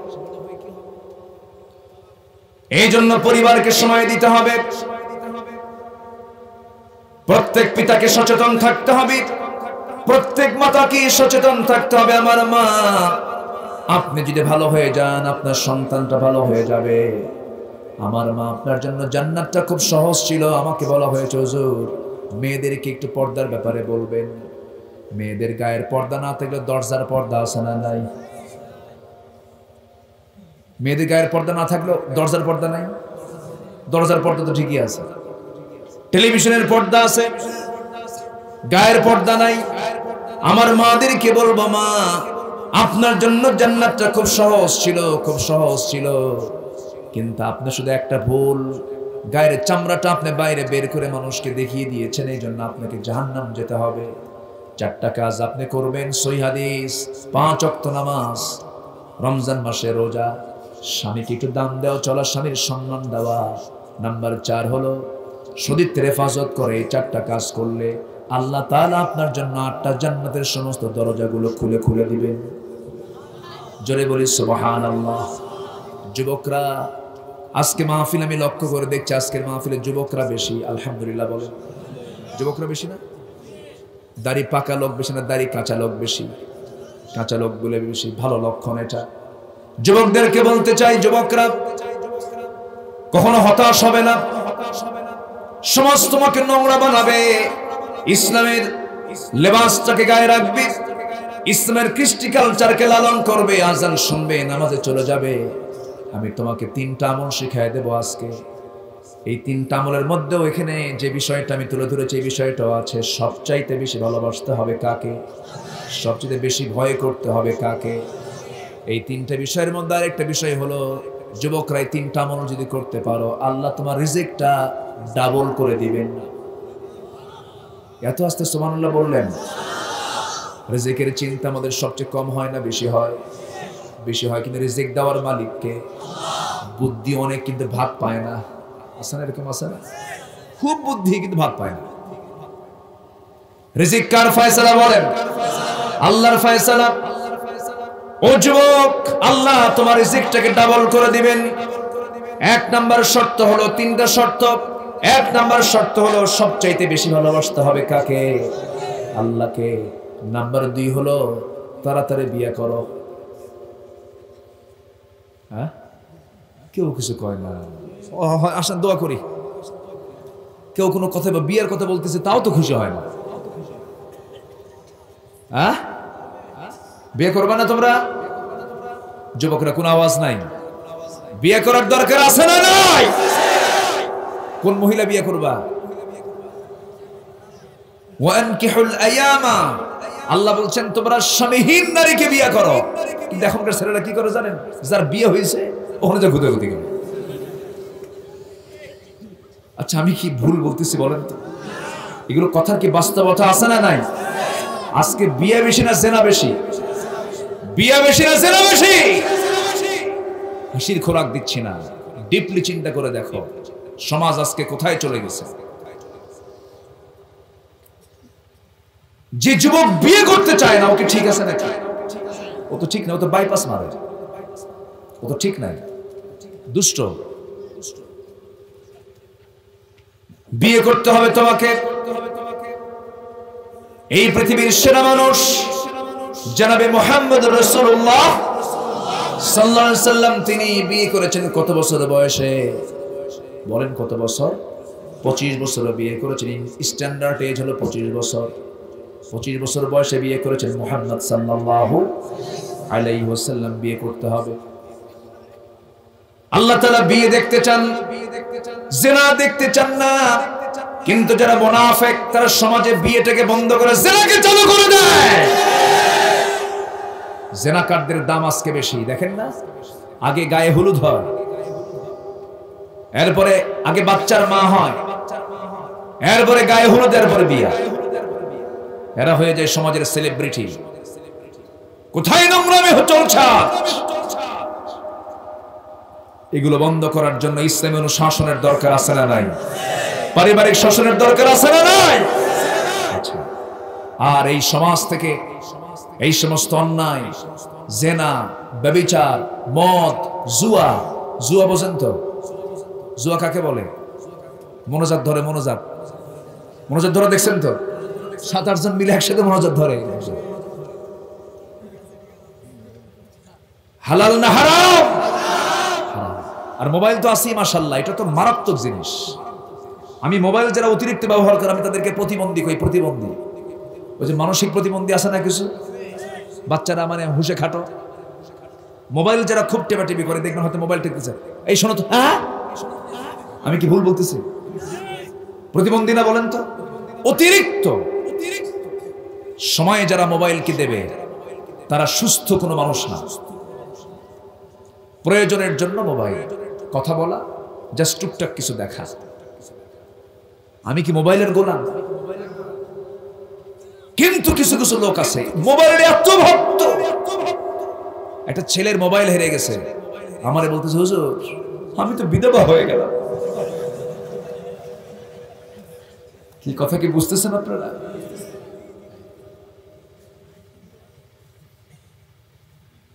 এই জন্য পরিবারকে সময় দিতে হবে। প্রত্যেক পিতাকে সচেতন থাকতে হবে, প্রত্যেক মাতাকে সচেতন থাকতে হবে। আমার মা, আপনি যদি ভালো হয়ে যান আপনার সন্তানটা ভালো হয়ে যাবে। আমার মা, আপনার জন্য জান্নাতটা খুব সহজ ছিল। আমাকে বলা হয়েছে হুজুর মেয়েদেরকে একটু পর্দার ব্যাপারে বলবেন। মেয়েদের গায়ের পর্দা না থাকলে দরজার পর্দা আছে না নাই? মেয়েদের গায়ের পর্দা না থাকলেও দরজার পর্দা নাই? দরজার পর্দা তো ঠিকই আছে। টেলিভিশনের পর্দা আছে, গায়ের পর্দা নাই। আমার মাদেরকে বলবো মা, আপনার জন্য জান্নাতটা খুব সহজ ছিল, খুব সহজ ছিল। কিন্তু আপনি শুধু একটা ভুল, গায়ের চামড়াটা আপনি বাইরে বের করে মানুষকে দেখিয়ে দিয়েছেন, এই জন্য আপনাকে জাহান্নাম যেতে হবে। 4টা কাজ আপনি করবেন, সহিহ হাদিস। 5 ওয়াক্ত নামাজ, রমজান মাসে রোজা, স্বামীকে একটু দাম দেওয়া, চলা স্বামীর সম্মান দেওয়া। নাম্বার 4 হলো সতীত্বের হেফাজত করে। এই 4টা কাজ করলে আল্লাহ তাআলা আপনার জন্য 8টা জান্নাতের সমস্ত দরজাগুলো খুলে খুলে দিবেন। জোরে বলি সুবহানাল্লাহ। যুবকরা, আজকে মাহফিল আমি লক্ষ্য করে দেখছি, আজকের মাহফিলে যুবকরা বেশি। আলহামদুলিল্লাহ বলেন, যুবকরা বেশি না? দাড়ি পাকা লোক বেশি না দাড়ি কাঁচা লোক বেশি? কাঁচা লোকগুলো বেশি, ভালো লক্ষণ এটা। যুবকদেরকে বলতে চাই, যুবকরা কখনো হতাশ হবে না। সমাজ তোমাকে নোংরা বানাবে, ইসলামের লেবাসটাকে গায়ে রাখবে, ইসলামের কৃষ্টি কালচারকে লালন করবে, আজান শুনবে, নামাজে চলে যাবে। আমি তোমাকে 3টা আমল শিখাই দেব আজকে। এই 3টা আমলের মধ্যেও এখানে যে বিষয়টা আমি তুলে ধরেছি, এই বিষয়টাও আছে। সবচাইতে বেশি ভালোবাসতে হবে কাকে? সবচেয়ে বেশি ভয় করতে হবে কাকে? এই 3টা বিষয়ের মধ্যে আরেকটা বিষয় হলো, যুবকরা এই 3টা আমল যদি করতে পারো, আল্লাহ তোমার রিজিকটা ডাবল করে দিবেন। এত আস্তে সুবহানাল্লাহ বললেন। রিজিকের চিন্তা আমাদের সবচেয়ে কম হয় না বেশি হয়? বেশি হয়, কিন্তু রিজিক দেওয়ার মালিককে। বুদ্ধি অনেক কিন্তু ভাগ পায় না, আছে না? এরকম আছে না? খুব বুদ্ধি কিন্তু ভাগ পায় না। রিজিক কার ফয়সালা বলেন? আল্লাহর ফয়সালা। ও যুবক, আল্লাহ তোমার রিজিকটাকে ডাবল করে দিবেন। 1 নাম্বার শর্ত হলো, 3টা শর্ত। 1 নাম্বার শর্ত হলো সবচাইতে বেশি ভালোবাসতে হবে কাকে? আল্লাহকে। নাম্বার 2 হলো তাড়াতাড়ি বিয়ে করো। হ্যাঁ, কেউ কিছু কয় না। আসেন দোয়া করি। কেউ কোনো কথা বা বিয়ের কথা বলতেছে, তাও তো খুশি হয় না। হ্যাঁ, বিয়ে করবে না তোমরা? যুবকরা কোনো আওয়াজ নাই। বিয়ে করার দরকার আছে না নাই? কোন মহিলা বিয়ে করবা? ওয়ানকিহুল আয়ামা, আল্লাহ বলছেন তোমরা স্বামীহীন নারীকে বিয়ে করো। কিন্তু এখনকার ছেলেরা কি করে জানেন? যার বিয়ে হয়েছে ওখানে যা ঘুরে ঘুরে গেল। আচ্ছা, আমি কি ভুল বলতেছি বলেন তো? এগুলো কথার কি বাস্তবতা আছে না নাই? আজকে বিয়ে বেশি না জেনা বেশি? বিয়ে বেশি না জেনা বেশি? হাসির খোরাক দিচ্ছি না, ডিপলি চিন্তা করে দেখো সমাজ আজকে কোথায় চলে গেছে। যে যুবক বিয়ে করতে চায় না, ওকে ঠিক আছে নাকি? ও তো ঠিক না, ও তো বাইপাস মারে, ও তো ঠিক নাই, দুষ্ট। বিয়ে করতে হবে তোমাকে। এই পৃথিবীর সেরা মানুষ জনাবে মুহাম্মদ রাসূলুল্লাহ সাল্লাল্লাহু আলাইহি সাল্লাম, তিনি বিয়ে করেছেন কত বছর বয়সে? বলেন কত বছর? 25 বছরে বিয়ে করেছেন। স্ট্যান্ডার্ড এজ হলো 25 বছর। 25 বছর বয়সে বিয়ে করেছেন মুহাম্মদ সাল্লাল্লাহু আলাইহি ওয়াসাল্লাম। বিয়ে করতে হবে। আল্লাহ তাআলা বিয়ে দেখতে চান, জিনা দেখতে চান না। কিন্তু যারা মুনাফিক, তারা সমাজে বিয়েটাকে বন্ধ করে জিনাকে চালু করে দেয়। জিনাকারদের দাম আজকে বেশি, দেখেন না? আগে গায়ে হলুদ হয়, এরপরে আগে বাচ্চার মা হয়, এরপরে গায়ে হলুদ, এরপরে বিয়ে। এরা হয়ে যায় সমাজের সেলিব্রিটি। কোথায় নোংরামি চলছে? এগুলো বন্ধ করার জন্য ইসলামী অনুশাসনের দরকার আছে না নাই? পারিবারিক শাসনের দরকার আছে না নাই? আর এই সমাজ থেকে এই সমস্ত অন্যায়, জেনা, ব্যভিচার, মদ, জুয়া। জুয়া বোঝেন তো? জুয়া কাকে বলে? মনোজাত ধরে, মনোজাত ধরে দেখছেন তো? 7-8 জন মিলে একসাথে মনোজাত ধরে। হালাল না হারাম? আর মোবাইল তো আছেই মাশাআল্লাহ, এটা তো মারাত্মক জিনিস। আমি মোবাইল যারা অতিরিক্ত ব্যবহার করে, আমি তাদেরকে প্রতিবন্ধী কই। প্রতিবন্ধী, ওই যে মানসিক প্রতিবন্ধী আছে না কিছু বাচ্চারা, মানে হুশে খাটো। মোবাইল যারা খুব টেপাটেপি করে, দেখবেন হয়তো মোবাইল টেকতেছে, এই শোনো তো। হ্যাঁ, আমি কি ভুল বলতেছি? প্রতিবন্ধী না বলেন তো? অতিরিক্ত সময়ে যারা মোবাইলকে দেবে, তারা সুস্থ কোনো মানুষ না। প্রয়োজনের জন্য মোবাইল, কথা বলা, জাস্ট টুকটাক কিছু দেখা। আমি কি মোবাইলের গোলাম? কিন্তু কিছু কিছু লোক আছে মোবাইলের এত ভক্ত, একটা ছেলের মোবাইল হেরে গেছে, আমারে বলতেছে হুজুর আমি তো বিধবা হয়ে গেলাম। কি কথা কি বুঝতেছেন আপনারা?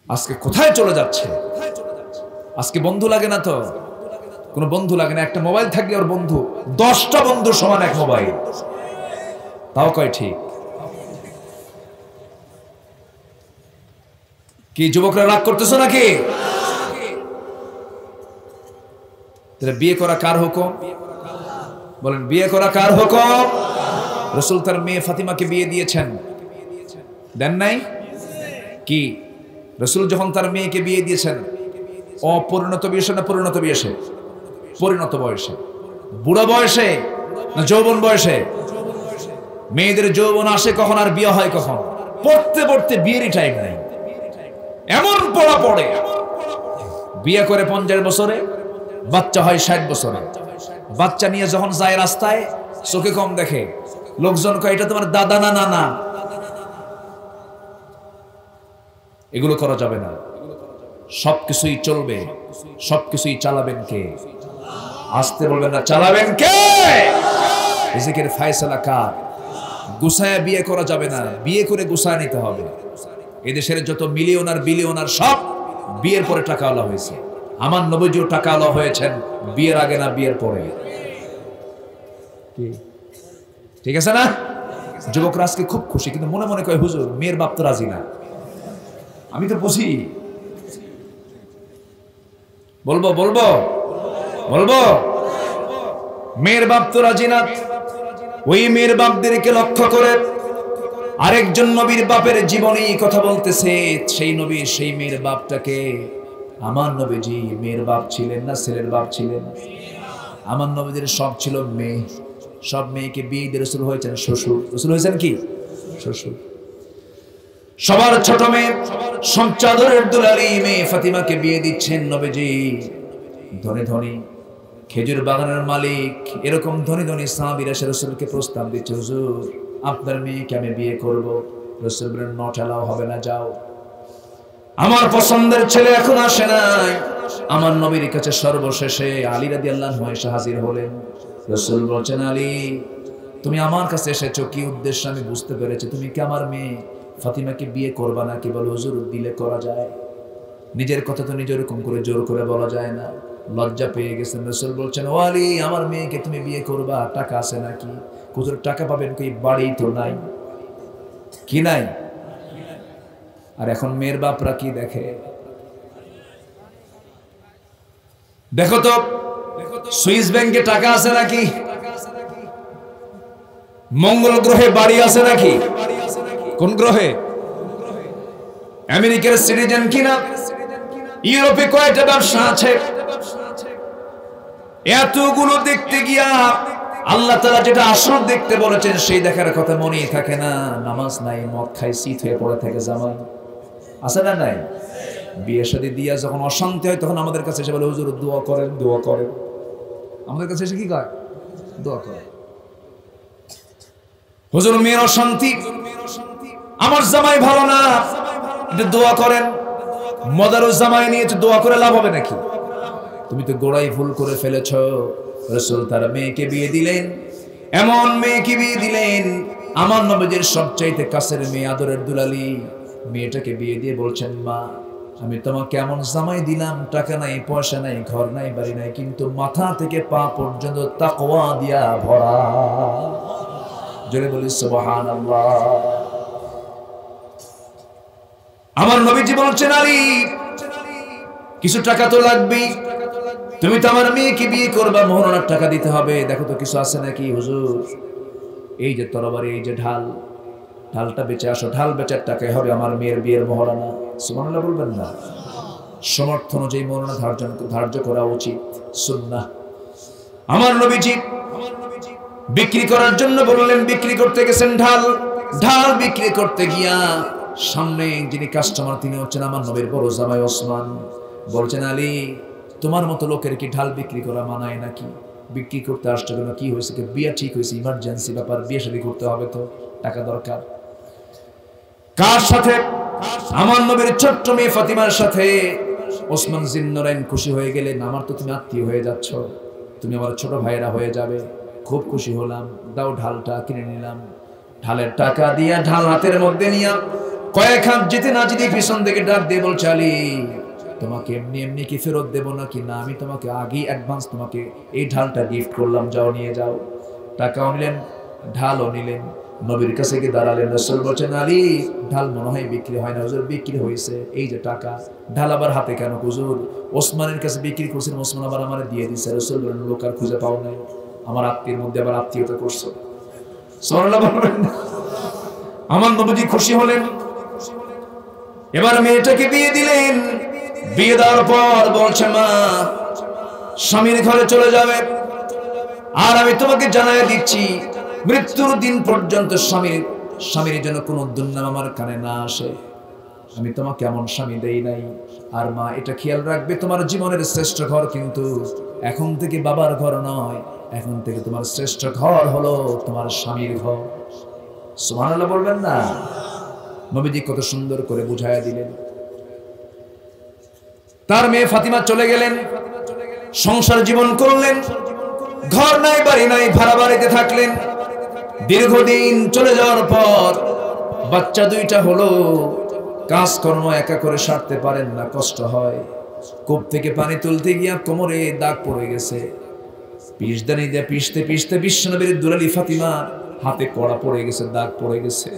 আজকে কোথায় চলে যাচ্ছে? আজকে বন্ধু লাগে না তো, কোন বন্ধু লাগে না। একটা মোবাইল থাকলে ওর বন্ধু 10টা বন্ধু সমান এক মোবাইল, তাও কয় ঠিক? কি যুবকরা রাগ করতেছ নাকি? বিয়ে করা কার হুকুম? বলেন বিয়ে করা কার হুকুম? রাসূল তার মেয়ে ফাতিমাকে বিয়ে দিয়েছেন, দেন নাই? কি রাসূল যখন তার মেয়েকে বিয়ে দিয়েছেন অপরিণত বয়সে না পরিণত বয়সে? পরিণত বয়সে। বুড়া বয়সে না যৌবন বয়সে? মেয়েদের যৌবন আসে কখন আর বিয়ে হয় কখন? পড়তে পড়তে বিয়েরই টাইম নাই, এমন পড়া পড়ে বিয়ে করে 50 বছরে, বাচ্চা হয় 60 বছরে। বাচ্চা নিয়ে যখন যায় রাস্তায় চোখে কম দেখে, লোকজন কয় এটা তোমার দাদা না নানা। এগুলো করা যাবে না। সবকিছুই চলবে, সবকিছুই চালাবেন কে? আসতে বলবেন না, চালাবেন কে? রিজিকের ফয়সালা কার? গুছায়া বিয়ে করা যাবে না, বিয়ে করে গুছায় নিতে হবে। এদেশের যত মিলিয়নার বিলিয়নার সব বিয়ের পরে টাকাওয়ালা হয়েছে। আমার নবীজিও টাকাওয়ালা হয়েছেন বিয়ের আগে না বিয়ের পরে। ঠিক আছে না? যুবকরা আজকে খুব খুশি, কিন্তু মনে মনে কয় হুজুর মেয়ের বাপ তো রাজি না। আমি তো বুঝি, বলবো বলবো বলবো মেয়ের বাপ তো রাজি না। ওই মেয়ের বাপদেরকে লক্ষ্য করে আরেকজন নবীর বাপের জীবনী কথা বলতেছে। সেই নবী সেই মেয়ের বাপটাকে, আমার নবীজি মেয়ের বাপ ছিলেন না ছেলের বাপ ছিলেন? আমার নবীদের সব ছিল মেয়ে, সব মেয়েকে বিয়ে দিয়ে রাসূল হয়েছেন শ্বশুর। রাসূল হয়েছেন কি? শ্বশুর। সবার ছোট মেয়ে চাদরের দুলালি মেয়ে ফাতিমাকে বিয়ে দিচ্ছেন নবীজি। ধনী ধনী খেজুর বাগানের মালিক, এরকম ধনী ধনী সাহাবীরা রাসূলকে প্রস্তাব দিচ্ছে, হুজুর আপনার মেয়েকে আমি বিয়ে করব। রাসূল বলেন নট এলাও, হবে না, যাও। আমার পছন্দের ছেলে এখন আসে নাই। আমার নবীর কাছে সর্বশেষে আলী রাদিয়াল্লাহু আনহু এসে হাজির হলেন। রাসূল বলেন, আলী তুমি আমার কাছে এসেছো কি উদ্দেশ্য আমি বুঝতে পেরেছি। তুমি কি আমার মেয়ে ফাতিমাকে বিয়ে করবা না? কি বলো হুজুর দিলে করা যায়, নিজের কথা তো নিজের এরকম করে জোর করে বলা যায় না। লজ্জা পেয়ে গেছেন। রাসূল বলছেন, ও আলী আমার মেয়েকে তুমি বিয়ে করবা, টাকা আছে নাকি? হুজুর টাকা পাবেন কি, বাড়ি তো নাই। কি নাই? আর এখন মেয়ের বাপরা কি দেখে, দেখো তো সুইস ব্যাংকে টাকা আছে নাকি? মঙ্গল গ্রহে বাড়ি আছে নাকি? কোন গ্রহে? আমেরিকার সিটিজেন কিনা? ইউরোপে কয়টা ব্যবসা আছে? এতগুলো দেখতে গিয়া আল্লাহ তাআলা যেটা আসল দেখতে বলেছেন সেই দেখার কথা মনেই থাকে না। নামাজ নাই, মদ খাই, শীত হয়ে পড়ে থাকে জামাই, আছে না নাই? বিয়ে শাদী দিয়া যখন অশান্তি হয় তখন আমাদের কাছে এসে বলে হুজুর দোয়া করেন, দোয়া করেন। আমাদের কাছে এসে কি কয়? দোয়া করেন। হুজুর মেয়ের অশান্তি, আমার জামাই ভালো না, এটা দোয়া করেন। মদারু জামাই নিয়ে দোয়া করে লাভ হবে নাকি? তুমি তো গোড়াই ভুল করে ফেলেছ। রাসূল তার মেয়েকে বিয়ে দিলেন, এমন মেয়েকে বিয়ে দিলেন আমার নবীর সবচাইতে কাছের মেয়ে, আদরের দুলালি। মেয়েটাকে বিয়ে দিয়ে বলছেন, মা আমি তোমাকে এমন জামাই দিলাম, টাকা নাই, পয়সা নাই, ঘর নাই, বাড়ি নাই, কিন্তু মাথা থেকে পা পর্যন্ত তাকওয়া দিয়া ভরা। জোরে বলি সুবহানাল্লাহ। আমার নবীজি বলছেন, আলী কিছু টাকা তো লাগবেই, তুমি তো আমার মেয়েকে বিয়ে করবা, মোহরানার টাকা দিতে হবে। দেখো তো কিছু আছে নাকি? হুজুর এই যে তরবারি, এই যে ঢাল, ঢালটা বেচে আসো, ঢাল বেচার টাকায় হবে আমার মেয়ের বিয়ের মোহরানা। সুবহানাল্লাহ বলবেন না? সমর্থ অনুযায়ী মোহরানা ধার্য করা উচিত, সুন্নাহ। আমার নবীজি বিক্রি করার জন্য বললেন, বিক্রি করতে গেছেন ঢাল। ঢাল বিক্রি করতে গিয়া সামনে যিনি কাস্টমার তিনি হচ্ছেন আমার নবীর বড় জামাই ওসমান। বলছেন, আলী তোমার মতো লোকের কি ঢাল বিক্রি করা মানায় নাকি? বিক্রি করতে আসছে কেন? কি হয়েছে? বিয়ে ঠিক হয়েছে, ইমার্জেন্সি ব্যাপার, বিয়ে শাদী করতে হবে, তো টাকা দরকার। কার সাথে? আমার নবীর ছোট্ট মেয়ে ফাতিমার সাথে। ওসমান জিন্নরাইন খুশি হয়ে গেলেন, আমার তো তুমি আত্মীয় হয়ে যাচ্ছ, তুমি আমার ছোট ভাইয়েরা হয়ে যাবে। খুব খুশি হলাম, দাও ঢালটা। কিনে নিলাম। ঢালের টাকা দিয়া ঢাল হাতের মধ্যে নিয়া কয়েক হাত যেতে না যেতে পিছন থেকে ডাক দিয়ে বলছে, আলী তোমাকে এমনি এমনি কি ফেরত দেবো নাকি? না, আমি তোমাকে আগেই অ্যাডভান্স তোমাকে এই ঢালটা গিফট করলাম, যাও নিয়ে যাও। টাকাও নিলেন, ঢালও নিলেন। নবীর কাছে গিয়ে দাঁড়ালেন। রাসূল বলছেন, আলী ঢাল মনে হয় বিক্রি হয় না। হুজুর বিক্রি হয়েছে, এই যে টাকা। ঢাল আবার হাতে কেন? হুজুর ওসমানের কাছে বিক্রি করছেন, ওসমান আবার আমার দিয়ে দিচ্ছে। রাসূল বললেন, লোক আর খুঁজে পাও নাই, আমার আত্মীয়ের মধ্যে আবার আত্মীয়তা করছো। সুবহানাল্লাহ বলবেন না? আমার নবীজি খুশি হলেন। এবার মেয়েটাকে বিয়ে দিলেন। বিয়ে দেওয়ার পর বলছে, মা স্বামীর ঘরে চলে যাবে, আর আমি তোমাকে জানাই দিচ্ছি মৃত্যুর দিন পর্যন্ত স্বামীর যেন কোনো দুর্নাম আমার কানে না আসে। আমি তোমাকে এমন স্বামী দেই নাই। আর মা এটা খেয়াল রাখবে, তোমার জীবনের শ্রেষ্ঠ ঘর কিন্তু এখন থেকে বাবার ঘর নয়, এখন থেকে তোমার শ্রেষ্ঠ ঘর হলো তোমার স্বামীর ঘর। সুবহানাল্লাহ বলবেন না? নবীজি কত সুন্দর করে বুঝাইয়া দিলেন। তার মেয়ে ফাতিমা চলে গেলেন, সংসার জীবন করলেন, ঘর নাই বাড়ি নাই, ভাড়া বাড়িতে থাকলেন। দীর্ঘদিন চলে যাওয়ার পর বাচ্চা দুইটা হলো। কাজকর্ম একা করে সারতে পারেন না, কষ্ট হয়। কূপ থেকে পানি তুলতে গিয়া কোমরে দাগ পড়ে গেছে। পিসদানি দিয়ে পিষতে পিষতে বিশ্বনবীর দুলালি ফাতিমার হাতে কড়া পড়ে গেছে, দাগ পড়ে গেছে।